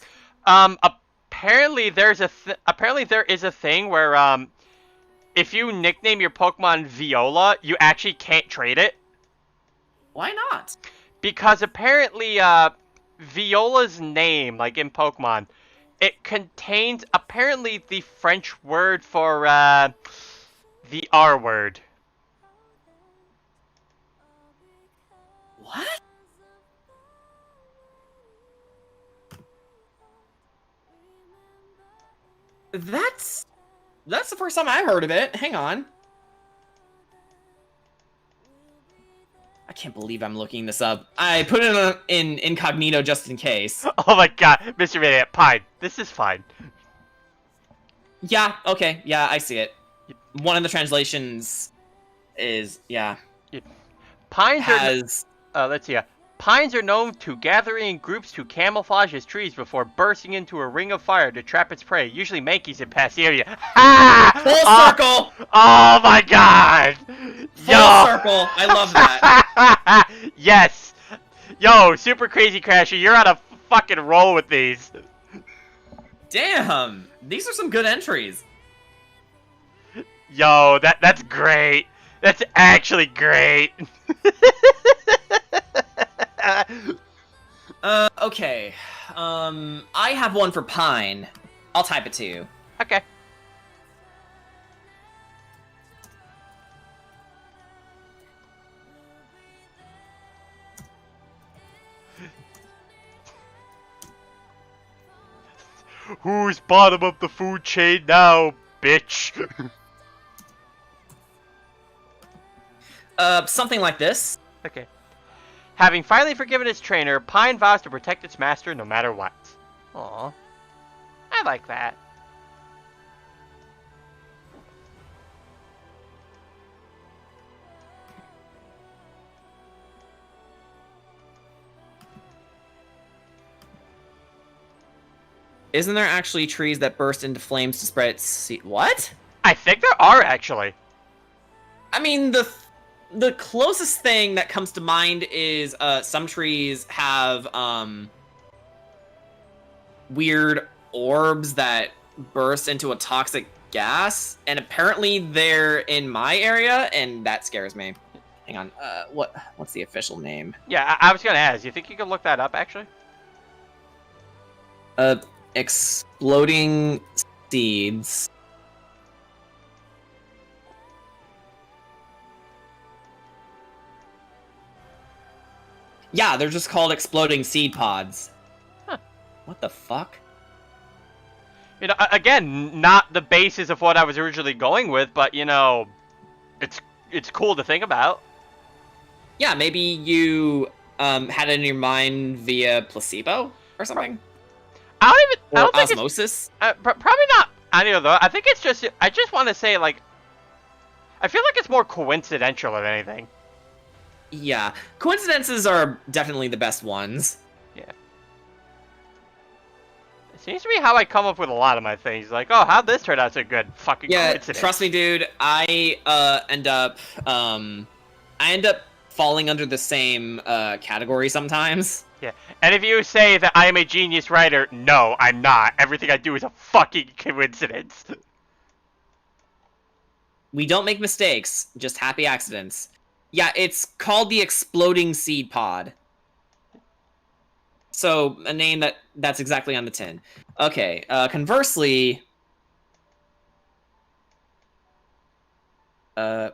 Apparently there is a thing where if you nickname your Pokemon Viola, you actually can't trade it. Why not? Because apparently Viola's name, like in Pokemon, it contains apparently the French word for the R word. What? That's the first time I heard of it. Hang on. I can't believe I'm looking this up. I put it in incognito just in case. Oh my god, Mr. Maniac, Pine, this is fine. Yeah, okay, yeah, I see it. One of the translations is, yeah. Pines let's see. Pines are known to gathering in groups to camouflage as trees before bursting into a ring of fire to trap its prey, usually monkeys in past area. Ha! Full circle! Oh my god! Full circle! I love that. Yes! Yo, Super Crazy Crasher, you're on a fucking roll with these. Damn! These are some good entries. Yo, that's great. That's actually great. Okay. I have one for Pine. I'll type it to you. Okay. Who's bottom of the food chain now, bitch? Something like this. Okay. Having finally forgiven its trainer, Pine vows to protect its master no matter what. Aw. I like that. Isn't there actually trees that burst into flames to spread its seed? What? I think there are, actually. I mean, the closest thing that comes to mind is some trees have weird orbs that burst into a toxic gas, and apparently they're in my area, and that scares me. Hang on, what's the official name? Yeah, I was gonna ask. You think you could look that up, actually? Exploding seeds. Yeah, they're just called exploding seed pods. Huh. What the fuck? You know, again, not the basis of what I was originally going with, but you know, it's cool to think about. Yeah, maybe you had it in your mind via placebo or something, I or don't think osmosis. probably not any of those. I think it's just, I just want to say, like, I feel like it's more coincidental than anything. Yeah, coincidences are definitely the best ones. Yeah. It seems to be how I come up with a lot of my things. Like, oh, how'd this turn out so good? Fucking coincidence. Trust me, dude. I end up falling under the same category sometimes. Yeah. And if you say that I am a genius writer, no, I'm not. Everything I do is a fucking coincidence. We don't make mistakes, just happy accidents. Yeah, it's called the exploding seed pod. So, a name that's exactly on the tin. Okay, conversely... Here's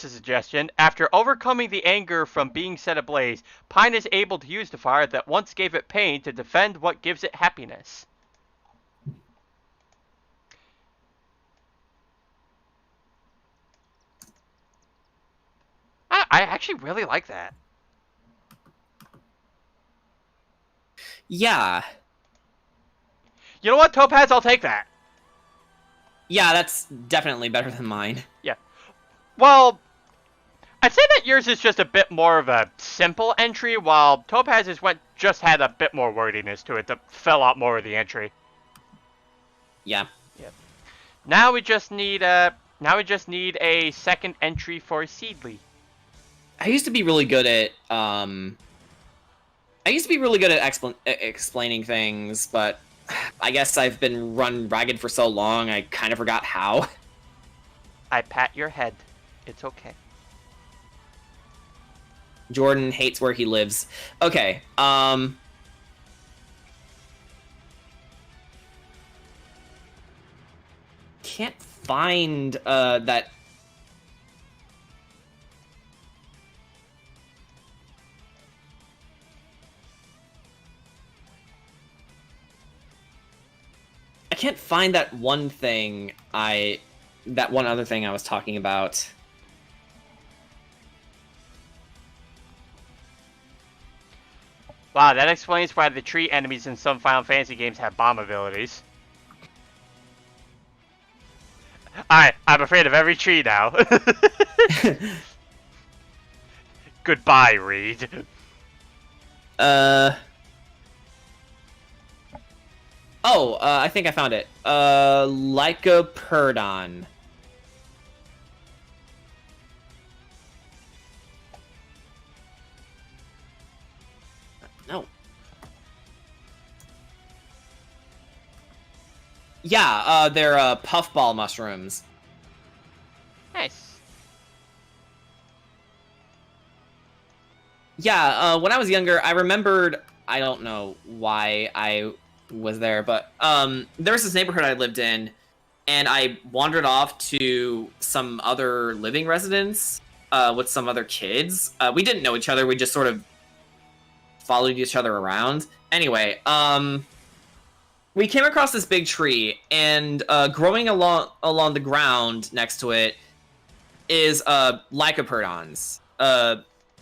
a suggestion. After overcoming the anger from being set ablaze, Pine is able to use the fire that once gave it pain to defend what gives it happiness. I actually really like that. Yeah. You know what, Topaz? I'll take that. Yeah, that's definitely better than mine. Yeah. Well, I'd say that yours is just a bit more of a simple entry, while Topaz's just had a bit more wordiness to it that fill out more of the entry. Yeah. Yep. Now we just need a second entry for Seedly. I used to be really good at explaining things, but I guess I've been run ragged for so long I kind of forgot how. I pat your head. It's okay. Jordan hates where he lives. Okay, can't find that. I can't find that one thing that one other thing I was talking about. Wow, that explains why the tree enemies in some Final Fantasy games have bomb abilities. I'm afraid of every tree now. Goodbye, Reed. I think I found it. Lycoperdon. No. Yeah, they're puffball mushrooms. Nice. Yeah, when I was younger, I remembered, I don't know why I was there, but there was this neighborhood I lived in, and I wandered off to some other living residents with some other kids. We didn't know each other, we just sort of followed each other around. Anyway, we came across this big tree, and growing along the ground next to it is lycoperdons,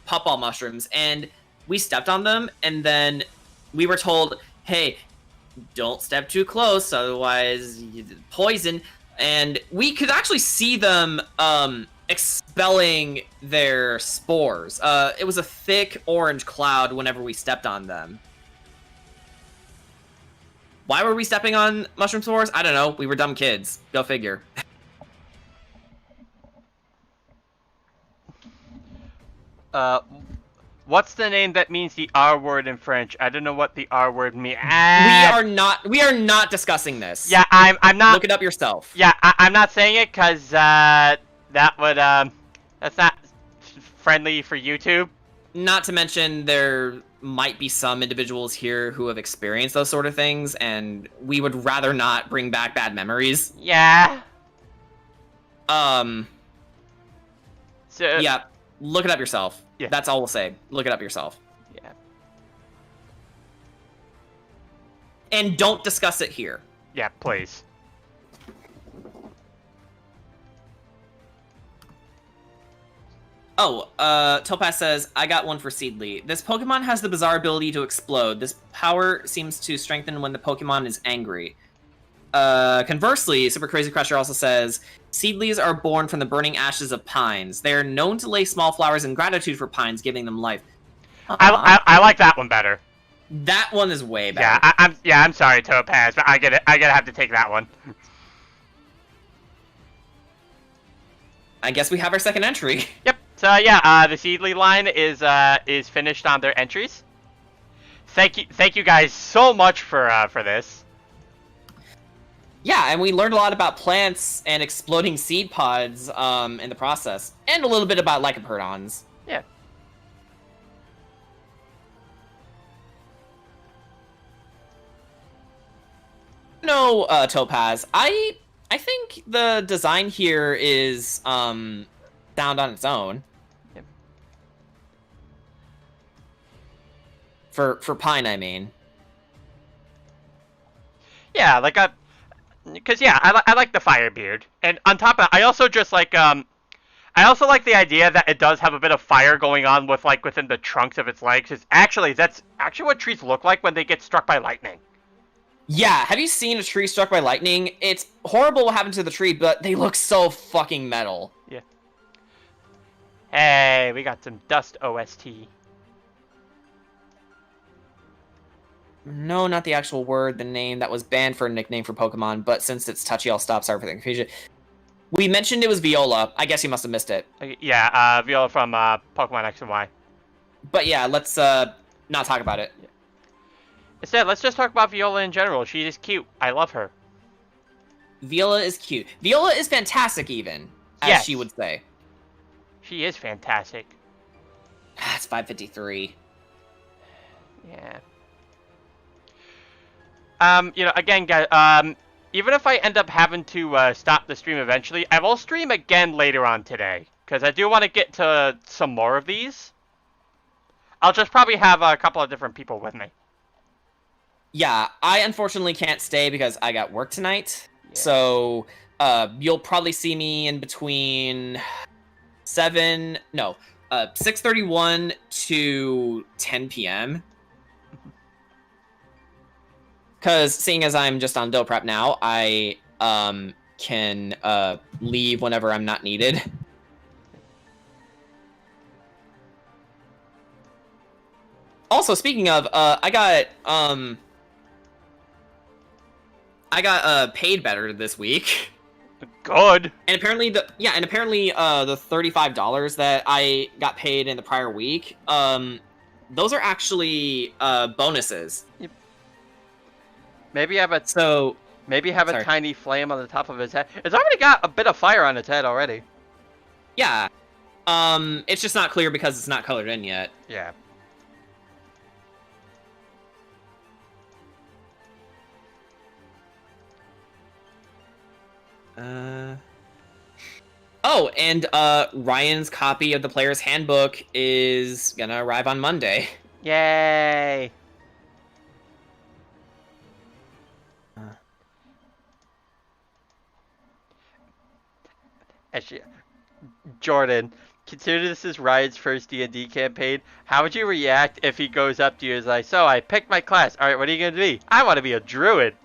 puffball mushrooms, and we stepped on them, and then we were told, hey, don't step too close, otherwise poison. And we could actually see them expelling their spores. It was a thick orange cloud whenever we stepped on them. Why were we stepping on mushroom spores? I don't know. We were dumb kids. Go figure. What's the name that means the R word in French? I don't know what the R word means. We are not discussing this. Yeah, I'm not. Look it up yourself. Yeah, I'm not saying it because that would that's not friendly for YouTube. Not to mention there might be some individuals here who have experienced those sort of things, and we would rather not bring back bad memories. Yeah. So Yeah, look it up yourself. Yeah. That's all we'll say. Look it up yourself. Yeah. And don't discuss it here. Yeah, please. Oh, Topaz says, I got one for Seedly. This Pokemon has the bizarre ability to explode. This power seems to strengthen when the Pokemon is angry. Conversely, Super Crazy Crusher also says, Seedlies are born from the burning ashes of pines. They are known to lay small flowers in gratitude for pines, giving them life. I like that one better. That one is way better. Yeah, I'm sorry, Topaz, but I get it. I gotta have to take that one. I guess we have our second entry. Yep. So yeah, the Seedly line is finished on their entries. Thank you guys so much for this. Yeah, and we learned a lot about plants and exploding seed pods in the process, and a little bit about Lycoperdons. Yeah. No, Topaz, I think the design here is sound on its own. Yep. For Pine, I mean. Yeah, because yeah, I like the Firebeard, and on top of that, I also just like I also like the idea that it does have a bit of fire going on with within the trunks of its legs. That's actually what trees look like when they get struck by lightning. Yeah, have you seen a tree struck by lightning? It's horrible what happened to the tree, but they look so fucking metal. Yeah. Hey, we got some Dust OST. No, not the actual word, the name that was banned for a nickname for Pokemon, but since it's touchy, I'll stop. Sorry for the confusion. We mentioned it was Viola. I guess you must have missed it. Yeah, Viola from Pokemon X and Y. But yeah, let's not talk about it. Instead, let's just talk about Viola in general. She is cute. I love her. Viola is cute. Viola is fantastic, even, as she would say. She is fantastic. It's 5:53. Yeah. Again, guys, even if I end up having to stop the stream eventually, I will stream again later on today, because I do want to get to some more of these. I'll just probably have a couple of different people with me. Yeah, I unfortunately can't stay because I got work tonight. Yeah. So, you'll probably see me in between 6:31 to 10 p.m. Because seeing as I'm just on dough prep now, I can leave whenever I'm not needed. Also, speaking of, I got paid better this week. Good. And apparently the $35 that I got paid in the prior week, those are actually bonuses. Yep. Maybe have a tiny flame on the top of his head. It's already got a bit of fire on its head already. Yeah. It's just not clear because it's not colored in yet. Yeah. Oh, and Ryan's copy of the player's handbook is gonna arrive on Monday. Yay! Actually, Jordan, consider this is Ryan's first D&D campaign. How would you react if he goes up to you and is like, so I picked my class. Alright, what are you going to be? I want to be a druid.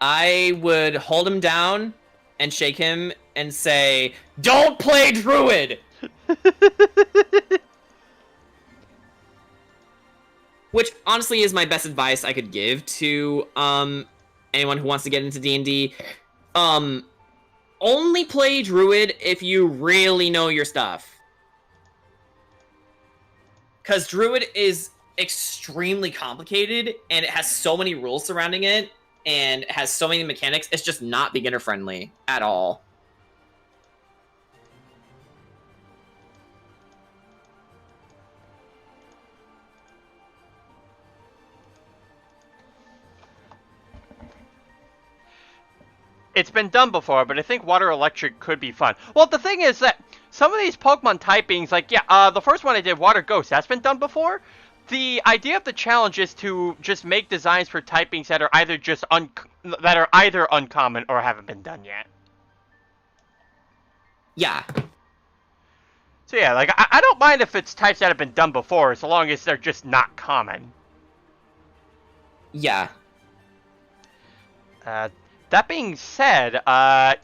I would hold him down and shake him and say, "Don't play druid!" Which, honestly, is my best advice I could give to anyone who wants to get into D&D. Only play druid if you really know your stuff. because Druid is extremely complicated, and it has so many rules surrounding it, and it has so many mechanics. It's just not beginner friendly at all. It's been done before, but I think Water Electric could be fun. Well, the thing is that some of these Pokemon typings, like, yeah, the first one I did, Water Ghost, that's been done before. The idea of the challenge is to just make designs for typings that are either uncommon or haven't been done yet. Yeah. So yeah, like, I don't mind if it's types that have been done before, so long as they're just not common. Yeah. That being said,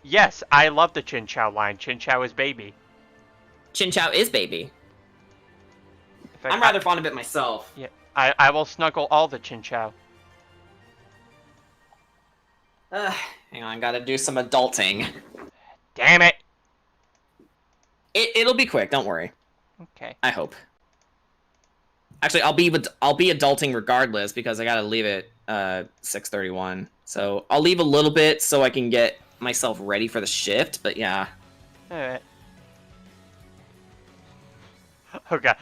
yes, I love the Chinchou line. Chinchou is baby. Chinchou is baby. In fact, I'm rather fond of it myself. Yeah, I will snuggle all the Chinchou. Hang on, gotta do some adulting. Damn it! It'll be quick, don't worry. Okay. I hope. Actually, I'll be adulting regardless because I gotta leave it 6:31. So I'll leave a little bit so I can get myself ready for the shift. But yeah. All right. Oh god,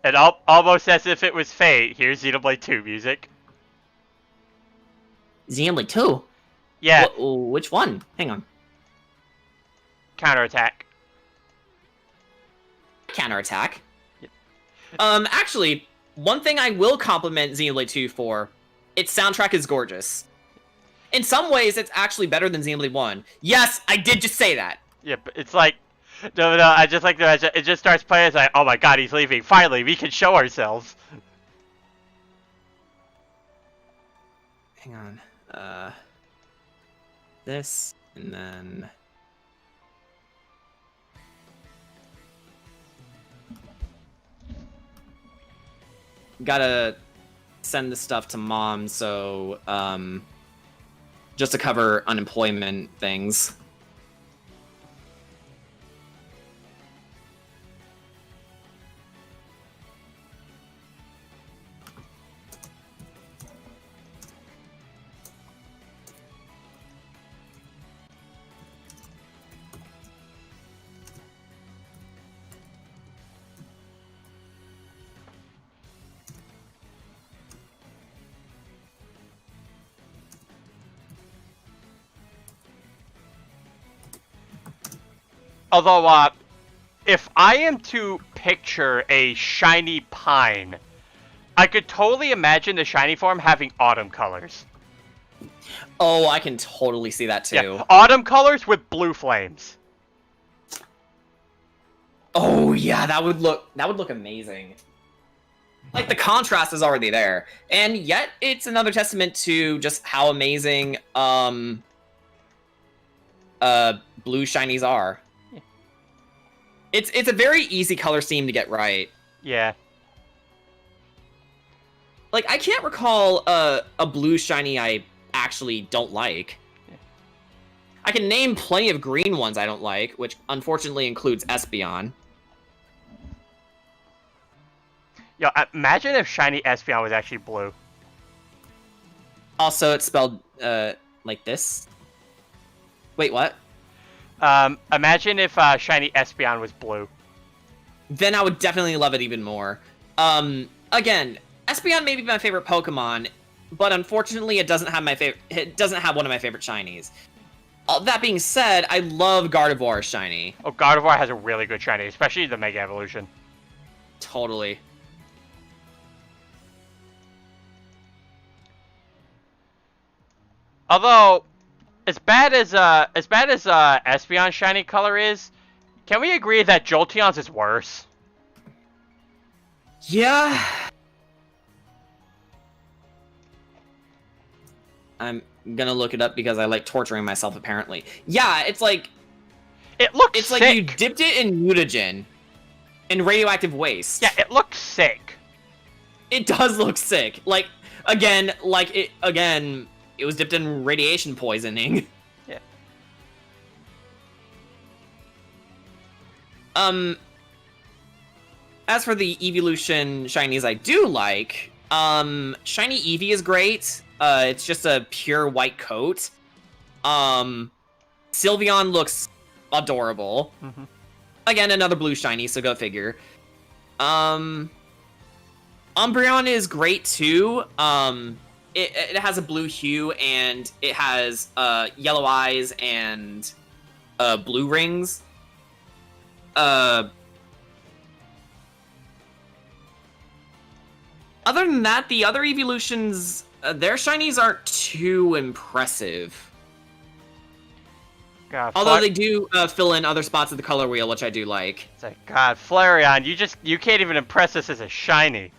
and almost as if it was fate. Here's Xenoblade 2 music. Xenoblade 2? Yeah. Which one? Hang on. Counterattack. Counterattack. Yep. Actually, one thing I will compliment Xenoblade 2 for, its soundtrack is gorgeous. In some ways, it's actually better than Xenoblade 1. Yes, I did just say that. Yeah, but it's like, no, I just like it just starts playing. It's like, oh my god, he's leaving. Finally, we can show ourselves. Hang on. This, and then... Gotta send the stuff to Mom, so, just to cover unemployment things. Although, if I am to picture a shiny pine, I could totally imagine the shiny form having autumn colors. Oh, I can totally see that too. Yeah, autumn colors with blue flames. Oh yeah, that would look amazing. Like, the contrast is already there, and yet it's another testament to just how amazing blue shinies are. Yeah. It's a very easy color scheme to get right. Yeah. Like, I can't recall a blue shiny I actually don't like. Yeah. I can name plenty of green ones I don't like, which unfortunately includes Espeon. Yo, imagine if shiny Espeon was actually blue. Also, it's spelled like this. Wait, what? Imagine if shiny Espeon was blue. Then I would definitely love it even more. Again, Espeon may be my favorite Pokemon, but unfortunately, it doesn't have It doesn't have one of my favorite shinies. That being said, I love Gardevoir's shiny. Oh, Gardevoir has a really good shiny, especially the Mega Evolution. Totally. Although, as bad as Espeon's shiny color is, can we agree that Jolteon's is worse? Yeah. I'm gonna look it up because I like torturing myself, apparently. Yeah, it's like... It looks It's sick. like you dipped it in mutagen. In radioactive waste. Yeah, it looks sick. It does look sick. Like, again, it was dipped in radiation poisoning. Yeah. as for the evolution shinies I do like, shiny Eevee is great. It's just a pure white coat. Sylveon looks adorable. Mm-hmm. Again, another blue shiny, so go figure. Umbreon is great too. It has a blue hue and it has yellow eyes and blue rings. Other than that, the other evolutions, their shinies aren't too impressive. God, Although they do fill in other spots of the color wheel, which I do like. It's like, God, Flareon, you can't even impress us as a shiny.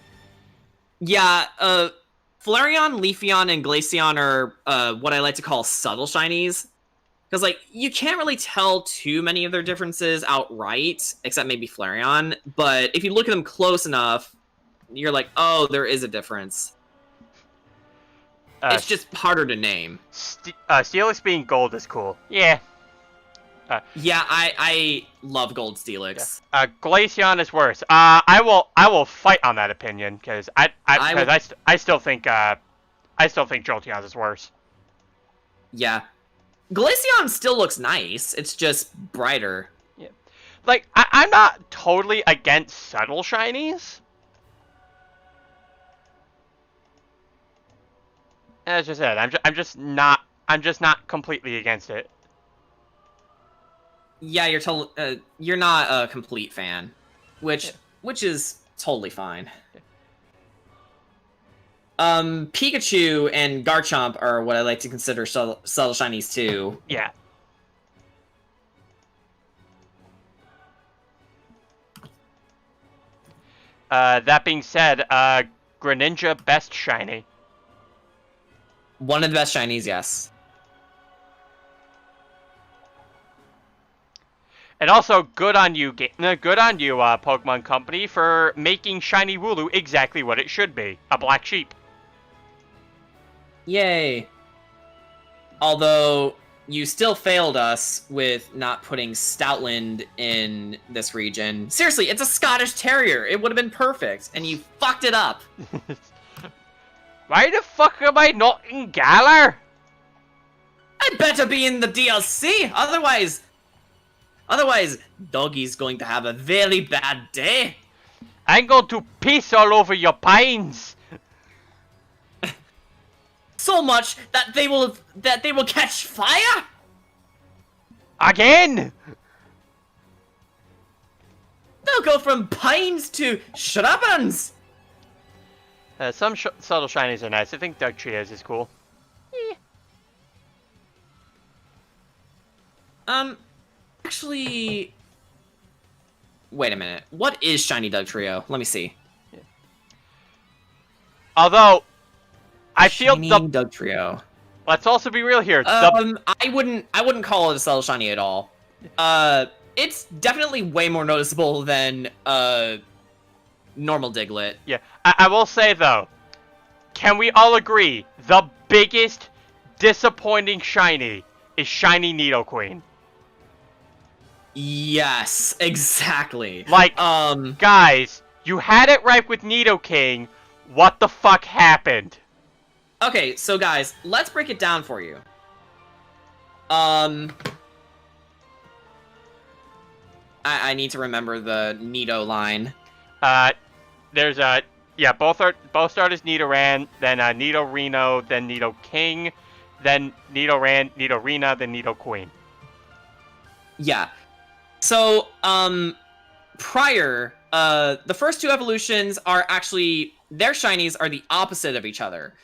Yeah, Flareon, Leafeon, and Glaceon are what I like to call subtle shinies. Because, like, you can't really tell too many of their differences outright, except maybe Flareon. But if you look at them close enough, you're like, oh, there is a difference. It's just harder to name. Steelix being gold is cool. Yeah. Yeah, I love Gold Steelix. Yeah. Glaceon is worse. I will fight on that opinion because I still think Jolteon is worse. Yeah, Glaceon still looks nice. It's just brighter. Yeah, like I'm not totally against subtle shinies. As I said, I'm just not completely against it. Yeah, you're not a complete fan, which is totally fine. Pikachu and Garchomp are what I like to consider subtle shinies too. Yeah. That being said, Greninja best shiny. One of the best shinies, yes. And also, good on you, Pokemon Company, for making Shiny Wooloo exactly what it should be, a black sheep. Yay. Although, you still failed us with not putting Stoutland in this region. Seriously, it's a Scottish Terrier. It would have been perfect, and you fucked it up. Why the fuck am I not in Galar? I'd better be in the DLC, otherwise, Doggy's going to have a very bad day. I'm going to piss all over your pines. So much that they will catch fire. Again. They'll go from pines to shrublands. Some subtle shinies are nice. I think Dugtria's is cool. Actually, wait a minute. What is Shiny Dugtrio? Let me see. Yeah. Although, I feel Shiny the Dugtrio. Let's also be real here. I wouldn't call it a subtle shiny at all. It's definitely way more noticeable than normal Diglett. Yeah, I will say though, can we all agree the biggest disappointing shiny is Shiny Nidoqueen? Yes, exactly. Like, guys, you had it right with Nidoking. What the fuck happened? Okay, so guys, let's break it down for you. I need to remember the Nido line. There's both start as Nidoran, then Nidorino, then Nidoking, then Nidoran, Nidorina, then Nidoqueen. Yeah. So, prior, the first two evolutions are actually, their shinies are the opposite of each other.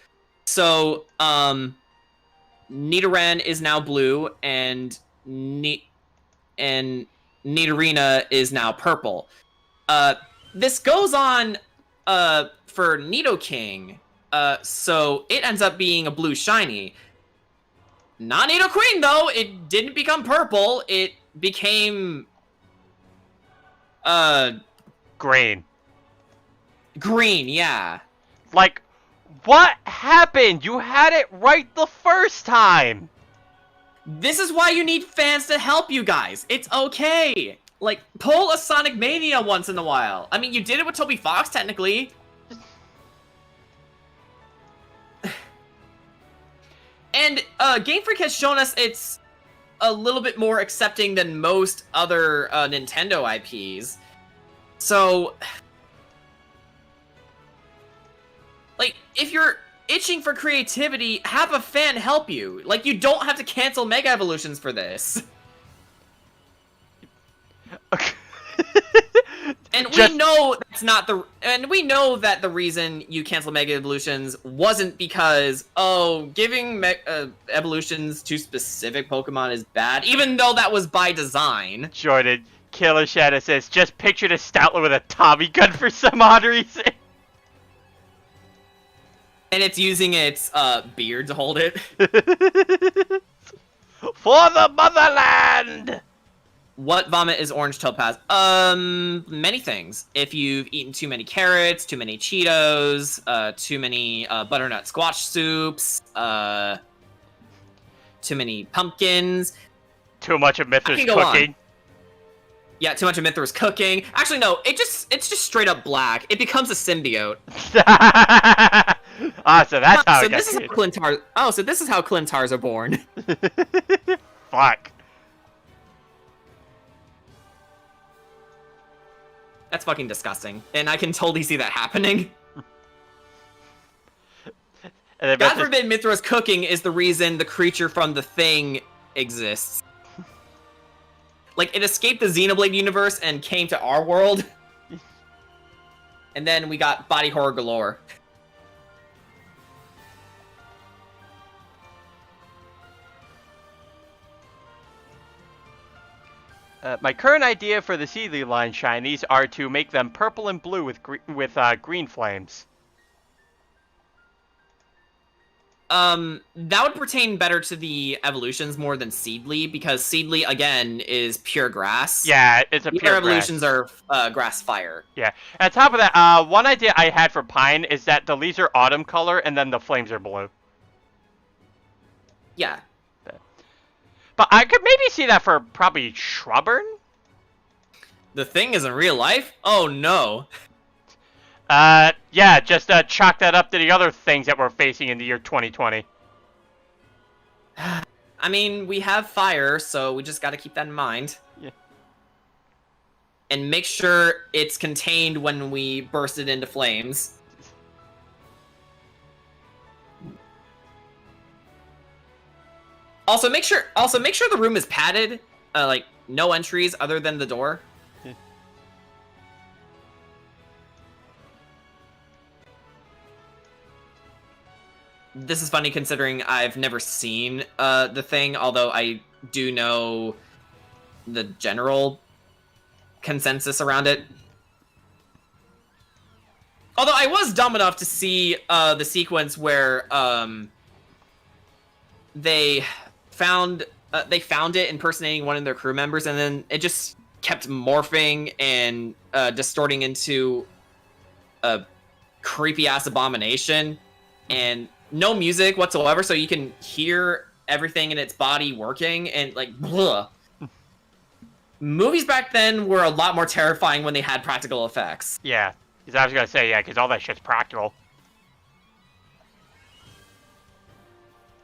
So, Nidoran is now blue, and Nidorina is now purple. This goes on, for Nidoking, so it ends up being a blue shiny. Not Nidoqueen, though! It didn't become purple, it became Green. Green, yeah. Like, what happened? You had it right the first time. This is why you need fans to help you guys. It's okay. Like, pull a Sonic Mania once in a while. I mean, you did it with Toby Fox, technically. And Game Freak has shown us it's a little bit more accepting than most other Nintendo IPs. So, like, if you're itching for creativity, have a fan help you. Like, you don't have to cancel Mega Evolutions for this. And we know that's not the. And we know that the reason you cancel Mega Evolutions wasn't because, oh, giving evolutions to specific Pokemon is bad, even though that was by design. Jordan, Killer Shadow says, just pictured a Stoutland with a Tommy gun for some odd reason. And it's using its beard to hold it. For the motherland! What vomit is orange topaz? Many things. If you've eaten too many carrots, too many Cheetos, too many butternut squash soups, too many pumpkins. Too much of Mithra's cooking. Yeah, too much of Mithra's cooking. Actually, no, it's just straight up black. It becomes a symbiote. Ah, so that's how it this is how Clintars. Oh, so this is how Clintars are born. Fuck. That's fucking disgusting, and I can totally see that happening. God forbid Mithra's cooking is the reason the creature from The Thing exists. Like, it escaped the Xenoblade universe and came to our world. And then we got body horror galore. My current idea for the Seedly line shinies are to make them purple and blue with green flames. That would pertain better to the evolutions more than Seedly, because Seedly, again, is pure grass. Yeah, it's a pure evolutions are grass fire. Yeah. On top of that, one idea I had for Pine is that the leaves are autumn color and then the flames are blue. Yeah. But I could maybe see that for probably Shrubburn? The Thing is in real life? Oh, no. Yeah, just chalk that up to the other things that we're facing in the year 2020. I mean, we have fire, so we just gotta keep that in mind. Yeah. And make sure it's contained when we burst it into flames. Also, make sure the room is padded. Like, no entries other than the door. Yeah. This is funny considering I've never seen The Thing, although I do know the general consensus around it. Although I was dumb enough to see the sequence where they found it impersonating one of their crew members, and then it just kept morphing and distorting into a creepy ass abomination, and no music whatsoever, so you can hear everything in its body working, and like, bleh. Movies back then were a lot more terrifying when they had practical effects. Yeah, because I was gonna say, yeah, because all that shit's practical.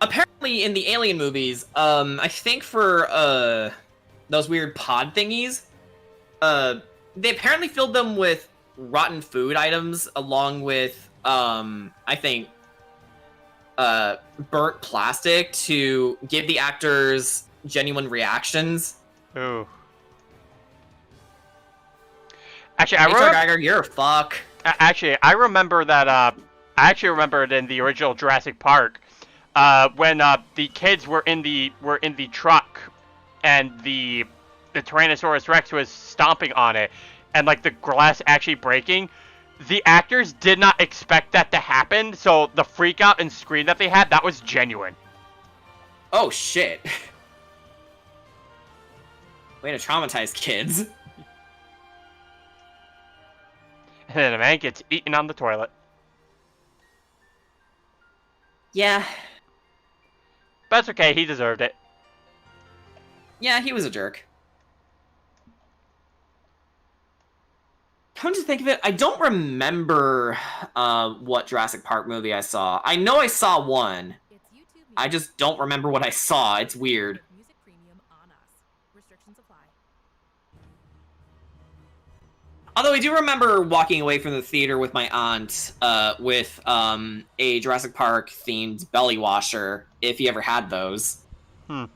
Apparently, in the Alien movies, I think for those weird pod thingies, they apparently filled them with rotten food items, along with I think burnt plastic to give the actors genuine reactions. Ooh. Actually, Geiger, you're a fuck. Actually, I remember that. I actually remember it in the original Jurassic Park. When the kids were in the truck, and the Tyrannosaurus Rex was stomping on it, and like the glass actually breaking, the actors did not expect that to happen. So the freak out and scream that they had, that was genuine. Oh shit! Way to traumatize kids. And then a man gets eaten on the toilet. Yeah. But that's okay, he deserved it. Yeah, he was a jerk. Come to think of it, I don't remember what Jurassic Park movie I saw. I know I saw one. I just don't remember what I saw. It's weird. Although I do remember walking away from the theater with my aunt with a Jurassic Park themed belly washer, if you ever had those. I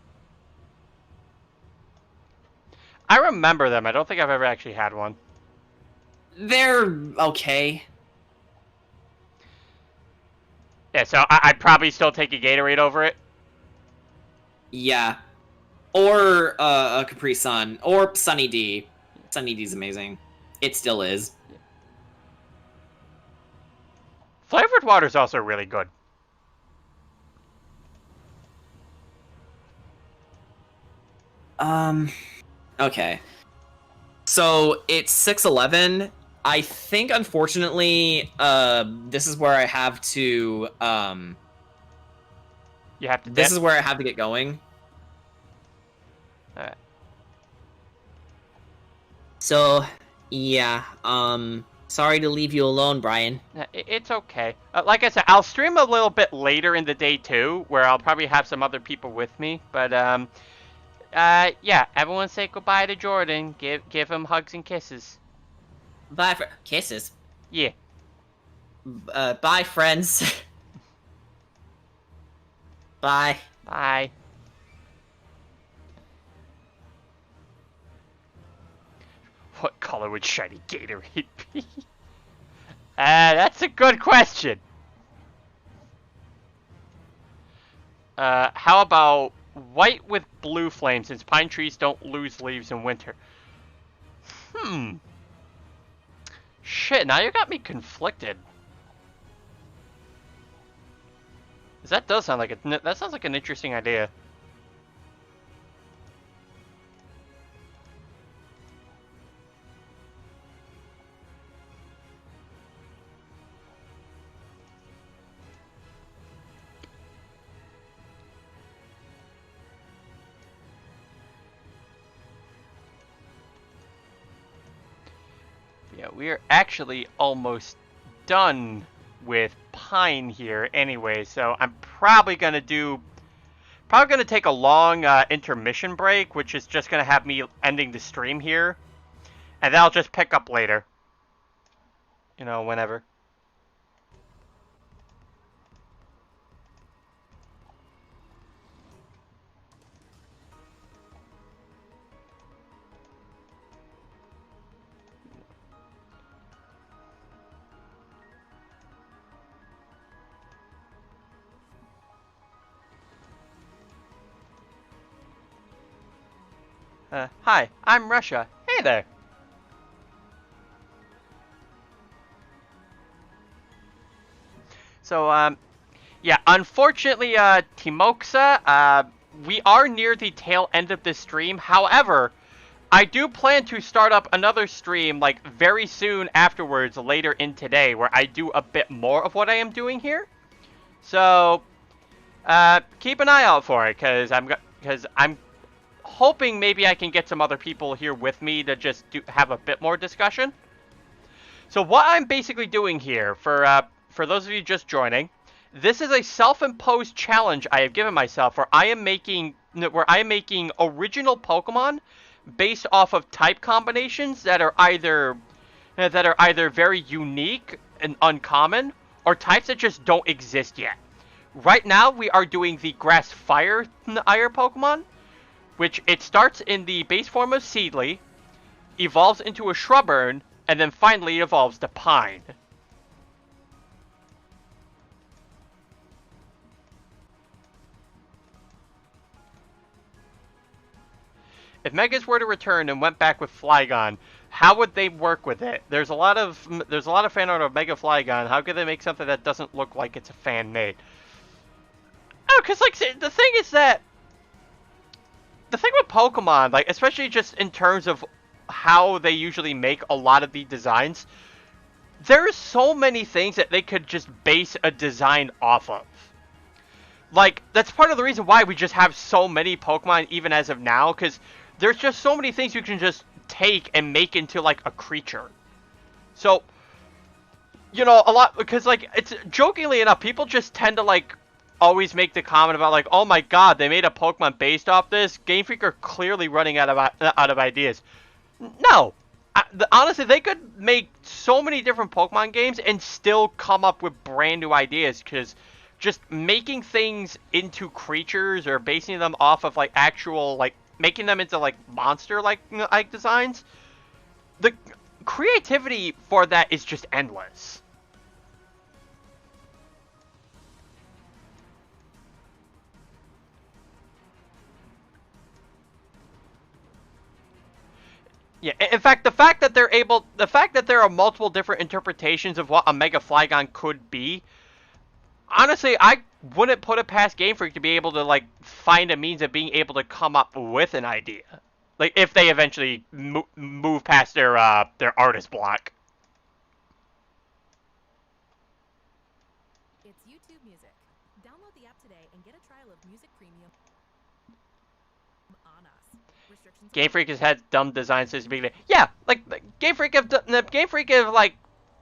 remember them. I don't think I've ever actually had one. They're okay. Yeah, so I'd probably still take a Gatorade over it. Yeah. Or a Capri Sun. Or Sunny D. Sunny D's amazing. It still is. Flavored water is also really good. Okay. So it's 6:11. I think, unfortunately, this is where I have to. You have to. This is where I have to get going. All right. So, yeah. Sorry to leave you alone, Brian. It's okay. Like I said, I'll stream a little bit later in the day too, where I'll probably have some other people with me. But yeah. Everyone say goodbye to Jordan. Give him hugs and kisses. Bye, kisses. Yeah. Bye, friends. Bye. Bye. What color would shiny Gatorade be? That's a good question. How about white with blue flame, since pine trees don't lose leaves in winter? Shit, now you got me conflicted. 'Cause that does sound like that sounds like an interesting idea. Yeah, we are actually almost done with pine here anyway, so I'm probably gonna take a long intermission break, which is just gonna have me ending the stream here, and then I'll just pick up later. You know, whenever. Hi, I'm Russia. Hey there. So, yeah, unfortunately, Timoxa, we are near the tail end of this stream. However, I do plan to start up another stream, like, very soon afterwards, later in today, where I do a bit more of what I am doing here. So, keep an eye out for it, because I'm hoping maybe I can get some other people here with me to just have a bit more discussion. So what I'm basically doing here, for those of you just joining, this is a self-imposed challenge I have given myself, where I am making original Pokemon based off of type combinations that are either very unique and uncommon, or types that just don't exist yet. Right now, we are doing the Grass Fire Pokemon, which it starts in the base form of Seedly, evolves into a Shrubburn, and then finally evolves to Pine. If Megas were to return and went back with Flygon, how would they work with it? There's a lot of fan art of Mega Flygon. How could they make something that doesn't look like it's a fan made? Oh, because like the thing is that the thing with Pokemon, like, especially just in terms of how they usually make a lot of the designs, there's so many things that they could just base a design off of. Like, that's part of the reason why we just have so many Pokemon even as of now, because there's just so many things you can just take and make into, like, a creature. So, you know, a lot, because, like, it's, jokingly enough, people just tend to, like, always make the comment about, like, oh my god, they made a Pokemon based off this. Game Freak are clearly running out of ideas. No. Honestly, they could make so many different Pokemon games and still come up with brand new ideas, because just making things into creatures or basing them off of, like, actual, like, making them into, like, monster-like designs, the creativity for that is just endless. Yeah, in fact, the fact that there are multiple different interpretations of what a Mega Flygon could be, honestly, I wouldn't put it past Game Freak to be able to, like, find a means of being able to come up with an idea. Like, if they eventually move past their artist block. It's YouTube Music. Download the app today and get a trial of Music Premium on us. Restrictions. Game Freak has had dumb designs since the beginning. Yeah, like Game Freak have like,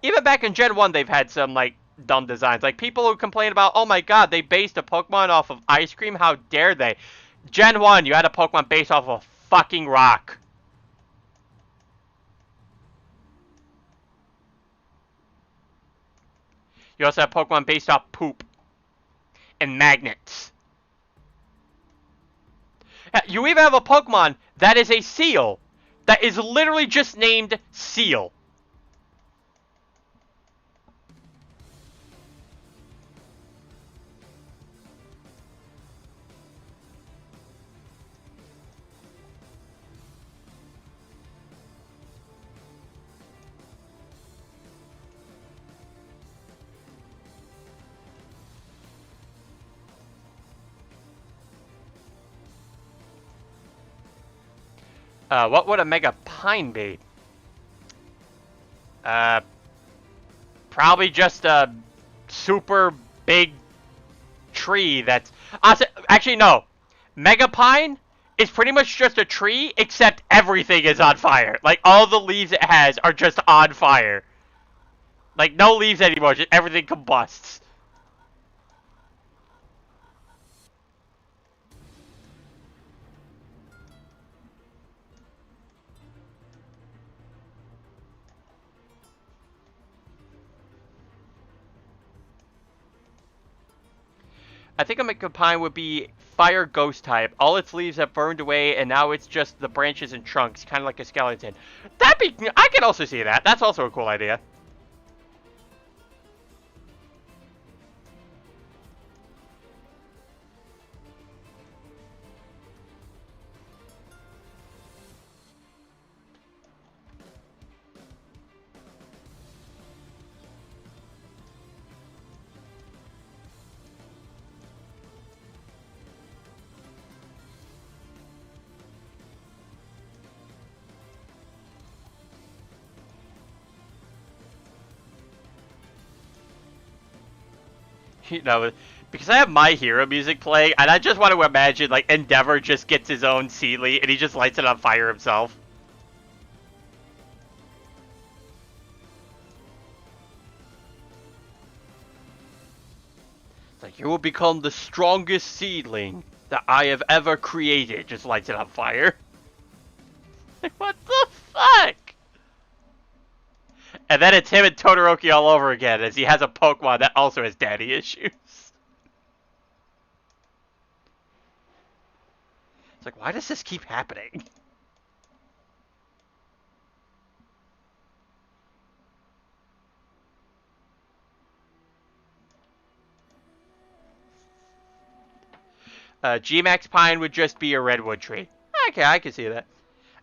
even back in Gen 1 they've had some, like, dumb designs. Like, people who complain about, oh my god, they based a Pokemon off of ice cream, how dare they? Gen 1, you had a Pokemon based off of a fucking rock. You also have Pokemon based off poop and magnets. You even have a Pokemon that is a seal that is literally just named Seal. What would a Mega Pine be? Probably just a super big tree that's... Actually, no. Mega Pine is pretty much just a tree, except everything is on fire. Like, all the leaves it has are just on fire. Like, no leaves anymore, just everything combusts. I think a Mega Pine would be Fire Ghost type. All its leaves have burned away, and now it's just the branches and trunks, kind of like a skeleton. I can also see that. That's also a cool idea. You know, because I have My Hero music playing, and I just want to imagine, like, Endeavor just gets his own Seedly, and he just lights it on fire himself. It's like, you will become the strongest seedling that I have ever created. Just lights it on fire. Like, what the fuck? And then it's him and Todoroki all over again, as he has a Pokemon that also has daddy issues. It's like, why does this keep happening? G-Max Pine would just be a redwood tree. Okay, I can see that.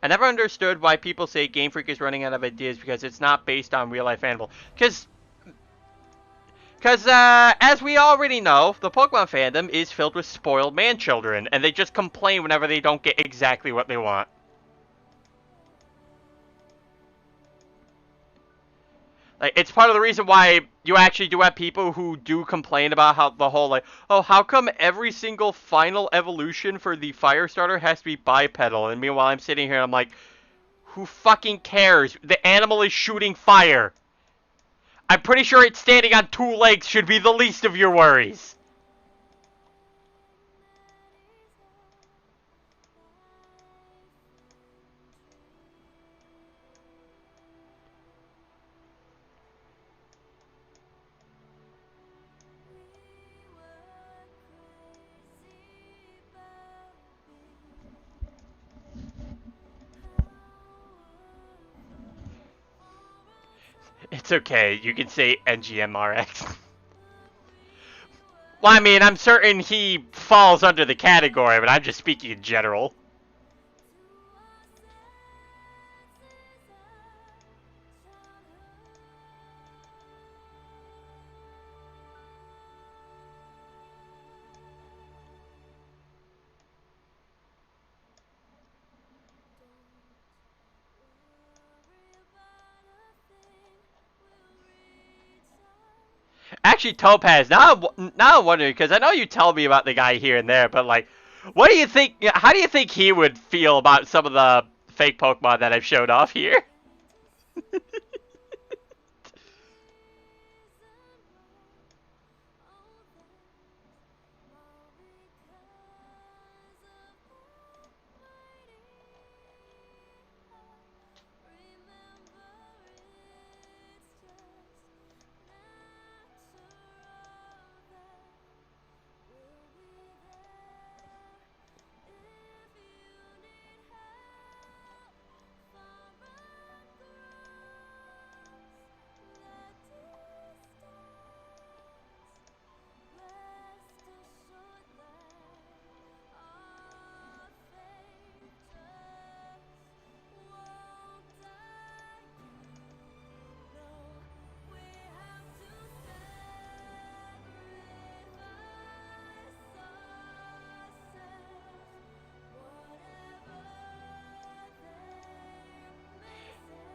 I never understood why people say Game Freak is running out of ideas because it's not based on real-life animal. Because, as we already know, the Pokemon fandom is filled with spoiled man-children, and they just complain whenever they don't get exactly what they want. Like, it's part of the reason why you actually do have people who do complain about how the whole, like, oh, how come every single final evolution for the Firestarter has to be bipedal? And meanwhile, I'm sitting here and I'm like, Who fucking cares? The animal is shooting fire. I'm pretty sure it's standing on 2 legs should be the least of your worries. It's okay, you can say NGMRX. Well, I mean, I'm certain he falls under the category, but I'm just speaking in general. Actually, Topaz, now I'm wondering, because I know you tell me about the guy here and there, but, like, what do you think, how do you think he would feel about some of the fake Pokemon that I've showed off here?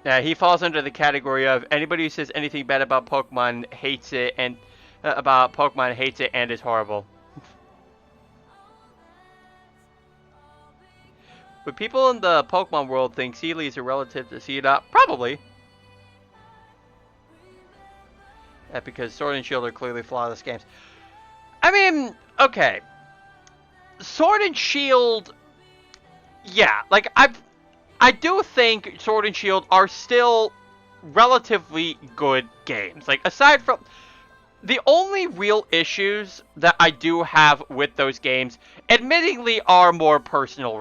Yeah, he falls under the category of anybody who says anything bad about Pokemon hates it and is horrible. Would people in the Pokemon world think Sealy is a relative to Seedot? Probably. Yeah, because Sword and Shield are clearly flawless games. I mean, okay. Sword and Shield, yeah, like I do think Sword and Shield are still relatively good games. Like, aside from the only real issues that I do have with those games, admittingly, are more personal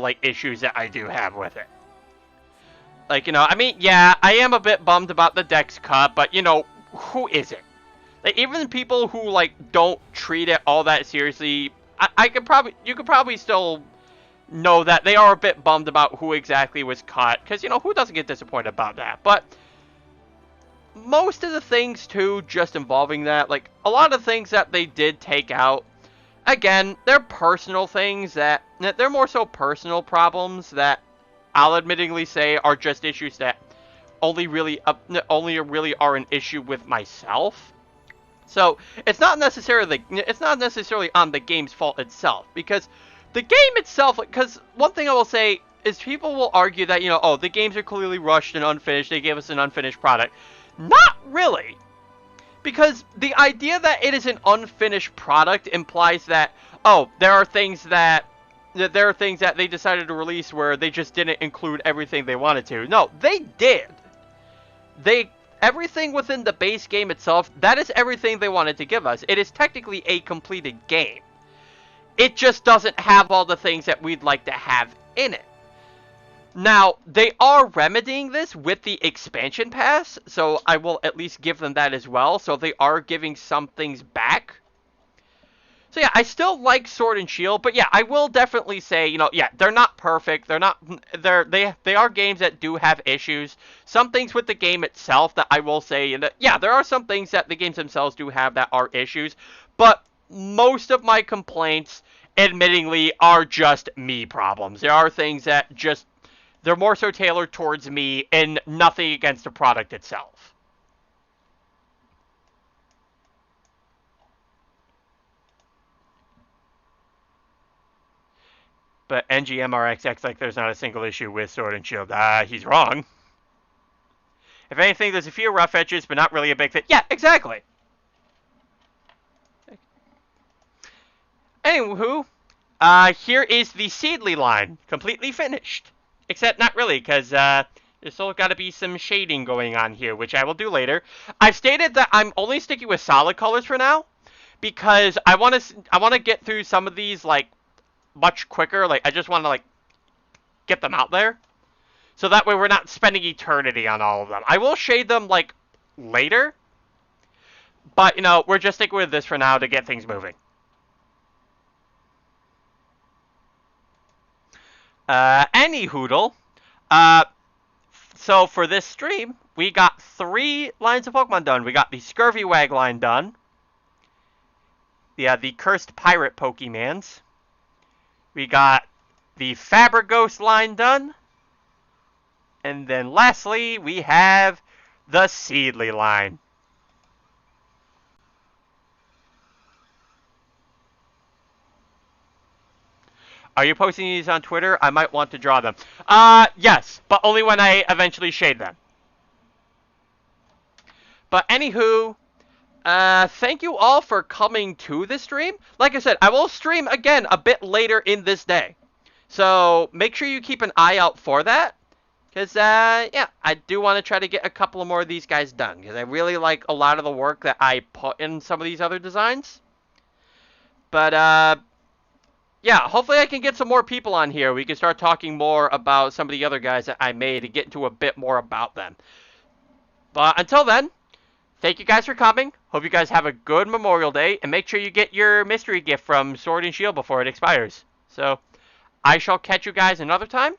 like issues that I do have with it. Like, you know, I mean, yeah, I am a bit bummed about the Dex cut, but you know, who isn't? Like, even people who like don't treat it all that seriously, you could probably still know that they are a bit bummed about who exactly was cut, because, you know, who doesn't get disappointed about that? But most of the things, too, just involving that, like, a lot of things that they did take out, again, they're personal things they're more so personal problems that I'll admittingly say are just issues that only really are an issue with myself. So it's not necessarily on the game's fault itself, because the game itself, because one thing I will say is people will argue that, you know, oh, the games are clearly rushed and unfinished, they gave us an unfinished product. Not really. Because the idea that it is an unfinished product implies that, oh, there are things that they decided to release where they just didn't include everything they wanted to. No, they did. Everything within the base game itself, that is everything they wanted to give us. It is technically a completed game. It just doesn't have all the things that we'd like to have in it. Now, they are remedying this with the expansion pass, so I will at least give them that as well. So they are giving some things back. So yeah, I still like Sword and Shield, but yeah, I will definitely say, you know, yeah, they're not perfect. They are games that do have issues. Some things with the game itself that I will say, and yeah, there are some things that the games themselves do have that are issues, but most of my complaints, admittingly, are just me problems. There are things that they're more so tailored towards me and nothing against the product itself. But NGMRX acts like there's not a single issue with Sword and Shield. He's wrong. If anything, there's a few rough edges, but not really a big thing. Yeah, exactly. Anywho, here is the Seedly line, completely finished. Except not really, because there's still got to be some shading going on here, which I will do later. I've stated that I'm only sticking with solid colors for now, because I want to get through some of these like much quicker. Like I just want to like get them out there, so that way we're not spending eternity on all of them. I will shade them like later, but you know we're just sticking with this for now to get things moving. Any hoodle. So for this stream, we got 3 lines of Pokemon done. We got the Scurvywag line done. The Cursed Pirate Pokemans. We got the Fabragos line done. And then lastly, we have the Seedly line. Are you posting these on Twitter? I might want to draw them. Yes, but only when I eventually shade them. But anywho, thank you all for coming to this stream. Like I said, I will stream again a bit later in this day. So make sure you keep an eye out for that. Because, yeah, I do want to try to get a couple more of these guys done. Because I really like a lot of the work that I put in some of these other designs. But, yeah, hopefully I can get some more people on here. We can start talking more about some of the other guys that I made and get into a bit more about them. But until then, thank you guys for coming. Hope you guys have a good Memorial Day. And make sure you get your mystery gift from Sword and Shield before it expires. So, I shall catch you guys another time.